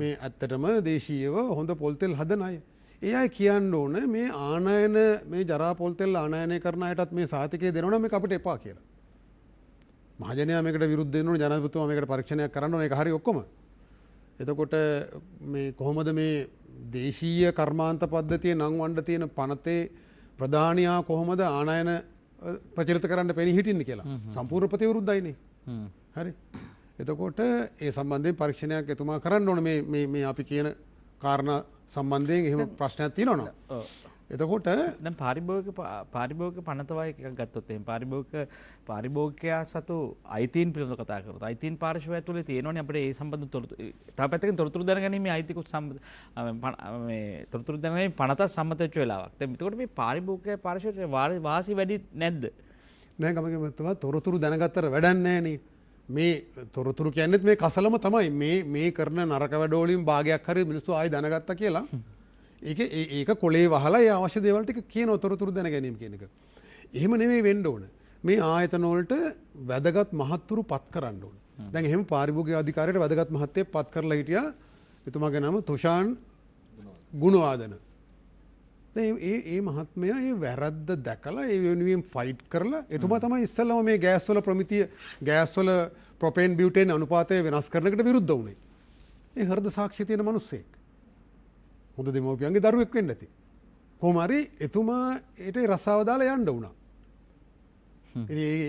මේ ඇත්තටම දේශීයව හොඳ පොල් තෙල් හදන අය. ඒ අය කියන්න ඕන මේ ආනයන මේ ජරා පොල් තෙල් ආනයනය කරන අයටත් මේ සහතිකය දෙනවා නම් මේක අපිට එපා කියලා. මහජනයා මේකට විරුද්ධ වෙන්න ඕනේ. ජනාධිපතිතුමා මේකට පරීක්ෂණයක් කරන්න ඕනේ. ඒක හරි ඔක්කොම. එතකොට මේ කොහොමද මේ දේශීය කර්මාන්ත පද්ධතියේ නම් වණ්ඩ තියෙන පනතේ ප්‍රධානියා කොහොමද ආනයන ප්‍රචලිත කරන්න පෙනී හිටින්නේ කියලා. සම්පූර්ණ ප්‍රතිවිරුද්ධයිනේ. හරි. එතකොට ඒ සම්බන්ධයෙන් පරීක්ෂණයක් එතුමා කරන්න ඕන මේ අපි කියන කාරණා සම්බන්ධයෙන් එහෙම ප්‍රශ්නයක් තියෙනවා. එතකොට දැන් පාරිභෝගික පනතවයි එකක් ගත්තොත් එහෙනම් පාරිභෝගිකයා සතු අයිතීන් පිළිබඳව කතා කරනවා. අයිතීන් පාර්ශවය තුළ තියෙනවනේ අපිට ඒ සම්බන්ධ තොරතුරු. තව පැත්තකින් තොරතුරු දැනගැනීමේ අයිතිකුත් මේ තොරතුරු දැනගැනීමේ පනත සම්මත වෙච්ච වෙලාවක්. දැන් එතකොට මේ පාරිභෝගික පාර්ශවයට වාසි වැඩි නැද්ද? නෑ ගමගේ මහත්තයා තොරතුරු දැනගත්තට වැඩක් නෑ නේ. මේ තොරතුරු කියන්නෙත් මේ කසලම තමයි මේ කරන නරක වැඩවලින් භාගයක් හරි මිනිස්සු ආයි දැනගත්තා කියලා ඒක කොලේ වහලා ඒ අවශ්‍ය දේවල් ටික කියන තොරතුරු දැන ගැනීම කියන එක. එහෙම නෙමෙයි වෙන්න ඕන. මේ ආයතන වලට වැදගත් මහත්තුරු පත් කරන්න ඕන. දැන් එහෙම පාරිභෝගික අධිකාරියට වැදගත් මහත්තයෙක් පත් කරලා හිටියා. එතුමාගේ නම තුෂාන් ගුණවාදන. ඒ මහත්මයා ඒ වැරද්ද දැකලා ඒ වෙනුවෙන් ෆයිට් කරලා එතුමා තමයි ඉස්සෙල්ලාම මේ ගෑස්වල ප්‍රමිතිය ගෑස්වල ප්‍රොපේන් බියුටේන් අනුපාතය වෙනස් කරන එකට විරුද්ධ වුණේ. ඒ හෘද සාක්ෂි තියෙන මිනිස්සෙක්. හොඳ දෙමව්පියන්ගේ දරුවෙක් වෙන්න ඇති. කොහොම හරි එතුමා ඒට රස්සාව දාලා යන්න වුණා.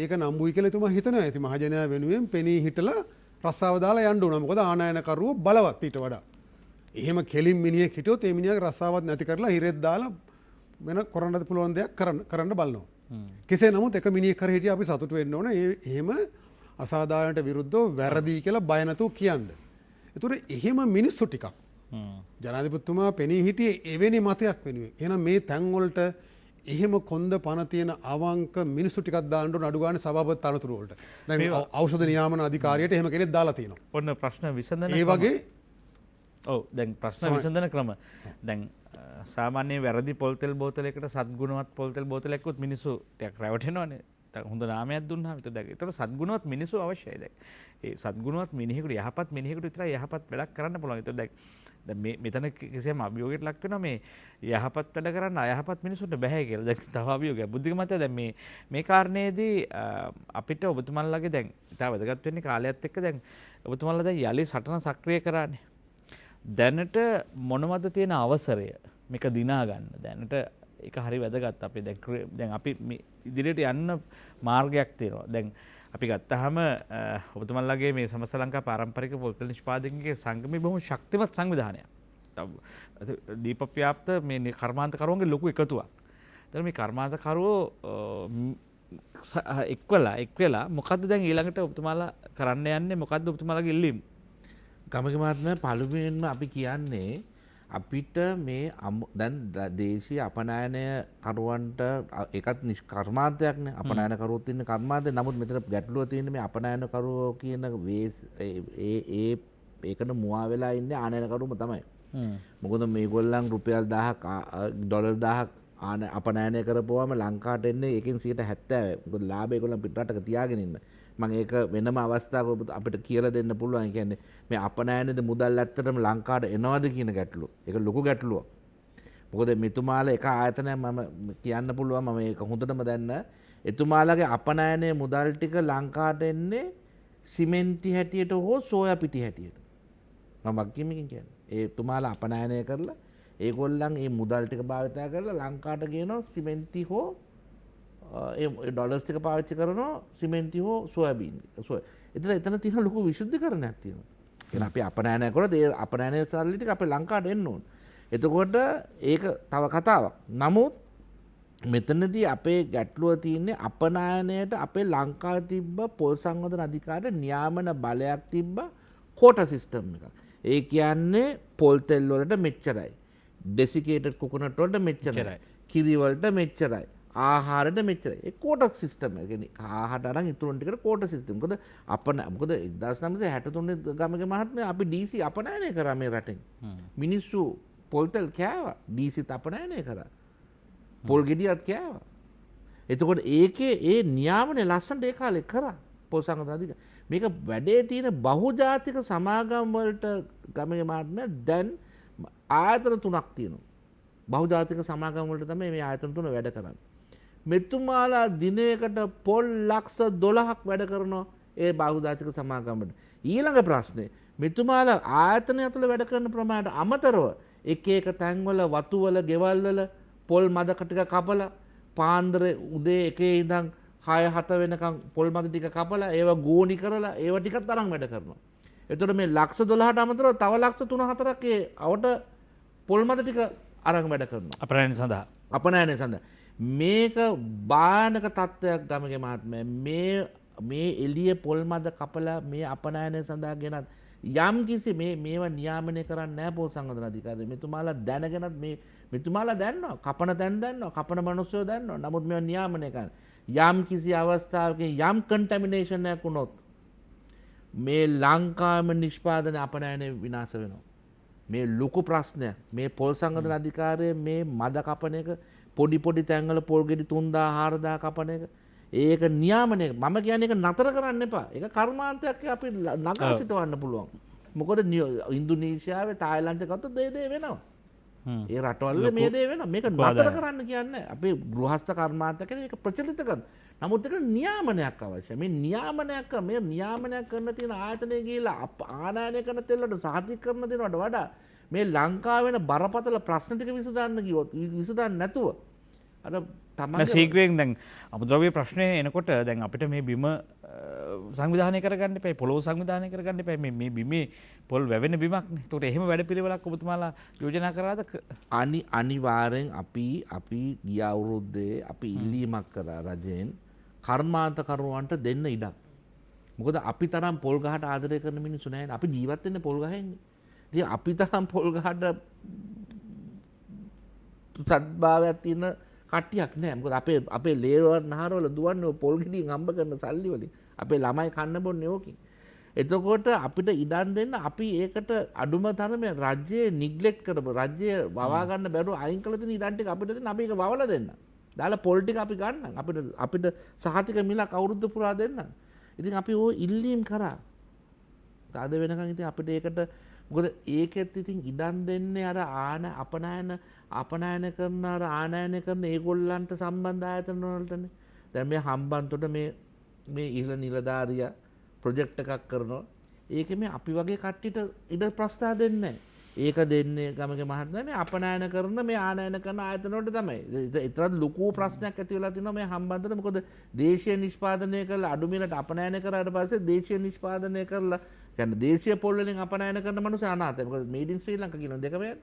ඒක නම්බුයි කියලා එතුමා හිතනවා. ඉතින් මහජනයා වෙනුවෙන් පෙනී හිටලා රස්සාව දාලා යන්න වුණා. මොකද ආනයනකරුවෝ බලවත් ඊට වඩා. එහෙම කෙලින් මිනිහෙක් හිටියොත් ඒ මිනිහාගේ රස්සාවත් නැති කරලා හිරෙත් දාලා වෙන කරන්නත් පුළුවන් දෙයක් කරන්න බලනවා. කෙසේ නමුත් එක මිනිහෙක් කර හිටියා අපි සතුටු වෙන්න ඕන. එහෙම අසාධාරණට විරුද්ධව වැරදි කියලා බය නැතුව කියන්න. ඒතර එහෙම මිනිස්සු ටිකක් ජනාධිපතිතුමා පෙනී හිටියේ එවැනි මතයක් වෙනුවෙන්. එහෙනම් මේ තැන් වලට එහෙම කොන්ද පණ තියෙන අවංක මිනිස්සු ටිකක් දාන්න ඕන අඩු ගානේ සභාපති තනතුරු වලට. දැන් ඖෂධ නියාමන අධිකාරියට එහෙම කෙනෙක් දාලා තියෙනවා. ඔන්න ප්‍රශ්න විසඳන ඒ වගේ ඔව් දැන් ප්‍රශ්න විසඳන ක්‍රම දැන් සාමාන්‍ය වැරදි පොල්තෙල් බෝතලයකට සත්ගුණවත් පොල්තෙල් බෝතලයක්වත් මිනිස්සු ටිකක් රැවටෙනවනේ. හොඳ නාමයක් දුන්නාම විතර දැන් ඒතකොට සත්ගුණවත් මිනිස්සු අවශ්‍යයි දැන්. ඒ සත්ගුණවත් මිනිහෙකුට යහපත් මිනිහෙකුට විතරයි යහපත් වැඩක් කරන්න පුළුවන්. ඒතකොට දැන් මෙතන කිසියම් අභියෝගයකට ලක් වෙනවා මේ යහපත් වැඩ කරන්න අයහපත් මිනිස්සුන්ට බෑ කියලා. දැන් තව අභියෝගයක්. බුද්ධික මතය දැන් මේ කාරණේදී අපිට ඔබතුමන්ලාගේ දැන් ඉතාල වැදගත් වෙන්නේ කාලයත් එක්ක දැන් ඔබතුමන්ලා දැන් යලි සටන සක්‍රිය කරානේ. දැනට මොනවද තියෙන අවසරය මේක දිනා ගන්න. දැනට ඒක හරි වැදගත්. අපි දැන් අපි ඉදිරියට යන්න මාර්ගයක් තියෙනවා. දැන් අපි ගත්තාම ඔබතුමන්ලාගේ මේ සමස්ත ලංකා පාරම්පරික පොල්තෙල් නිෂ්පාදකගේ සංගමය බොහොම ශක්තිමත් සංවිධානයක්. දීපව්‍යාප්ත මේ කර්මාන්තකරුවන්ගේ ලොකු එකතුවක්. දැන් මේ කර්මාන්තකරුවෝ එක් වෙලා මොකද්ද දැන් ඊළඟට ඔබතුමාලා කරන්න යන්නේ? මොකද්ද ඔබතුමාලාගේ ඉල්ලීම? ගමක මහත්මයා පළමුවෙන්ම අපි කියන්නේ අපිට මේ දැන් දේශීය අපනයනය කරුවන්ට ඒකත් කර්මාන්තයක්නේ. අපනයන කරුවොත් ඉන්න කර්මාන්තය. නමුත් මෙතන ගැටලුව තියෙන්නේ මේ අපනයන කරුවෝ කියන ඒකට මුවා වෙලා ඉන්නේ ආනයන කරුවම තමයි. මොකද මේගොල්ලන් රුපියල් 1000ක් ඩොලර් 1000ක් අපනයනය කරපුවාම ලංකාවට එන්නේ ඒකෙන් 70%. මොකද ලාභය ඒගොල්ලන් පිටරටක තියාගෙන ඉන්න. මම ඒක වෙනම අවස්ථාවක අපිට කියලා දෙන්න පුළුවන්. ඒ කියන්නේ මේ අපනයනේද මුදල් ඇත්තටම ලංකාවට එනවද කියන ගැටලුව. ඒක ලොකු ගැටලුවක්. මොකද මෙතුමාලා එක ආයතනයක් මම කියන්න පුළුවන් මම ඒක හොඳටම දන්න. එතුමාලාගේ අපනයනයේ මුදල් ටික ලංකාවට එන්නේ සිමෙන්ති හැටියට හෝ සෝයා පිටි හැටියට. මම වගකීමකින් කියන්නේ. ඒ තුමාලා අපනයනය කරලා ඒගොල්ලන් මේ මුදල් ටික භාවිතා කරලා ලංකාවට ගේනවා සිමෙන්ති හෝ ඩොලර්ස් ටික පාවිච්චි කරනවා සිමෙන්ති හෝ සෝයාබීන්. එතන තියෙන ලොකු විශුද්ධිකරණයක් තියෙනවා. එහෙනම් අපි අපනයනය කරොත් ඒ අපනයනය සල්ලි ටික අපේ ලංකාවට එන්න ඕන. එතකොට ඒක තව කතාවක්. නමුත් මෙතනදී අපේ ගැටලුව තියෙන්නේ අපනයනයට අපේ ලංකාවේ තිබ්බ පොල් සංවර්ධන අධිකාරියට නියාමන බලයක් තිබ්බ කෝටා සිස්ටම් එකක්. ඒ කියන්නේ පොල් තෙල් වලට මෙච්චරයි. ඩෙසිකේටඩ් කොකොනට් වලට මෙච්චරයි. කිරි වලට මෙච්චරයි. ආහාරයට මෙච්චරයි. ඒ කෝටා සිස්ටම් එක. කියන්නේ ආහාරට අරන් ඉතුරු ටිකට කෝටා සිස්ටම්. මොකද 1963 ගමගේ මහත්මයා අපි DC අපනයනය කරා මේ රටෙන්. මිනිස්සු පොල් තෙල් කෑවා. DC අපනයනය කරා. පොල් ගෙඩියත් කෑවා. එතකොට ඒකේ ඒ නියාමනේ ලස්සනට ඒ කාලේ කරා පොල් සංගතන අධිකාරිය. මේක වැඩේ තියෙන බහුජාතික සමාගම් වලට ගමගේ මහත්මයා දැන් ආයතන 3ක් තියෙනවා. බහුජාතික සමාගම් වලට තමයි මේ ආයතන 3 වැඩ කරන්නේ. මෙතුමාලා දිනයකට පොල් ලක්ෂ 12ක් වැඩ කරනවා ඒ බහුජාතික සමාගම් වලට. ඊළඟ ප්‍රශ්නේ මෙතුමාලා ආයතනය තුළ වැඩ කරන ප්‍රමාණයට අමතරව එක එක තැන්වල වතුවල ගෙවල් වල පොල් මදක ටික කපලා පාන්දර උදේ එකේ ඉඳන් 6-7 වෙනකම් පොල් මද ටික කපලා ඒව ගෝණි කරලා ඒව ටිකක් තරම් වැඩ කරනවා. එතකොට මේ ලක්ෂ 12ට අමතරව තව ලක්ෂ 3-4ක් ඒ අවට පොල් මද ටික අරන් වැඩ කරනවා. අපනයන සඳහා. අපනයනය සඳහා. මේක භයානක තත්ත්වයක් ගමගේ මහත්මයා. මේ එළිය පොල් මද කපලා මේ අපනයනය සඳහා ගෙනත් යම් කිසි මේවා නියාමනය කරන්නේ නැහැ පොල් සංවර්ධන අධිකාරිය. මෙතුමාලා දැනගෙනත් මෙතුමාලා දන්නවා කපන තැන් දන්නවා කපන මිනිස්සුયો දන්නවා. නමුත් මේවා නියාමනය කරන්නේ යම් කිසි අවස්ථාවක යම් කන්ටැමිනේෂන් එකක් වුණොත් මේ ලංකාවේම නිෂ්පාදන අපනයනය විනාශ වෙනවා. මේ ලොකු ප්‍රශ්නයක්. මේ පොල් සංවර්ධන අධිකාරිය මේ මද කපන එක පොඩි තැන්වල පොල් ගෙඩි 3000 4000 කපන එක ඒක නියාමනය මම කියන්නේ ඒක නතර කරන්න එපා. ඒක කර්මාන්තයක් අපි නගා සිටවන්න පුළුවන්. මොකද ඉන්දුනීසියාවේ තායිලන්තේ ගත්තොත් ඒ දේ වෙනවා. ඒ රටවල මේ දේ වෙනවා. මේක නතර කරන්න කියන්නේ අපි ගෘහස්ත කර්මාන්තයක් කියන එක ප්‍රචලිත කරන. නමුත් ඒක නියාමනයක් අවශ්‍යයි. මේ නියාමනයක් කරන තියෙන ආයතනයේ ගිහිලා ආනයනය කරන තෙල්ලට සහතික කරන දෙනවට වඩා මේ ලංකාවේ වෙන බරපතල ප්‍රශ්න ටික විසඳන්න ගියොත් විසඳන්න නැතුව අර තමයි ශීඝ්‍රයෙන් දැන් අමුද්‍රව්‍ය ප්‍රශ්නය එනකොට දැන් අපිට මේ බිම සංවිධානය කරගන්න එපා පොළොව සංවිධානය කරගන්න එපා මේ බිමේ පොල් වැවෙන බිමක්නේ. ඒකට එහෙම වැඩපිළිවෙලක් ඔබතුමාලා යෝජනා කරාද? අනිවාර්යෙන් අපි ගිය අවුරුද්දේ අපි ඉල්ලීමක් කරා රජයෙන් කර්මාන්තකරුවන්ට දෙන්න ඉඩක්. මොකද අපි තරම් පොල් ගහට ආදරය කරන මිනිස්සු නැහැ. අපි ජීවත් වෙන්නේ පොල් ගහෙන්නේ. ඉතින් අපි තරම් පොල් ගහට සද්භාවයක් තියෙන කට්ටියක් නෑ. මොකද අපේ ලේවල් නහරවල දුවන්නේ පොල් ගෙඩියෙන් හම්බ කරන සල්ලි වලින්. අපේ ළමයි කන්න බොන්නේ ඕකෙන්. එතකොට අපිට ඉඩම් දෙන්න අපි ඒකට අඩුම තරමේ රජයේ නිග්ලෙක්ට් කරපු රජයේ වවා ගන්න බැරුව අයින් කළ තියෙන ඉඩම් ටික අපිට දෙන්න අපි ඒක වවලා දෙන්න. දාලා පොල් ටික අපි ගන්නම්. අපිට සහතික මිලක් අවුරුද්ද පුරා දෙන්න. ඉතින් අපි ඕ ඉල්ලීම් කරා. තාද වෙනකන් ඉතින් අපිට ඒකට මොකද ඒකෙත් ඉතින් ඉඩම් දෙන්නේ අර අපනයන කරන අර ආනයන කරන ඒගොල්ලන්ට සම්බන්ධ ආයතන වලටනේ. දැන් මේ හම්බන්තොට මේ ඉහළ නිලධාරියා ප්‍රොජෙක්ට් එකක් කරනවා. ඒකේ මේ අපි වගේ කට්ටියට ඉඩ ප්‍රස්තාව දෙන්නේ නැහැ. ඒක දෙන්නේ ගමගේ මහත්මයා මේ අපනයන කරන මේ ආනයන කරන ආයතන වලට තමයි. ඒතරත් ලොකු ප්‍රශ්නයක් ඇති වෙලා තිනවා මේ හම්බන්තොට. මොකද දේශීය නිෂ්පාදනය කරලා අඩු මිලට අපනයන කරාට පස්සේ දේශීය නිෂ්පාදනය කරලා කියන්නේ දේශීය පොල් වලින් අපනයන කරන මිනිස්සු අනාථයි. මොකද මේඩ් ඉන් ශ්‍රී ලංකා කියන දෙකම යන්නේ.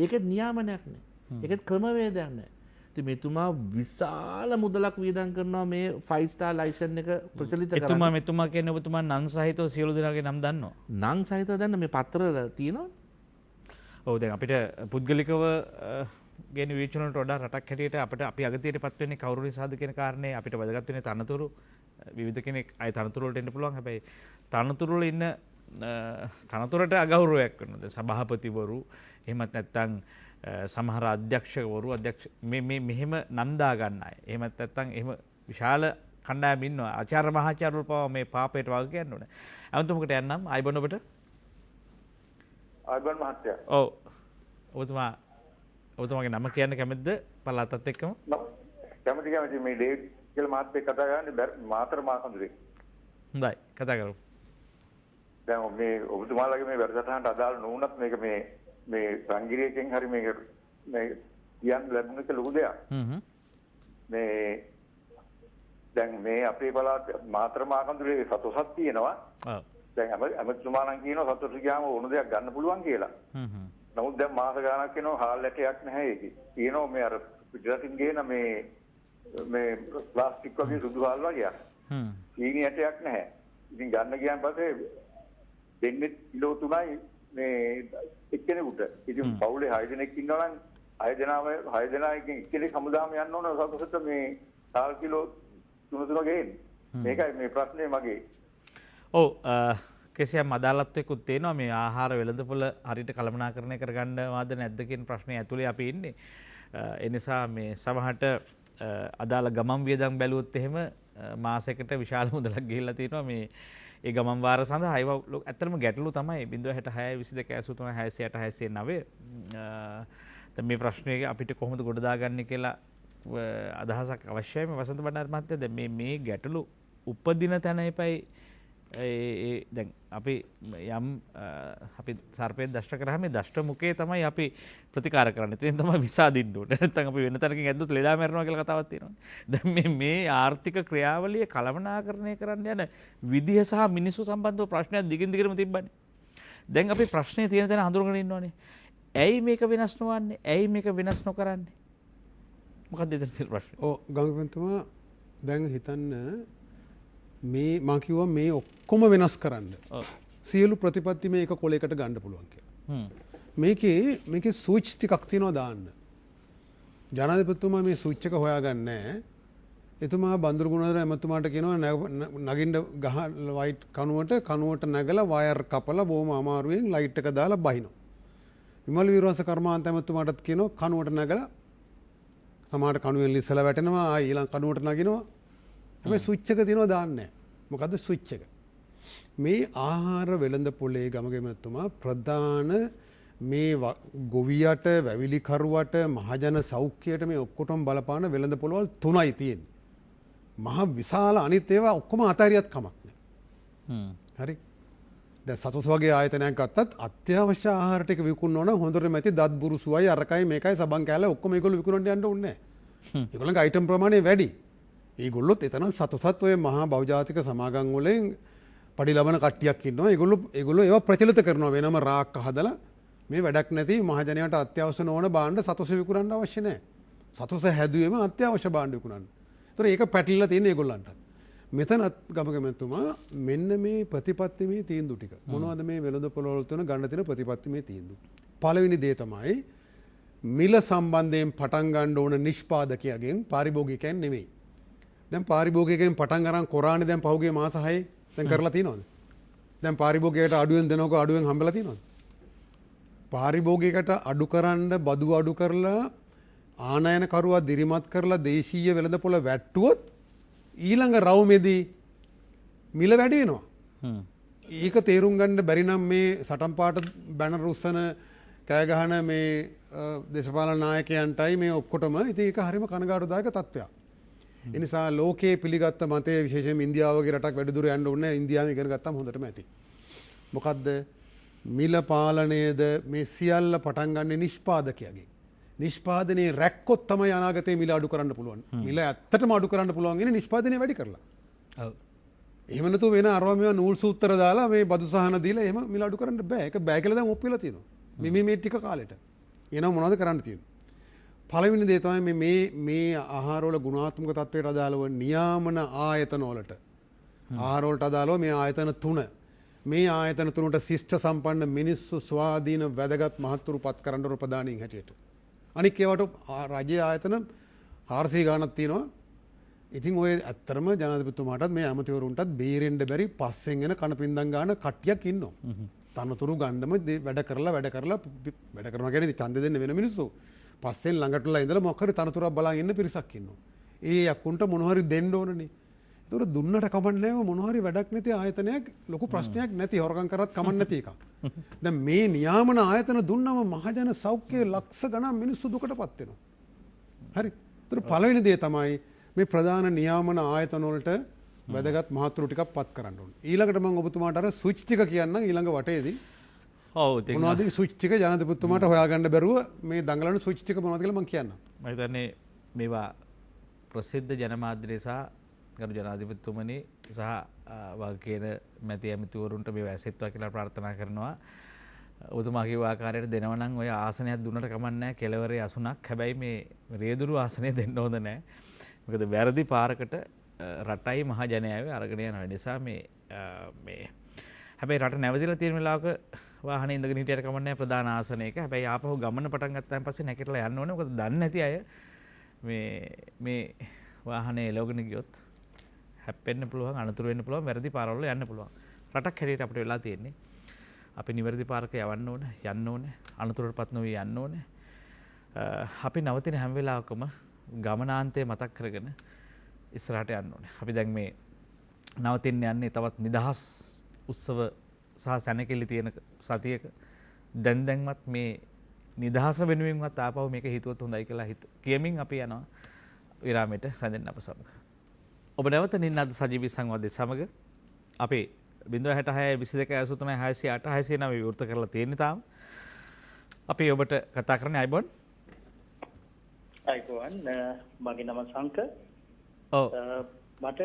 ඒකෙත් නියාමනයක් නෑ. ඒකෙත් ක්‍රමවේදයක් නෑ. ඉතින් මෙතුමා විශාල මුදලක් වියදම් කරනවා මේ 5 star ලයිසන් එක ප්‍රචලිත කරන්න. මෙතුමා කියන්නේ ඔබතුමා නම් සහිතව සියලු දෙනාගේ නම් දන්නවා. නම් සහිතව දන්න මේ පත්‍ර තියෙනවා. ඔව් දැන් අපිට පුද්ගලිකව ගෙන විචන වලට වඩා රටක් හැටියට අපිට අපි අගතියටපත් වෙන්නේ කවුරු නිසාද කියන කාරණේ අපිට වැදගත් වෙන්නේ තනතුරු විවිධ කෙනෙක් අය තනතුරු වලට එන්න පුළුවන්. හැබැයි තනතුරු වල ඉන්න තනතුරට අගෞරවයක් වෙනවා. සභාපතිවරු එහෙමත් නැත්නම් සමහර අධ්‍යක්ෂකවරු මෙහෙම නන්දා ගන්න අය. එහෙමත් නැත්නම් එහෙම විශාල කණ්ඩායම් ඉන්නවා. ආචාර්ය මහාචාර්යවරු පවා මේ පාපයට වග කියන්න ඕනේ. අමුතුමකට යන්නම් ආයිබන් ඔබට. ආයිබන් මහත්තයා. ඔව්. ඔබතුමාගේ නම කියන්න කැමතිද පළාතත් එක්කම? කැමති මේ ඩේවිඩ් කියලා මහත්තයෙක් කතා කරන්නේ මාතර මාකඳුරේ. හොඳයි කතා කරමු. දැන් මේ ඔබතුමාලගේ මේ වැඩසටහනට අදාළ නොවුනත් මේක මේ සංගීතයෙන් හරි මේ කියන්න ලැබුණ එක ලොකු දෙයක්. මේ දැන් මේ අපේ පළාත මාතර මාකඳුරේ සතොසක් තියෙනවා. දැන් අමතුමා නම් කියනවා සතොට ගියාම ඕන දෙයක් ගන්න පුළුවන් කියලා. නමුත් දැන් මාස ගාණක් යනවා හාල් ඇටයක් නැහැ ඒකේ. කියනවා මේ අර පිටරටින් ගේන මේ ප්ලාස්ටික් වගේ සුදු හාල් වගේ. සීනි ඇටයක් නැහැ. ඉතින් ගන්න ගියාන් පස්සේ දෙන්නේ කිලෝ 3යි මේ එක්කෙනෙකුට. ඉතින් පවුලේ 6 දෙනෙක් ඉන්නවා නම් 6 දෙනාගෙන් එක්කෙනෙක් හමුදාම යන්න ඕන සතොසට මේ හාල් කිලෝ 3 ගේන්න. මේකයි මේ ප්‍රශ්නේ මගේ. ඔව් කෙසියම් අදාළත්වයකුත් තියෙනවා මේ ආහාර වෙළඳපොළ හරියට කළමනාකරණය කරගන්න වාද නැද්ද කියන ප්‍රශ්නේ ඇතුලේ අපි ඉන්නේ. ඒ නිසා මේ සමහරට අදාළ ගමන් වියදම් බැලුවොත් එහෙම මාසයකට විශාල මුදලක් ගිහිල්ලා තියෙනවා මේ ඒ ගමන් වාර සඳහා. ඒව ඇත්තටම ගැටලු තමයි 0.66 22 83 669. දැන් මේ ප්‍රශ්නේ අපිට කොහොමද ගොඩ දාගන්නේ කියලා අදහසක් අවශ්‍යයි මේ වසන්ත බණ්ඩාර මහත්තයා. දැන් මේ ගැටලු උපදින තැන එපයි දැන් අපි යම් අපි සර්පය දෂ්ට කරාම මේ දෂ්ට මුඛයේ තමයි අපි ප්‍රතිකාර කරන්නේ. එතෙන් තමයි විසාදින්න ඕනේ. නැත්නම් අපි වෙන තරකින් ඇද්දොත් ලෙඩා මැරෙනවා කියලා කතාවක් තියෙනවානේ. දැන් මේ ආර්ථික ක්‍රියාවලිය කළමනාකරණය කරන්න යන විදිහ සහ මිනිස්සු සම්බන්ධව ප්‍රශ්නයක් දිගින් දිගටම තිබ්බනේ. දැන් අපි ප්‍රශ්නේ තියෙන තැන හඳුනගෙන ඉන්නෝනේ. ඇයි මේක වෙනස් නොවන්නේ? ඇයි මේක වෙනස් නොකරන්නේ? මොකක්ද එතන තියෙන ප්‍රශ්නේ? ඔව් ගංගපතිතුමා දැන් හිතන්න මේ මම කිව්වා මේ ඔක්කොම වෙනස් කරන්න. සියලු ප්‍රතිපත්ති මේක කොලයකට ගන්න පුළුවන් කියලා. මේකේ ස්විච් ටිකක් තියෙනවා දාන්න. ජනාධිපතිතුමා මේ ස්විච් එක හොයාගන්නේ නැහැ. එතුමා බන්දුරු ගුණාධර එමතුමාට කියනවා නගින්න ගහ ලයිට් කනුවට නැගලා වයර් කපලා බොහොම අමාරුවෙන් ලයිට් එක දාලා බහිනවා. විමල් වීරවංශ කර්මාන්ත එමතුමාටත් කියනවා කනුවට නැගලා සමහරට කණුවෙන් ලිස්සලා වැටෙනවා ආයි ඊළඟ කණුවට නගිනවා. හැබැයි ස්විච් එක තියෙනවා දාන්නේ නැහැ. මොකද්ද ස්විච් එක? මේ ආහාර වෙළඳ පොලේ ගමගෙමතුමා ප්‍රධාන මේ ගොවියට වැවිලි කරුවට මහජන සෞඛ්‍යයට මේ ඔක්කොටම බලපාන වෙළඳ පොළවල් 3යි තියෙන්නේ. මහ විශාල අනිත් ඒවා ඔක්කොම අතහැරියත් කමක් නැහැ. හරි. දැන් සතුස් වගේ ආයතනයක් ගත්තත් අත්‍යවශ්‍ය ආහාර ටික විකුණන ඕන හොඳටම ඇති දත් බුරුසුවයි අරකයි මේකයි සබන් කෑල්ල ඔක්කොම ඒගොල්ලෝ විකුණන්න යන්න ඕනේ නැහැ. ඒගොල්ලන්ගේ අයිටම් ප්‍රමාණය වැඩි. ඒගොල්ලොත් එතන සතුසත් ඔය මහා බහුජාතික සමාගම් වලින් පඩි ලබන කට්ටියක් ඉන්නවා. ඒගොල්ලෝ ඒවා ප්‍රචලිත කරනවා වෙනම රාක් හදලා මේ වැඩක් නැති මහජනයාට අත්‍යවශ්‍ය නොවන භාණ්ඩ සතුස විකුණන්න අවශ්‍ය නැහැ. සතුස හැදුවේම අත්‍යවශ්‍ය භාණ්ඩ විකුණන්න. ඒතර ඒක පැටලිලා තියෙන ඒගොල්ලන්ට. මෙතනත් ගමකමැතුමා මෙන්න මේ ප්‍රතිපත්ති මේ තීන්දුව ටික. මොනවද මේ වෙළඳ පොළවල් තුන ගන්න තියෙන ප්‍රතිපත්ති මේ තීන්දුව. පළවෙනි දේ තමයි මිල සම්බන්ධයෙන් පටන් ගන්න ඕන නිෂ්පාදකයාගෙන් පාරිභෝගිකයන් නෙමෙයි. දැන් පාරිභෝගිකයන් පටන් අරන් කොරානේ දැන් පහුගිය මාස 6 දැන් කරලා තියෙනවද? දැන් පාරිභෝගිකයට අඩුවෙන් දෙනවක අඩුවෙන් හම්බෙලා තියෙනවද? පාරිභෝගිකයට අඩු කරන්න බදු අඩු කරලා ආනයන කරුවා දිරිමත් කරලා දේශීය වෙළඳ පොළ වැට්ටුවොත් ඊළඟ රවුමේදී මිල වැඩි වෙනවා. ඒක තේරුම් ගන්න බැරි නම් මේ සටන් පාට බැනර් උස්සන කෑ ගහන මේ දේශපාලන නායකයන්ටයි මේ ඔක්කොටම ඉතින් ඒක හරිම කනගාටුදායක තත්ත්වයක්. ඒ නිසා ලෝකයේ පිළිගත්ත මතය විශේෂයෙන් ඉන්දියාව වගේ රටක් වැඩි දුර යන්න ඕනේ. ඉන්දියාවෙන් ඉගෙන ගත්තාම හොඳටම ඇති. මොකද්ද? මිල පාලනයේද මේ සියල්ල පටන් ගන්න නිෂ්පාදකයාගෙන්. නිෂ්පාදනයේ රැක්කොත් තමයි අනාගතයේ මිල අඩු කරන්න පුළුවන්. මිල ඇත්තටම අඩු කරන්න පුළුවන් ඉන්නේ නිෂ්පාදනය වැඩි කරලා. ඔව්. එහෙම නැතුව වෙන අරවා මේවා නූල් සූත්‍ර දාලා මේ බදු සහන දීලා එහෙම මිල අඩු කරන්න බෑ. ඒක බෑ කියලා දැන් ඔප්පු වෙලා තියෙනවා. මේ ටික කාලෙට. එනවා මොනවද කරන්න තියෙන්නේ? පළවෙනි දේ තමයි මේ ආහාරවල ගුණාත්මක තත්ත්වයට අදාළව නියාමන ආයතන වලට ආහාර වලට අදාළව මේ ආයතන 3 මේ ආයතන 3ට ශිෂ්ට සම්පන්න මිනිස්සු ස්වාධීන වැදගත් මහත්තුරු පත් කරන්න ඕන ප්‍රධානීන් හැටියට. අනික ඒවට රජයේ ආයතන 400 ගාණක් තියෙනවා. ඉතින් ඔය ඇත්තරම ජනාධිපතිතුමාටත් මේ ඇමතිවරුන්ටත් බේරෙන්න බැරි පස්සෙන් එන කනපින්දම් ගාන කට්ටියක් ඉන්නවා. තනතුරු ගන්නම වැඩ කරනවා කියන්නේ ඡන්දෙ දෙන්න වෙන මිනිස්සු. පස්සෙන් ළඟටලා ඉඳලා මොකක් හරි තනතුරක් බලන් ඉන්න පිරිසක් ඉන්නවා. ඒ යක්කුන්ට මොන හරි දෙන්න ඕනනේ. ඒතකොට දුන්නට කමක් නැහැ මොන හරි වැඩක් නැති ආයතනයක් ලොකු ප්‍රශ්නයක් නැති හොරගම් කරත් කමක් නැති එකක්. දැන් මේ නියාමන ආයතන දුන්නම මහජන සෞඛ්‍යයේ ලක්ෂ ගණන් මිනිස්සු දුකටපත් වෙනවා. හරි. ඒතර පළවෙනි දේ තමයි මේ ප්‍රධාන නියාමන ආයතන වලට වැදගත් මහත්තුරු ටිකක් පත් කරන්න ඕනේ. ඊළඟට මම ඔබතුමාට අර ස්විච් ටික කියන්නම් ඊළඟ වටේදී. ඔව් මොනවද ස්විච් ටික ජනාධිපතිතුමාට හොයාගන්න බැරුව මේ දඟලන ස්විච් ටික මොනවද කියලා මම කියන්නම්. මම හිතන්නේ මේවා ප්‍රසිද්ධ ජනමාධ්‍ය සහ ගරු ජනාධිපතිතුමනි සහ වගකීන මැති ඇමතිවරුන්ට මේවා ඇසෙත්වා කියලා ප්‍රාර්ථනා කරනවා. ඔබතුමා කිව්ව ආකාරයට දෙනවා නම් ඔය ආසනයක් දුන්නට කමක් නැහැ කෙලවරේ අසුනක්. හැබැයි මේ රේදුරු ආසනය දෙන්න හොඳ නැහැ. මොකද වැරදි පාරකට රටයි මහ ජනයාවේ අරගෙන යන නිසා මේ හැබැයි රට නැවතිලා තියෙන වෙලාවක වාහනේ ඉඳගෙන හිටියට කමක් නැහැ ප්‍රධාන ආසනයක. හැබැයි ආපහු ගමන පටන් ගත්තාන් පස්සේ නැගිටලා යන්න ඕනේ. මොකද දන්නේ නැති අය මේ වාහනේ එලවගෙන ගියොත් හැප්පෙන්න පුළුවන්, අනතුරු වෙන්න පුළුවන්, වැරදි පාරවල යන්න පුළුවන්. රටක් හැටියට අපිට වෙලා තියෙන්නේ අපි නිවැරදි පාරක යවන්න ඕනේ, අනතුරටපත් නොවී යන්න ඕනේ. අපි නවතින හැම වෙලාවකම ගමනාන්තය මතක් කරගෙන ඉස්සරහට යන්න ඕනේ. අපි දැන් මේ නවතින්න යන්නේ තවත් නිදහස් උත්සව සහ සැනකෙල්ල තියෙන සතියක. දැන්වත් මේ නිදහස වෙනුවෙන්වත් ආපහු මේක හිතුවොත් හොඳයි කියලා කියමින් අපි යනවා විරාමයට රැඳෙන්න අප සමග. ඔබ නැවත නින්නද සජීවී සංවාදයේ සමග අපේ 0.66 විවෘත කරලා තියෙන්නේ තාම. අපි ඔබට කතා කරන්නේ අයිබෝන්. අයිබෝන් මගේ නම සංක. ඔව්. මට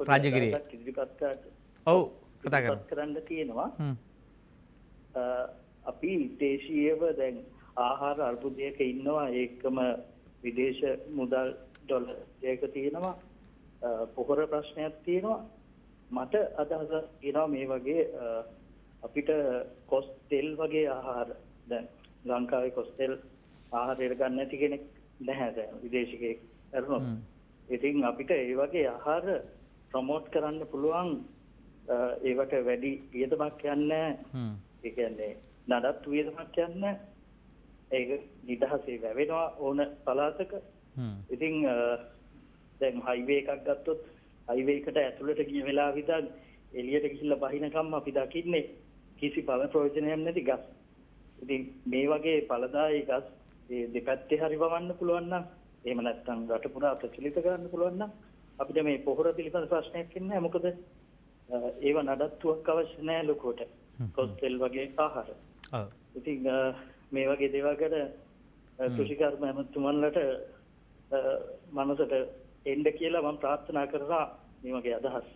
රාජගිරිය. ඔව් කතා කරන්න තියෙනවා. අපි දේශීයව දැන් ආහාර අර්බුදයක ඉන්නවා ඒකම විදේශ මුදල් ඩොලර් එක තියෙනවා පොහොර ප්‍රශ්නයක් තියෙනවා මට අදහසක් තියෙනවා මේ වගේ අපිට කොස් තෙල් වගේ ආහාර දැන් ලංකාවේ කොස් තෙල් ආහාරයට ගන්න නැති කෙනෙක් නැහැ දැන් විදේශිකයෙක් කරනොත් ඉතින් අපිට ඒ වගේ ආහාර ප්‍රොමෝට් කරන්න පුළුවන් ඒවට වැඩි වියදමක් යන්නේ ඒ කියන්නේ නඩත්තු වියදමක් යන්නේ ඒක නිදහසේ වැවෙනවා ඕන පළාතක. ඉතින් දැන් හයිවේ එකක් ගත්තොත් හයිවේ එකට ඇතුළට ගිය වෙලාව විතර එළියට ගිහිල්ලා බහිනකම් අපි දකින්නේ කිසි පළ ප්‍රයෝජනයක් නැති ගස්. ඉතින් මේ වගේ පළදායී ගස් ඒ දෙපැත්තේ හරි වවන්න පුළුවන් නම් එහෙම නැත්නම් රට පුරා ප්‍රචලිත කරන්න පුළුවන් නම් අපිට මේ පොහොර පිළිබඳ ප්‍රශ්නයක් ඉන්නේ නැහැ. මොකද ඒව නඩත්තුවක් අවශ්‍ය නැහැ ලොකුවට. කොස්තෙල් වගේ ආහාර. ඉතින් මේ වගේ දේවල්කට කෘෂිකර්ම ඇමතුමන්ලට මනසට එන්න කියලා මම ප්‍රාර්ථනා කරනවා මේ වගේ අදහස්.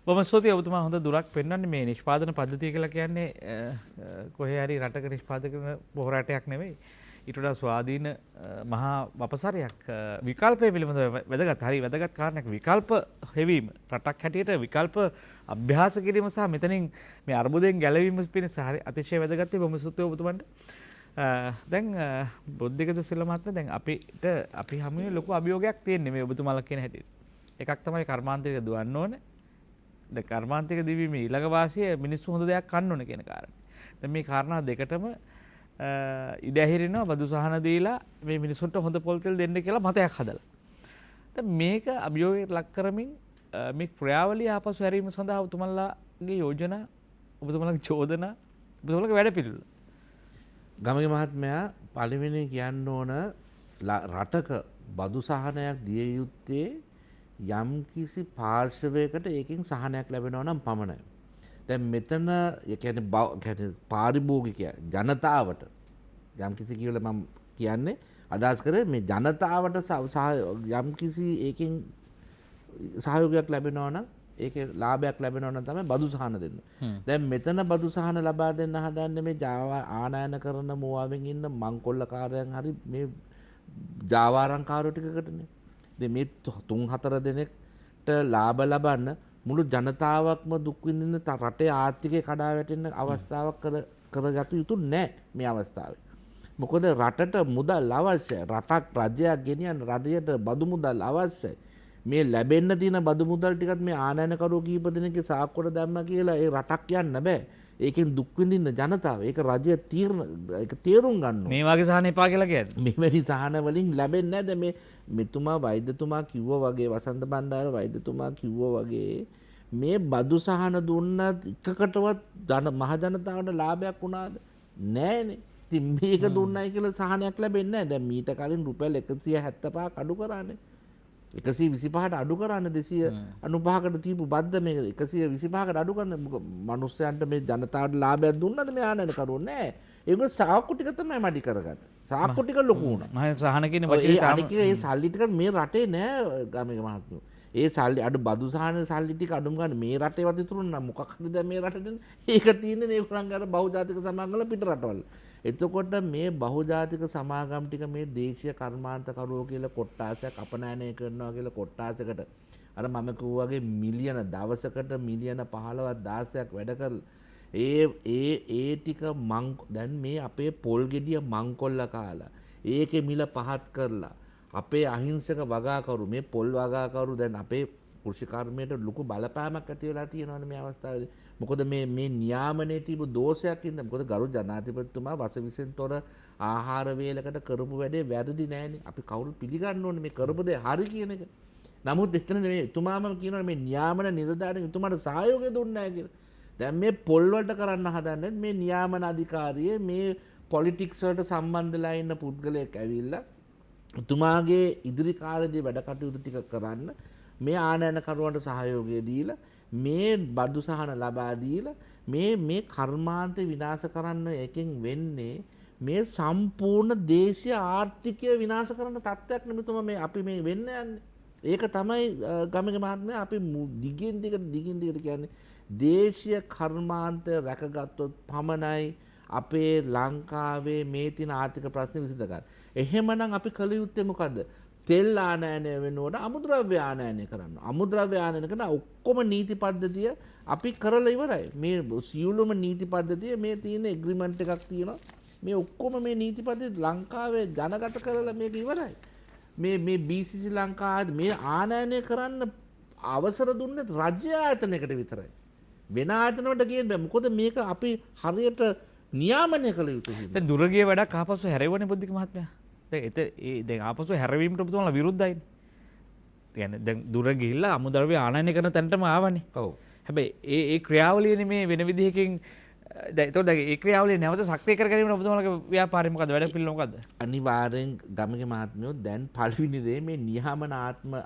බොහොම ස්තුතියි ඔබතුමා හොඳ දුරක් පෙන්වන්නේ මේ නිෂ්පාදන පද්ධතිය කියලා කියන්නේ කොහේ හරි රටක නිෂ්පාදක කරන පොහොරටයක් නෙවෙයි. ඊට වඩා ස්වාධීන මහා වපසරයක් විකල්පය පිළිබඳව වැදගත් හරි වැදගත් කාරණයක් විකල්ප හෙවීම රටක් හැටියට විකල්ප අභ්‍යාස කිරීම සහ මෙතනින් මේ අර්බුදයෙන් ගැලවීම පිණිස හරි අතිශය වැදගත් බොහොම ස්තුතියි ඔබතුමන්ට. දැන් බුද්ධිගත සිල්ල මහත්මයා දැන් අපිට අපි හැමෝම ලොකු අභියෝගයක් තියෙන්නේ මේ ඔබතුමාලා කියන හැටියට. එකක් තමයි කර්මාන්තයක දුවන්න ඕනේ. දැන් කර්මාන්තයක දිවීමේ ඊළඟ වාසිය මිනිස්සු හොඳ දෙයක් කන්න ඕනේ කියන කාරණේ. දැන් මේ කාරණා දෙකටම ඉඩ ඇහිරෙනවා බදු සහන දීලා මේ මිනිස්සුන්ට හොඳ පොල් තෙල් දෙන්න කියලා මතයක් හදලා. දැන් මේක අභියෝගයට ලක් කරමින් මේ ක්‍රියාවලිය ආපසු හැරීම සඳහා ඔබතුමාලාගේ යෝජනා ඔබතුමාලාගේ චෝදනා ඔබතුමාලාගේ වැඩ පිළිවෙල ගමගේ මහත්මයා පළවෙනි කියන්න ඕන රටක බදු සහනයක් දිය යුත්තේ යම් කිසි පාර්ශවයකට ඒකින් සහනයක් ලැබෙනවා නම් පමණයි. දැන් මෙතන කියන්නේ පාරිභෝගිකය ජනතාවට යම් කිසි කියලා මම කියන්නේ අදහස් කරේ මේ ජනතාවට යම් කිසි ඒකින් සහයෝගයක් ලැබෙනවා නම් ඒකේ ලාභයක් ලැබෙනවා නම් තමයි බදු සහන දෙන්න. දැන් මෙතන බදු සහන ලබා දෙන්න හදන්නේ මේ ආනයන කරන මුවාවෙන් ඉන්න මංකොල්ලකාරයන් හරි මේ ජාවාරම්කාරයෝ ටිකකටනේ. ඉතින් මේ 3-4 දෙනෙක්ට ලාභ ලබන්න මුළු ජනතාවක්ම දුක් විඳින රටේ ආර්ථිකය කඩා වැටෙන්න අවස්ථාවක් කරගත යුතු නැහැ මේ අවස්ථාවේ. මොකද රටට මුදල් අවශ්‍යයි. රටක් රජයක් ගෙනියන්න රටට බදු මුදල් අවශ්‍යයි. මේ ලැබෙන්න තියෙන බදු මුදල් ටිකත් මේ ආනයනකරුවෝ කීප දෙනෙක්ගේ සාක්කුවට දැම්ම කියලා ඒ රටක් යන්න බෑ. ඒකෙන් දුක් විඳින්න ජනතාව ඒක රජය ඒක තේරුම් ගන්න ඕනේ. මේ වගේ සහන එපා කියලා කියන්නේ. මේ වැඩි සහන වලින් ලැබෙන්නේ නැද්ද මේ මෙතුමා වෛද්‍යතුමා කිව්වා වගේ වසන්ත බණ්ඩාර වෛද්‍යතුමා කිව්වා වගේ මේ බදු සහන දුන්නත් එකකටවත් මහ ජනතාවට ලාභයක් වුණාද? නෑනේ. ඉතින් මේක දුන්නයි කියලා සහනයක් ලැබෙන්නේ නැහැ. දැන් මීට කලින් රුපියල් 175ක් අඩු කරානේ. 125ට අඩු කරන්න 295කට තියපු බද්ද මේක 125කට අඩු කරන මිනිස්සුන්ට මේ ජනතාවට ලාභයක් දුන්නද මේ ආනයනකරුවෝ නෑ. ඒක සාක්කු ටික තමයි මඩි කරගත්තේ. සාක්කු ටික ලොකු වුණා. මම සහන කියන වචනේ අනික ඒ සල්ලි ටික මේ රටේ නෑ ගමේ මහත්මයෝ. ඒ සල්ලි අඩු බදු සහන සල්ලි ටික අඩුම ගන්න මේ රටේවත් ඉතුරු නම් මොකක් හරි දැන් මේ රටේ ඒක තියෙන්නේ මේ උරංගාර බහුජාතික සමාගම් පිට රටවල. එතකොට මේ බහුජාතික සමාගම් ටික මේ දේශීය කර්මාන්තකරුවෝ කියලා කොට්ටාසයක් අපනයනය කරනවා කියලා කොට්ටාසයකට අර මම කිව්වාගේ මිලියන දවසකට මිලියන 15ක් 16ක් වැඩ කරලා ඒ ටික දැන් මේ අපේ පොල් ගෙඩිය මංකොල්ල කාලා ඒකේ මිල පහත් කරලා අපේ අහිංසක වගාකරු මේ පොල් වගාකරු දැන් අපේ කෘෂිකර්මයට ලොකු බලපෑමක් ඇති වෙලා තියෙනවානේ මේ අවස්ථාවේදී. මොකද මේ නියාමනයේ තිබු දෝෂයක් ඉන්න. මොකද ගරු ජනාධිපතිතුමා වසවිසෙන් තොර ආහාර වේලකට කරපු වැඩේ වැරදි නෑනේ. අපි කවුරුත් පිළිගන්න ඕනේ මේ කරපු දේ හරි කියන එක. නමුත් එතන නෙමෙයි එතුමාම කියනවා මේ නියාමන නිලධාරීන් එතුමාට සහයෝගය දුන්නේ නැහැ කියලා. දැන් මේ පොල් වලට කරන්න හදන්නේ මේ නියාමන අධිකාරිය මේ පොලිටික්ස් වලට සම්බන්ධලා ඉන්න පුද්ගලයෙක් ඇවිල්ලා එතුමාගේ ඉදිරි කාලේදී වැඩ කටයුතු ටික කරන්න මේ ආනයනකරුවන්ට සහයෝගය දීලා මේ බදු සහන ලබා දීලා මේ කර්මාන්තය විනාශ කරන්න එකෙන් වෙන්නේ මේ සම්පූර්ණ දේශීය ආර්ථිකය විනාශ කරන තත්ත්වයක් නෙමෙතුමා මේ අපි මේ වෙන්න යන්නේ. ඒක තමයි ගමගේ මහත්මයා අපි දිගින් දිගට කියන්නේ දේශීය කර්මාන්තය රැකගත්තොත් පමණයි අපේ ලංකාවේ මේ තියෙන ආර්ථික ප්‍රශ්න විසඳ ගන්න. එහෙමනම් අපි කළ යුත්තේ මොකද්ද? තෙල් ආනයනය වෙනකොට අමුද්‍රව්‍ය ආනයනය කරන්න. අමුද්‍රව්‍ය ආනයනය කරන ඔක්කොම නීති පද්ධතිය අපි කරලා ඉවරයි. මේ සියලුම නීති පද්ධතිය මේ තියෙන එග්‍රීමන්ට් එකක් තියෙනවා. මේ ඔක්කොම මේ නීති පද්ධතිය ලංකාවේ ජනගත කරලා මේක ඉවරයි. මේ BCC ලංකාවේ මේ ආනයනය කරන්න අවසර දුන්නේ රාජ්‍ය ආයතනයකට විතරයි. වෙන ආයතනවලට ගියන්න බෑ. මොකද මේක අපි හරියට නියාමනය කළ යුතුයි. දැන් දුරගිය වැඩක් ආපසු හැරෙවනේ බුද්ධික මහත්මයා. දැන් ආපසු හැරවීමට ඔබතුමාලා විරුද්ධයිනේ. කියන්නේ දැන් දුර ගිහිල්ලා අමුද්‍රව්‍ය ආනයනය කරන තැනටම ආවනේ. ඔව්. හැබැයි ඒ ක්‍රියාවලියනේ මේ වෙන විදිහකින් දැන් ඒතකොට දැන් ඒ ක්‍රියාවලිය නැවත සක්‍රිය කර ගැනීමට ඔබතුමාලගේ ව්‍යාපාරය මොකද්ද? වැඩ පිළිවෙල මොකද්ද? අනිවාර්යෙන් ගමගේ මහත්මයෝ දැන් පළවෙනි දේ මේ නිහමනාත්ම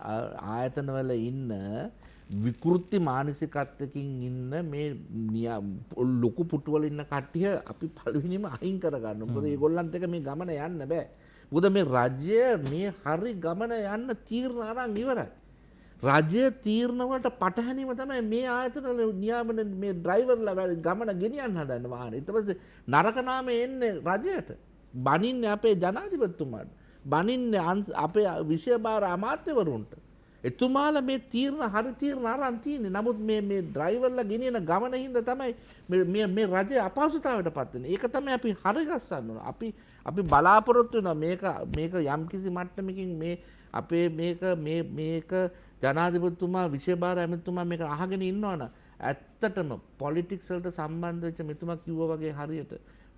ආයතනවල ඉන්න විකෘති මානසිකත්වකින් ඉන්න මේ ලොකු පුටුවල ඉන්න කට්ටිය අපි පළවෙනිම අයින් කරගන්න. මොකද ඒගොල්ලන්ත් එක්ක මේ ගමන යන්න බෑ. මොකද මේ රාජ්‍ය මේ හරි ගමන යන්න තීරණ අරන් ඉවරයි. රාජ්‍ය තීරණ වලට පටහැනීම තමයි මේ ආයතනවල නියාමන මේ ඩ්‍රයිවර්ලා ගමන ගෙනියන්න හදන්න වාහන. ඊට පස්සේ නරක නාමය එන්නේ රජයට. බනින්නේ අපේ ජනාධිපතිතුමාට. බනින්නේ අපේ විෂයභාර අමාත්‍යවරුන්ට. එතුමාලා මේ තීරණ හරි තීරණ අරන් තියෙන්නේ. නමුත් මේ ඩ්‍රයිවර්ලා ගෙනියන ගමන හින්දා තමයි මේ රජය අපහසුතාවයට පත් වෙන්නේ. ඒක තමයි අපි හරි ගස්සන්න ඕන. අපි බලාපොරොත්තු වෙනවා මේක යම්කිසි මට්ටමකින් මේ අපේ මේක ජනාධිපතිතුමා විෂයභාර ඇමතිතුමා මේක අහගෙන ඉන්නවනම් ඇත්තටම පොලිටික්ස් වලට සම්බන්ධ වෙච්ච මෙතුමා කිව්වා වගේ හරියට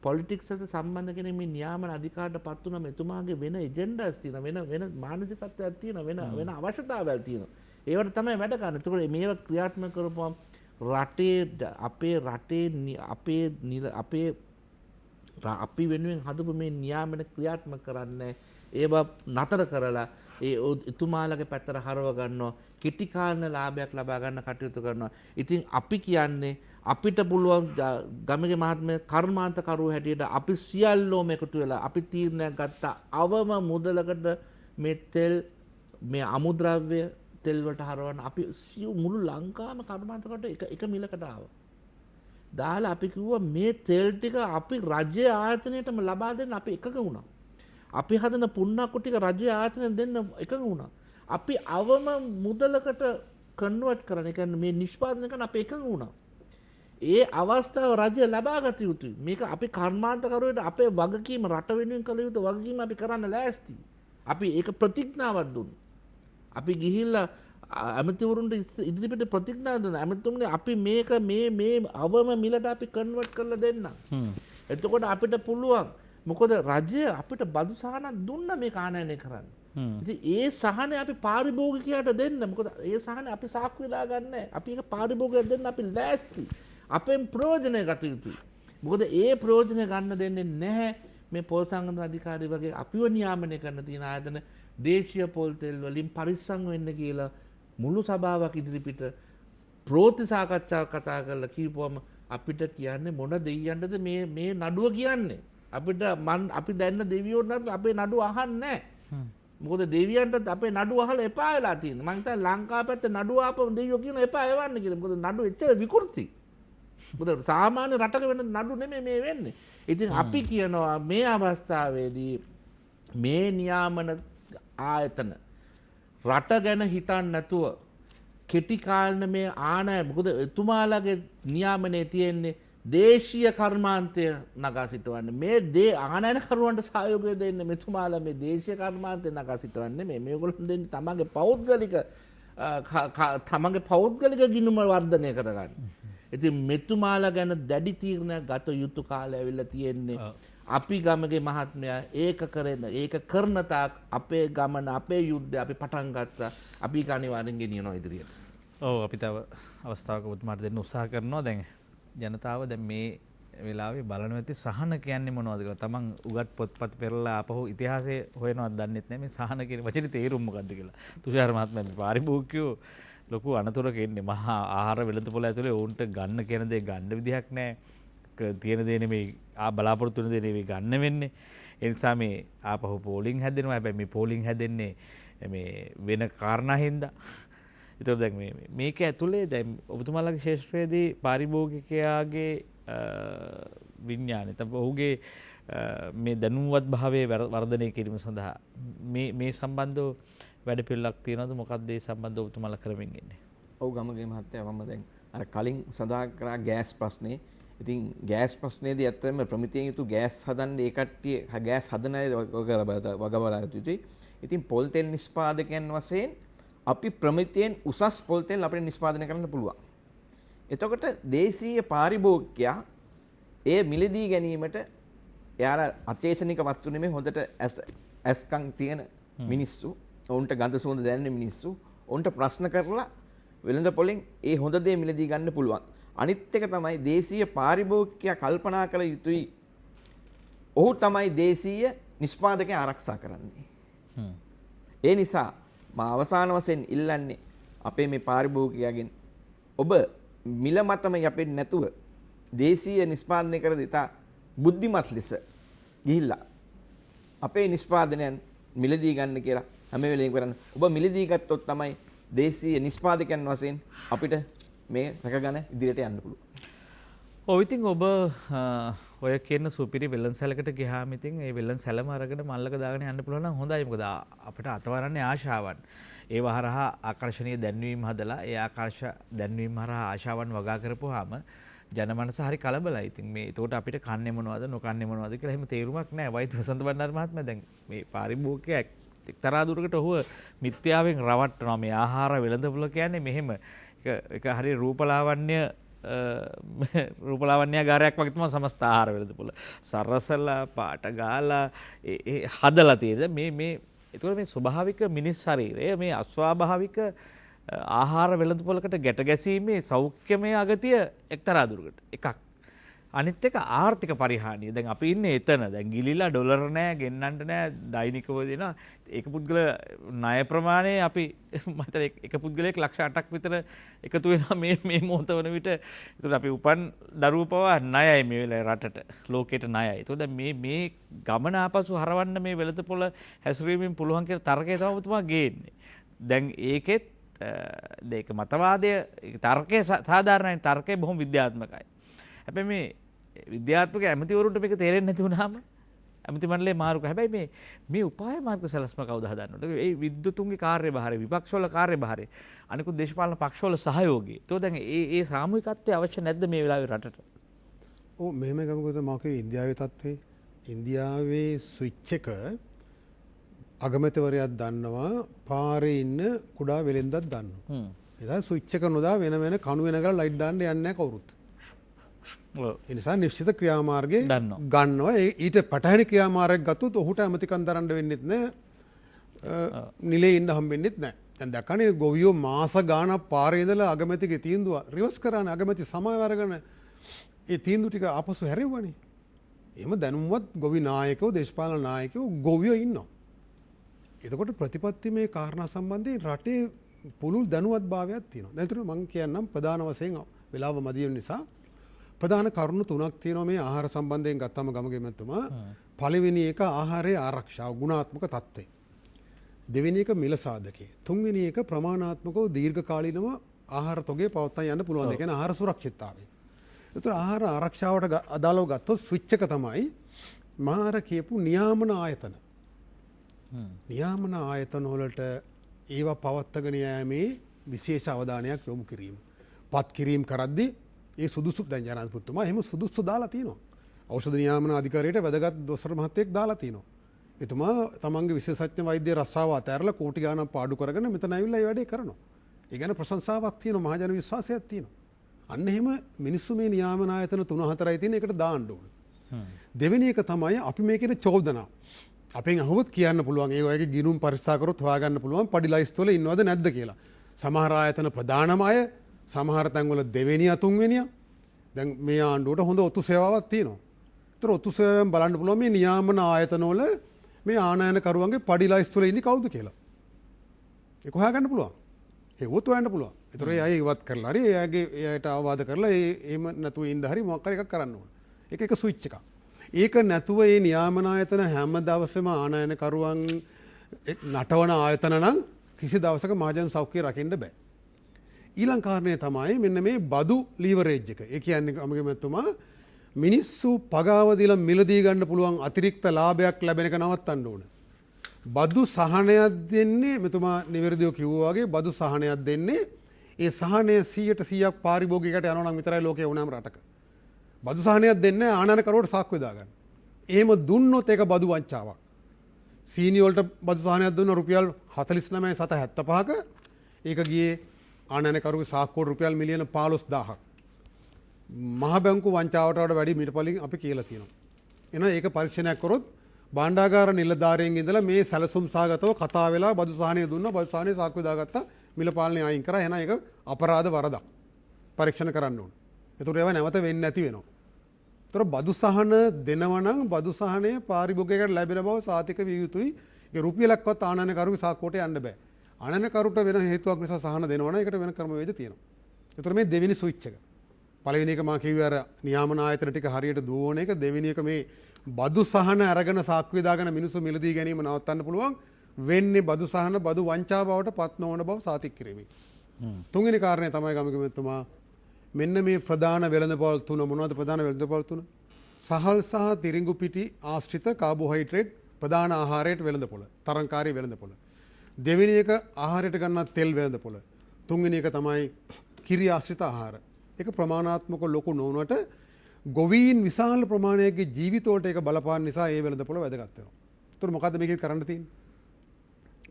පොලිටික්ස් වලට සම්බන්ධ කෙනෙක් මේ නියාමන අධිකාරයට පත් වුණා මෙතුමාගේ වෙන එජෙන්ඩාස් තියෙනවා වෙන මානසිකත්වයක් තියෙනවා වෙන අවශ්‍යතාවයක් තියෙනවා ඒවට තමයි වැඩ කරන්නේ. ඒකෝල මේවා ක්‍රියාත්මක කරපුවම අපි වෙනුවෙන් හදපු මේ නියාමන ක්‍රියාත්මක කරන්නේ ඒවා නතර කරලා එතුමාලගේ පැත්තට හරව ගන්නවා කෙටි කාලන ලාභයක් ලබා ගන්න කටයුතු කරනවා. ඉතින් අපි කියන්නේ අපිට පුළුවන් ගමගේ මහත්මයා කර්මාන්තකරුවෝ හැටියට අපි සියල්ලෝම එකතු වෙලා අපි තීරණයක් ගත්තා අවම මුදලකට මේ තෙල් මේ අමුද්‍රව්‍ය තෙල් වලට හරවන්න අපි මුළු ලංකාවම කර්මාන්තකට එක මිලකට ආවා. දාලා අපි කිව්වා මේ තෙල් ටික අපි රාජ්‍ය ආයතනයටම ලබා දෙන්න අපි එකඟ වුණා. අපි හදන පුන්නක්කු ටික රජය ආයතනයෙන් දෙන්න එකඟ වුණා. අපි අවම මුදලකට කන්වර්ට් කරන එක මේ නිෂ්පාදනය කරන අපි එකඟ වුණා. ඒ අවස්ථාව රජය ලබා ගත යුතුයි. මේක අපි කර්මාන්තකරුවෝට අපේ වගකීම රට වෙනුවෙන් කළ යුතු වගකීම අපි කරන්න ලෑස්ති. අපි ඒක ප්‍රතිඥාවක් දුන්නා. අපි ගිහිල්ලා ඇමතිවරුන්ට ඉදිරිපිට ප්‍රතිඥා දුන්නා. ඇමතිතුමනි අපි මේක මේ අවම මිලට අපි කන්වර්ට් කරලා දෙන්න. එතකොට අපිට පුළුවන් මොකද රජය අපිට බදු සහනක් දුන්න මේ ආනයනය කරන්න. ඉතින් ඒ සහනය අපි පාරිභෝගිකයාට දෙන්න. මොකද ඒ සහනය අපි සාක්ෂි වෙලා ගන්න. අපි ඒක පාරිභෝගිකයට දෙන්න අපි ලෑස්ති. අපෙන් ප්‍රයෝජනය ගත යුතුයි. මොකද ඒ ප්‍රයෝජනය ගන්න දෙන්නේ නැහැ මේ පොල් සංගතන අධිකාරී වගේ අපිව නියාමනය කරන තියෙන ආයතන දේශීය පොල් තෙල් වලින් පරිස්සම් වෙන්න කියලා මුළු සභාවක් ඉදිරිපිට ප්‍රෝති සාකච්ඡාවක් කතා කරලා කියපුවම අපිට කියන්නේ මොන දෙයියන්ටද මේ නඩුව කියන්නේ. අපි දැන්න දෙවියෝටත් අපේ නඩුව අහන්නේ නැහැ. මොකද දෙවියන්ටත් අපේ නඩුව අහලා එපා වෙලා තියෙනවා. මං හිතන්නේ ලංකාව පැත්තේ නඩුව ආපහු දෙවියෝ කියන එපා එවන්න කියලා. මොකද නඩුව එච්චර විකෘති. මොකද සාමාන්‍ය රටක වෙන නඩු නෙමෙයි මේ වෙන්නේ. ඉතින් අපි කියනවා මේ අවස්ථාවේදී මේ නියාමන ආයතන රට ගැන හිතන්නේ නැතුව කෙටි කාලන මේ ආනය මොකද එතුමාලගේ නියාමනයේ තියෙන්නේ දේශීය කර්මාන්තය නගා සිටවන්නේ මේ ආනයනකරුවන්ට සහයෝගය දෙන්න මෙතුමාලා මේ දේශීය කර්මාන්තය නගා සිටවන්නේ මේගොල්ලෝ දෙන්නේ තමන්ගේ පෞද්ගලික ගිණුම වර්ධනය කරගන්න. ඉතින් මෙතුමාලා ගැන දැඩි තීරණයක් ගත යුතු කාලය ඇවිල්ලා තියෙන්නේ. අපි ගමගේ මහත්මයා ඒක කරන තාක් අපේ ගමන අපේ යුද්ධය අපි පටන් ගත්තා. අපි අනිවාර්යෙන් ගෙනියනවා ඉදිරියට. ඔව් අපි තව අවස්ථාවක ඔබතුමාට දෙන්න උත්සාහ කරනවා. දැන් ජනතාව දැන් මේ වෙලාවේ බලන ඇති සහන කියන්නේ මොනවද කියලා. තමන් උගත් පොත්පත් පෙරලා ආපහු ඉතිහාසය හොයනවත් දන්නෙත් නැහැ මේ සහන කියන වචනේ තේරුම මොකද්ද කියලා. තුෂාර මහත්මයා මේ පාරිභෝගිකයෝ ලොකු අනතුරක ඉන්නේ. මහා ආහාර වෙළඳපොළ ඇතුලේ උන්ට ගන්න කියන දේ ගන්න විදිහක් නැහැ. තියෙන දේ නෙමෙයි බලාපොරොත්තු වෙන දේ නෙමෙයි ගන්න වෙන්නේ. ඒ නිසා මේ ආපහු පෝලිං හැදෙනවා. හැබැයි මේ පෝලිං හැදෙන්නේ මේ වෙන කාරණා හින්දා. ඒතකොට දැන් මේක ඇතුලේ දැන් ඔබතුමාලගේ ශාස්ත්‍රයේදී පාරිභෝගිකයාගේ විඥානය තමයි ඔහුගේ මේ දැනුවත් භාවයේ වර්ධනය කිරීම සඳහා මේ සම්බන්ධව වැඩ පිළිලක් තියෙනවද? මොකක්ද ඒ සම්බන්ධව ඔබතුමාලා කරමින් ඉන්නේ? ඔව් ගමගේ මහත්තයා මම දැන් අර කලින් සඳහන් කරා ගෑස් ප්‍රශ්නේ. ඉතින් ගෑස් ප්‍රශ්නේදී ඇත්තටම ප්‍රමිතියෙන් යුතු ගෑස් හදන්න ඒ කට්ටිය ගෑස් හදන අය වග බලා යුතුයි. ඉතින් පොල් තෙල් නිෂ්පාදකයන් වශයෙන් අපි ප්‍රමිතියෙන් උසස් පොල් තෙල් අපිට නිෂ්පාදනය කරන්න පුළුවන්. එතකොට දේශීය පාරිභෝගිකයා ඒ මිලදී ගැනීමට එයාලා අචේතනික වස්තු නෙමෙයි හොඳට ඇස්කම් තියෙන මිනිස්සු, ඔවුන්ට ගඳ සුවඳ දැනෙන මිනිස්සු, ඔවුන්ට ප්‍රශ්න කරලා වෙළඳ පොලෙන් ඒ හොඳ දේ මිලදී ගන්න පුළුවන්. අනිත් එක තමයි දේශීය පාරිභෝගිකයා කල්පනා කළ යුතුයි. ඔහු තමයි දේශීය නිෂ්පාදකයන් ආරක්ෂා කරන්නේ. ඒ නිසා මා අවසාන වශයෙන් ඉල්ලන්නේ අපේ මේ පාරිභෝගිකයාගෙන් ඔබ මිල මතම යපෙන්නේ නැතුව දේශීය නිෂ්පාදනය කර දෙතා බුද්ධිමත් ලෙස ගිහිල්ලා අපේ නිෂ්පාදනයන් මිලදී ගන්න කියලා හැම වෙලේම කරන්න. ඔබ මිලදී ගත්තොත් තමයි දේශීය නිෂ්පාදකයන් වශයෙන් අපිට මේ රැකගෙන ඉදිරියට යන්න පුළුවන්. ඔව් ඉතින් ඔබ ඔය කියන සුපිරි වෙළඳසැලකට ගියාම ඉතින් ඒ වෙළඳසැලම අරගෙන මල්ලක දාගෙන යන්න පුළුවන් නම් හොඳයි. මොකද අපිට අතවරන්නේ ආශාවන්. ඒව හරහා ආකර්ෂණීය දැන්වීම් හදලා ඒ ආකර්ෂ දැන්වීම් හරහා ආශාවන් වගා කරපුවාම ජනමනස හරි කලබලයි. ඉතින් මේ ඒකට අපිට කන්නේ මොනවද නොකන්නේ මොනවද කියලා එහෙම තේරුමක් නැහැ. වෛද්‍ය වසන්ත බණ්ඩාර මහත්මයා දැන් මේ පාරිභෝගිකයා එක්තරා දුරකට ඔහුව මිත්‍යාවෙන් රවට්ටනවා. මේ ආහාර වෙළඳපොළ කියන්නේ මෙහෙම එක හරි රූපලාවන්‍යාගාරයක් වගේ තමයි සමස්ත ආහාර වෙළඳපොළ. සරසලා පාට ගාලා හදලා තියෙද මේ ඒතකොට මේ ස්වභාවික මිනිස් ශරීරය මේ අස්වාභාවික ආහාර වෙළඳපොළකට ගැට ගැසීමේ සෞඛ්‍යමය අගතිය එක්තරා දුරකට එකක්. අනිත් එක ආර්ථික පරිහානිය. දැන් අපි ඉන්නේ එතන. දැන් ගිලිලා ඩොලර් නැහැ, ගෙන්නන්න නැහැ, දෛනිකව දෙනවා. ඒක පුද්ගල ණය ප්‍රමාණය අපි මතර එක පුද්ගලයෙක් ලක්ෂ 8ක් විතර එකතු වෙනවා මේ මොහොත වන විට. ඒතකොට අපි උපන් දරුවෝ පවා ණයයි මේ වෙලාවේ රටට, ලෝකෙට ණයයි. ඒතකොට මේ ගමන ආපසු හරවන්න මේ වෙළඳපොළ හැසිරීමෙන් පුළුවන් කියලා තර්කය තමයි ඔබතුමා ගේන්නේ. දැන් ඒකෙත් දෙක මතවාදය තර්කය සාධාරණයි. තර්කය බොහොම විද්‍යාත්මකයි. හැබැයි මේ විද්‍යාත්මක ඇමතිවරුන්ට මේක තේරෙන්නේ නැති වුණාම ඇමති මණ්ඩලයේ මාරුක. හැබැයි මේ උපාය මාර්ග සැලැස්ම කවුද හදන්නට? ඒ විද්‍යුතුන්ගේ කාර්යභාරය, විපක්ෂවල කාර්යභාරය, අනිකුත් දේශපාලන පක්ෂවල සහයෝගය. ඒතකොට දැන් ඒ සාමූහිකත්වය අවශ්‍ය නැද්ද මේ වෙලාවේ රටට? ඔව් මෙහෙම ගමුකද මාකේ ඉන්දියාවේ තත්ත්වේ. ඉන්දියාවේ ස්විච් එක අගමැතිවරයාත් දන්නවා, පාරේ ඉන්න කුඩා වෙලෙන්දත් දන්නවා. එදා ස්විච් එක නොදා වෙන කණු වෙනකල් ලයිට් දාන්න යන්නේ නැහැ කවුරුත්. එනිසා නිශ්චිත ක්‍රියාමාර්ගය ගන්නවා. ඊට පටහැනි ක්‍රියාමාර්ගයක් ගත්තොත් ඔහුට ඇමතිකම් දරන්න වෙන්නෙත් නැහැ, නිලේ ඉන්න හම්බෙන්නෙත් නැහැ. දැන් දැක්කනේ ගොවියෝ මාස ගාණක් පාරේ ඉඳලා අගමැතිගේ තීන්දුව රිවර්ස් කරානේ. අගමැති සමාව අරගෙන ඒ තීන්දුව ටික ආපසු හැරෙව්වනේ. එහෙම දැනුම්වත් ගොවි නායකයෝ, දේශපාලන නායකයෝ ගොවියෝ ඉන්නවා. එතකොට ප්‍රතිපත්ති මේ කාරණා සම්බන්ධයෙන් රටේ පුළුල් දැනුවත් භාවයක් තියෙනවා. දැන් මම කියන්නම් ප්‍රධාන වශයෙන් වෙලාව මදි නිසා ප්‍රධාන කරුණු තුනක් තියෙනවා මේ ආහාර සම්බන්ධයෙන් ගත්තම ගමගේ මැතිතුමා. පළවෙනි එක ආහාරයේ ආරක්ෂාව, ගුණාත්මක තත්ත්වය. දෙවෙනි එක මිල සාධකය. තුන්වෙනි එක ප්‍රමාණාත්මකව දීර්ඝකාලීනව ආහාර තොගේ පවත්වා යන්න පුළුවන්. ඒ කියන්නේ ආහාර සුරක්ෂිතතාවය. ඒතර ආහාර ආරක්ෂාවට අදාළව ගත්තොත් ස්විච් එක තමයි මාර කියපු නියාමන ආයතන. නියාමන ආයතන වලට ඒවා පවත්වාගෙන යෑමේ විශේෂ අවධානයක් යොමු කිරීම. පත් කිරීම කරද්දී ඒ සුදුසු දැන් ජනාධිපතිතුමා එහෙම සුදුසු දාලා තියෙනවා. ඖෂධ නියාමන අධිකාරියට වැදගත් දොස්තර මහත්තයෙක් දාලා තියෙනවා. එතුමා තමන්ගේ විශේෂඥ වෛද්‍ය රස්සාව අතහැරලා කෝටි ගාණක් පාඩු කරගෙන මෙතන ඇවිල්ලා මේ වැඩේ කරනවා. ඒ ගැන ප්‍රශංසාවක් තියෙනවා, මහජන විශ්වාසයක් තියෙනවා. අන්න එහෙම මිනිස්සු මේ නියාමන ආයතන 3-4යි තියෙන එකට දාන්න ඕන. දෙවෙනි එක තමයි අපි මේකේ චෝදනා. අපෙන් අහුවොත් කියන්න පුළුවන් ඒ වගේ ගිණුම් පරික්ෂා කරොත් හොයාගන්න පුළුවන් පඩි ලයිස්ට් වල ඉන්නවද නැද්ද කියලා. සමහර ආයතන ප්‍රධානම අය, සමහර තැන්වල දෙවෙනියා තුන්වෙනියා දැන් මේ ආණ්ඩුවට හොඳ ඔත්තු සේවාවක් තියෙනවා. ඒතර ඔත්තු සේවාවෙන් බලන්න පුළුවන් මේ නියාමන ආයතනවල මේ ආනයනකරුවන්ගේ පඩි ලයිස්ට් වල ඉන්නේ කවුද කියලා. ඒක හොයාගන්න පුළුවන්. හෙව්වොත් හොයන්න පුළුවන්. ඒතර ඒ අය ඉවත් කරලා හරි එයාගේ එයාට අවවාද කරලා එහෙම නැතුව ඉන්න හරි මොකක් හරි එකක් කරන්න ඕන. ඒක එක ස්විච් එකක්. ඒක නැතුව මේ නියාමන ආයතන හැම දවසෙම ආනයනකරුවන් නටවන ආයතන නම් කිසි දවසක මහජන සෞඛ්‍යය රකින්න බෑ. ඊළඟ කාරණය තමයි මෙන්න මේ බදු ලීවරේජ් එක. ඒ කියන්නේ අමගේ මැතිතුමා මිනිස්සු පගාව දීලා මිලදී ගන්න පුළුවන් අතිරික්ත ලාභයක් ලැබෙන එක නවත්තන්න ඕන. බදු සහනයක් දෙන්නේ මෙතුමා නිවැරදිව කිව්වා වගේ බදු සහනයක් දෙන්නේ ඒ සහනය 100% පාරිභෝගිකයට යනවා නම් විතරයි ලෝකේ වුණාම රටක. බදු සහනයක් දෙන්නේ ආනයනකරුවට සාක්කුව දාගන්න. එහෙම දුන්නොත් ඒක බදු වංචාවක්. සීනි වලට බදු සහනයක් දුන්න රුපියල් 49.75ක ඒක ගියේ ආනයනකරුගේ සාක්කුවට රුපියල් මිලියන 15000ක්. මහ බැංකු වංචාවට වඩා වැඩි මිටපලින් අපි කියලා තියෙනවා. එහෙනම් ඒක පරීක්ෂණයක් කරොත් භාණ්ඩාගාර නිලධාරියෙන් ඉඳලා මේ සැලසුම් සාගතව කතා වෙලා බදු සහනය දුන්නා බදු සහනය සාක්කුව දාගත්තා මිල පාලනය අයින් කරා. එහෙනම් ඒක අපරාධ වරදක්. පරීක්ෂණ කරන්න ඕනේ. ඒතර ඒවා නැවත වෙන්නේ නැති වෙනවා. ඒතර බදු සහන දෙනවා නම් බදු සහනය පාරිභෝගිකයට ලැබෙන බව සාතික විය යුතුයි. ඒ රුපියලක්වත් ආනයනකරුගේ සාක්කුවට යන්න බෑ. ආනයනකරුට වෙන හේතුවක් නිසා සහන දෙනවා නම් ඒකට වෙන ක්‍රමවේද තියෙනවා. ඒතර මේ දෙවෙනි ස්විච් එක. පළවෙනි එක මම කිව්වේ අර නියාමන ආයතන ටික හරියට දුවන එක. දෙවෙනි එක මේ බදු සහන අරගෙන සාක්කුවේ දාගෙන මිනිස්සු මිලදී ගැනීම නවත්තන්න පුළුවන් වෙන්නේ බදු සහන බදු වංචා බවට පත් නොවන බව සාතික කිරීමයි. තුන්වෙනි කාරණය තමයි ගමකෙතුමා මෙන්න මේ ප්‍රධාන වෙළඳපොළ තුන මොනවද ප්‍රධාන වෙළඳපොළ තුන? සහල් සහ තිරිඟු පිටි ආශ්‍රිත කාබෝහයිඩ්‍රේට් ප්‍රධාන ආහාරයට වෙළඳපොළ. තරංකාරී වෙළඳපොළ. දෙවෙනි එක ආහාරයට ගන්න තෙල් වෙළඳපොළ. තුන්වෙනි එක තමයි කිරි ආශ්‍රිත ආහාර. ඒක ප්‍රමාණාත්මක ලොකු නොවුනට ගොවීන් විශාල ප්‍රමාණයකගේ ජීවිතවලට ඒක බලපාන නිසා ඒ වෙළඳපොළ වැදගත් වෙනවා. ඒතර මොකද්ද මේකෙන් කරන්න තියෙන්නේ?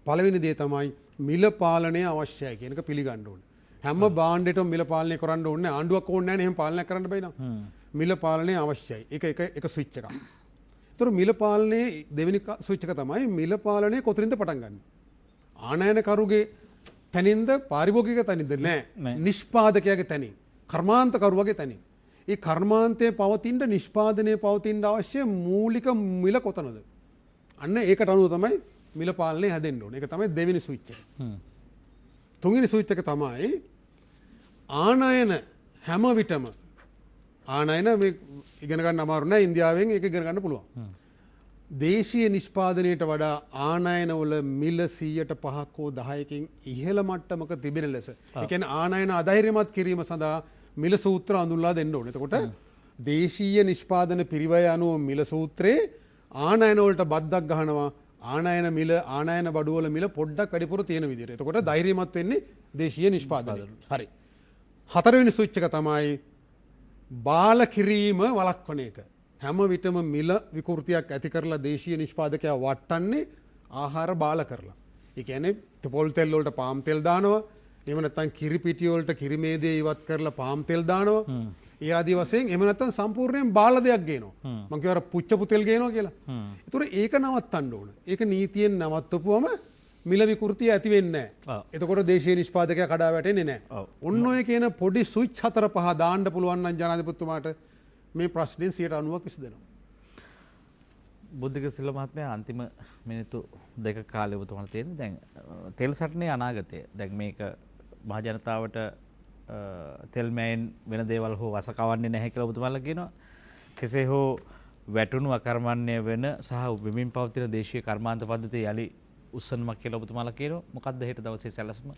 පළවෙනි දේ තමයි මිල පාලනය අවශ්‍යයි කියන එක පිළිගන්න ඕනේ. හැම භාණ්ඩයකටම මිල පාලනය කරන්න ඕනේ. ආණ්ඩුවක් ඕනේ නැහැ නේ එහෙම පාලනය කරන්න බෑ නේද? මිල පාලනය අවශ්‍යයි. ඒක ස්විච් එකක්. ඒතර මිල පාලනයේ දෙවෙනි ස්විච් එක තමයි මිල පාලනය කොතනින්ද පටන් ගන්න? ආනයනකරුගේ තැනින්ද පාරිභෝගික තැනින්ද? නෑ. නිෂ්පාදකයාගේ තැනින්. කර්මාන්තකරුවගේ තැනින්. ඒ කර්මාන්තයේ පවතින නිෂ්පාදනයේ පවතින අවශ්‍ය මූලික මිල කොතනද? අන්න ඒකට අනුව තමයි මිල පාලනය හැදෙන්න ඕනේ. ඒක තමයි දෙවෙනි ස්විච් එක. තුන්වෙනි ස්විච් එක තමයි ආනයන හැම විටම ආනයන මේ ඉගෙන ගන්න අමාරු නෑ. ඉන්දියාවෙන් ඒක ඉගෙන ගන්න පුළුවන්. දේශීය නිෂ්පාදනයට වඩා ආනයනවල මිල 5% හෝ 10කින් ඉහළ මට්ටමක තිබෙන ලෙස. ඒ කියන්නේ ආනයන අධෛර්යමත් කිරීම සඳහා මිල සූත්‍ර අඳුන්ලා දෙන්න ඕනේ. එතකොට දේශීය නිෂ්පාදන පිරිවැය අනුව මිල සූත්‍රයේ ආනයන වලට බද්දක් ගහනවා. ආනයන මිල ආනයන බඩුවල මිල පොඩ්ඩක් වැඩිපුර තියෙන විදිහට. එතකොට ධෛර්යමත් වෙන්නේ දේශීය නිෂ්පාදනය. හරි. හතරවෙනි ස්විච් එක තමයි බාල කිරීම වළක්වන එක. හැම විටම මිල විකෘතියක් ඇති කරලා දේශීය නිෂ්පාදකයා වටන්නේ ආහාර බාල කරලා. ඒ කියන්නේ පොල් තෙල් වලට පාම් තෙල් දානවා. එහෙම නැත්නම් කිරි පිටි වලට කිරි මේදේ ඉවත් කරලා පාම් තෙල් දානවා. ඒ ආදි වශයෙන් එහෙම නැත්නම් සම්පූර්ණයෙන් බාල දෙයක් ගේනවා. මම කියවර පුච්චපු තෙල් ගේනවා කියලා. ඒතර ඒක නවත්තන්න ඕන. ඒක නීතියෙන් නවත්තපුවම මිල විකෘතිය ඇති වෙන්නේ නැහැ. එතකොට දේශීය නිෂ්පාදකයා කඩා වැටෙන්නේ නැහැ. ඔන්න ඔය කියන පොඩි ස්විච් 4-5 දාන්න පුළුවන් නම් ජනාධිපතිතුමාට මේ ප්‍රශ්නෙන් 90% විසඳෙනවා. බුද්ධික සිල්ල මහත්මයා අන්තිම මිනිත්තු 2 කාලෙ ඔබතුමාට තියෙන දැන් තෙල් සටනේ අනාගතය. දැන් මේක මහ ජනතාවට තෙල් මෑන් වෙන දේවල් හෝ වසකවන්නේ නැහැ කියලා ඔබතුමාලා කියනවා. කෙසේ හෝ වැටුණු අකර්මණ්‍ය වෙන සහ වෙමින් පවතින දේශීය කර්මාන්ත පද්ධතිය යලි උස්සන්නමක් කියලා ඔබතුමාලා කියනවා. මොකක්ද හෙට දවසේ සැලැස්ම?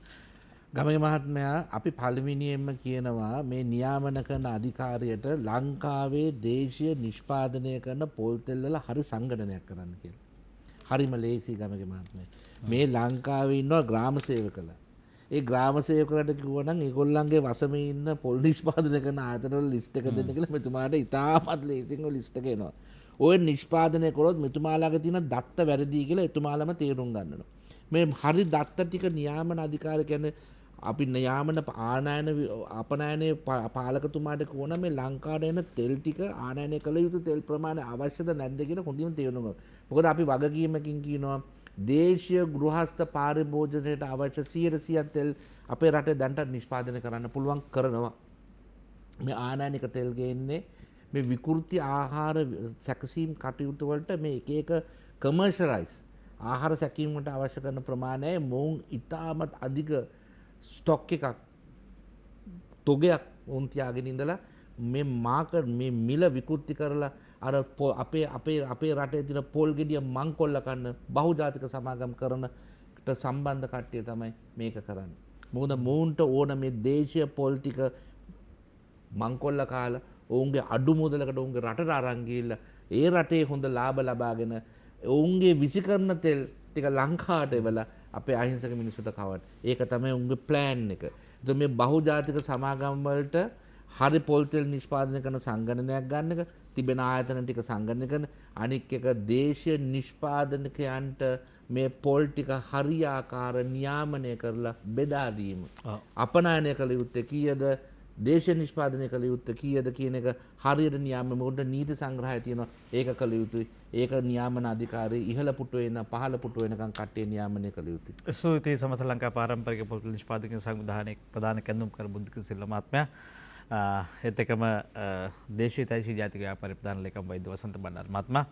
ගමගේ මහත්මයා අපි පළවෙනියෙන්ම කියනවා මේ නියාමන කරන අධිකාරියට ලංකාවේ දේශීය නිෂ්පාදනය කරන පොල් තෙල් වල හරි සංගණනයක් කරන්න කියලා. හරිම ලේසි ගමගේ මහත්මයා. මේ ලංකාවේ ඉන්නවා ග්‍රාම සේවකලා. ඒ ග්‍රාම සේවකලට කිව්වනම් ඒගොල්ලන්ගේ වසමේ ඉන්න පොල් නිෂ්පාදනය කරන ආයතන වල ලිස්ට් එක දෙන්න කියලා මෙතුමාට ඉතාමත් ලේසියෙන් ඔය ලිස්ට් එක එනවා. ඔය නිෂ්පාදනය කරොත් මෙතුමාලාගේ තියෙන දත්ත වැරදි කියලා එතුමාලම තේරුම් ගන්නවා. මේ හරි දත්ත ටික නියාමන අධිකාරිය කියන්නේ අපි නියාමන ආනයන අපනයනයේ පාලකතුමාට කියවන මේ ලංකාවට එන තෙල් ටික ආනයනය කළ යුතු තෙල් ප්‍රමාණය අවශ්‍යද නැද්ද කියලා හොඳින් තේරුම් ගන්න. මොකද අපි වගකීමකින් කියනවා දේශීය ගෘහස්ත පාරිභෝජනයට අවශ්‍ය 100% තෙල් අපේ රටේ දැන්ට නිෂ්පාදනය කරන්න පුළුවන් කරනවා. මේ ආනයනික තෙල් ගේන්නේ මේ විකෘති ආහාර සැකසීම් කටයුතු වලට මේ එක එක කමර්ෂියලයිස් ආහාර සැකීමට අවශ්‍ය කරන ප්‍රමාණය මොවුන් ඉතාමත් අධික ස්ටොක් එකක් තොගයක් උන් තියාගෙන ඉඳලා මේ මාකට් මේ මිල විකෘති කරලා අර අපේ රටේ තියෙන පොල් ගෙඩිය මංකොල්ල කන්න බහුජාතික සමාගම් කරනට සම්බන්ධ කට්ටිය තමයි මේක කරන්නේ. මොකද මොවුන්ට ඕන මේ දේශීය පොල් ටික මංකොල්ල කාලා ඔවුන්ගේ අඩු මුදලකට ඔවුන්ගේ රටට අරන් ගිහිල්ලා ඒ රටේ හොඳ ලාභ ලබාගෙන ඔවුන්ගේ විසිකරන තෙල් ටික ලංකාවට එවලා අපේ අහිංසක මිනිස්සුන්ට කවන්න. ඒක තමයි උන්ගේ ප්ලෑන් එක. ඒත් මේ බහුජාතික සමාගම් වලට හරි පොල් තෙල් නිෂ්පාදනය කරන සංගණනයක් ගන්න එක, තිබෙන ආයතන ටික සංගණනය කරන, අනික් එක දේශීය නිෂ්පාදනකයන්ට මේ පොල් ටික හරියාකාර නියාමනය කරලා බෙදා දීම. අපනයනය කළ යුත්තේ කීයද? දේශීය නිෂ්පාදනය කළ යුත්තේ කීයද කියන එක හරියට නියාමනය මොකද නීති සංග්‍රහය තියෙනවා. ඒක කළ යුතුයි. ඒක නියාමන අධිකාරී ඉහළ පුටුවේ ඉඳන් පහළ පුටුවේ වෙනකන් කට්ටිය නියාමනය කළ යුතුයි. සුවිතී සමස්ත ලංකා පාරම්පරික පොල් තෙල් නිෂ්පාදක සංවිධානයේ ප්‍රධාන කැඳවුම්කරු බුද්ධික සිල්වා මහත්මයා ඒත් එකම දේශීය තෛශීය ජාතික ව්‍යාපාර ප්‍රධාන ලේකම් වෛද්‍ය වසන්ත බණ්ඩාර මහත්මයා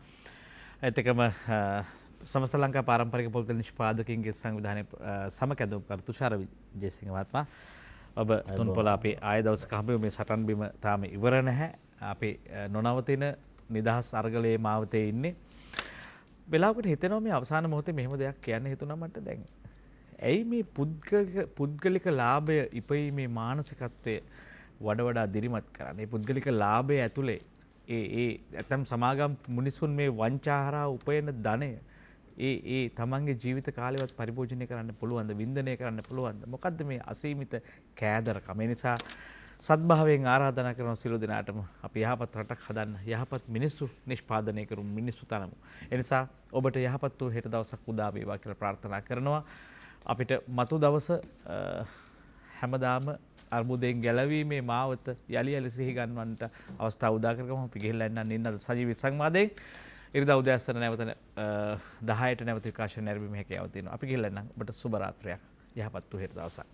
ඒත් එකම සමස්ත ලංකා පාරම්පරික පොල් තෙල් නිෂ්පාදකයන්ගේ සංවිධානයේ සම කැඳවුම්කරු තුෂාර විජේසිංහ මහත්මයා ඔබ තුන්පොළ අපේ ආය දවසක හම්බෙමු. මේ සටන් බිම තාම ඉවර නැහැ. අපි නොනවතින නිදහස් අරගලයේ මාවතේ ඉන්නේ. වෙලාවකට හිතෙනවා මේ අවසාන මොහොතේ මෙහෙම දෙයක් කියන්න හිතුණා මට දැන්. ඇයි මේ පුද්ගලික ලාභය ඉපීමේ මානසිකත්වය වඩා දිරිමත් කරන්නේ? පුද්ගලික ලාභය ඇතුලේ ඒ ඇතම් සමාගම් මිනිසුන් මේ වංචාහරා උපයන ධනය ඒ තමන්ගේ ජීවිත කාලයවත් පරිභෝජනය කරන්න පුළුවන්ද? වින්දනය කරන්න පුළුවන්ද? මොකද්ද මේ අසීමිත කෑදරකම? ඒ නිසා සත්භාවයෙන් ආරාධනා කරන සියලු දෙනාටම අපි යහපත් රටක් හදන්න, යහපත් මිනිස්සු නිෂ්පාදනය කරමු, මිනිස්සු තනමු. ඒ නිසා ඔබට යහපත් වූ හෙට දවසක් උදා වේවා කියලා ප්‍රාර්ථනා කරනවා. අපිට මතු දවස හැමදාම අර්බුදයෙන් ගැලවීමේ මාවත යලි යලි සිහි ගන්නවන්නට අවස්ථාව උදා කරගමු. අපි ගිහිල්ලා එන්න නින්නද සජීවී සංවාදයෙන් ඉරිදා උදෑසන නැවත 10ට නැවත විකාශන නැරඹීමේ හැකියාව තියෙනවා. අපි ගිහිල්ලා එන්න. ඔබට සුබ රාත්‍රියක්. යහපත් වූ හෙට දවසක්.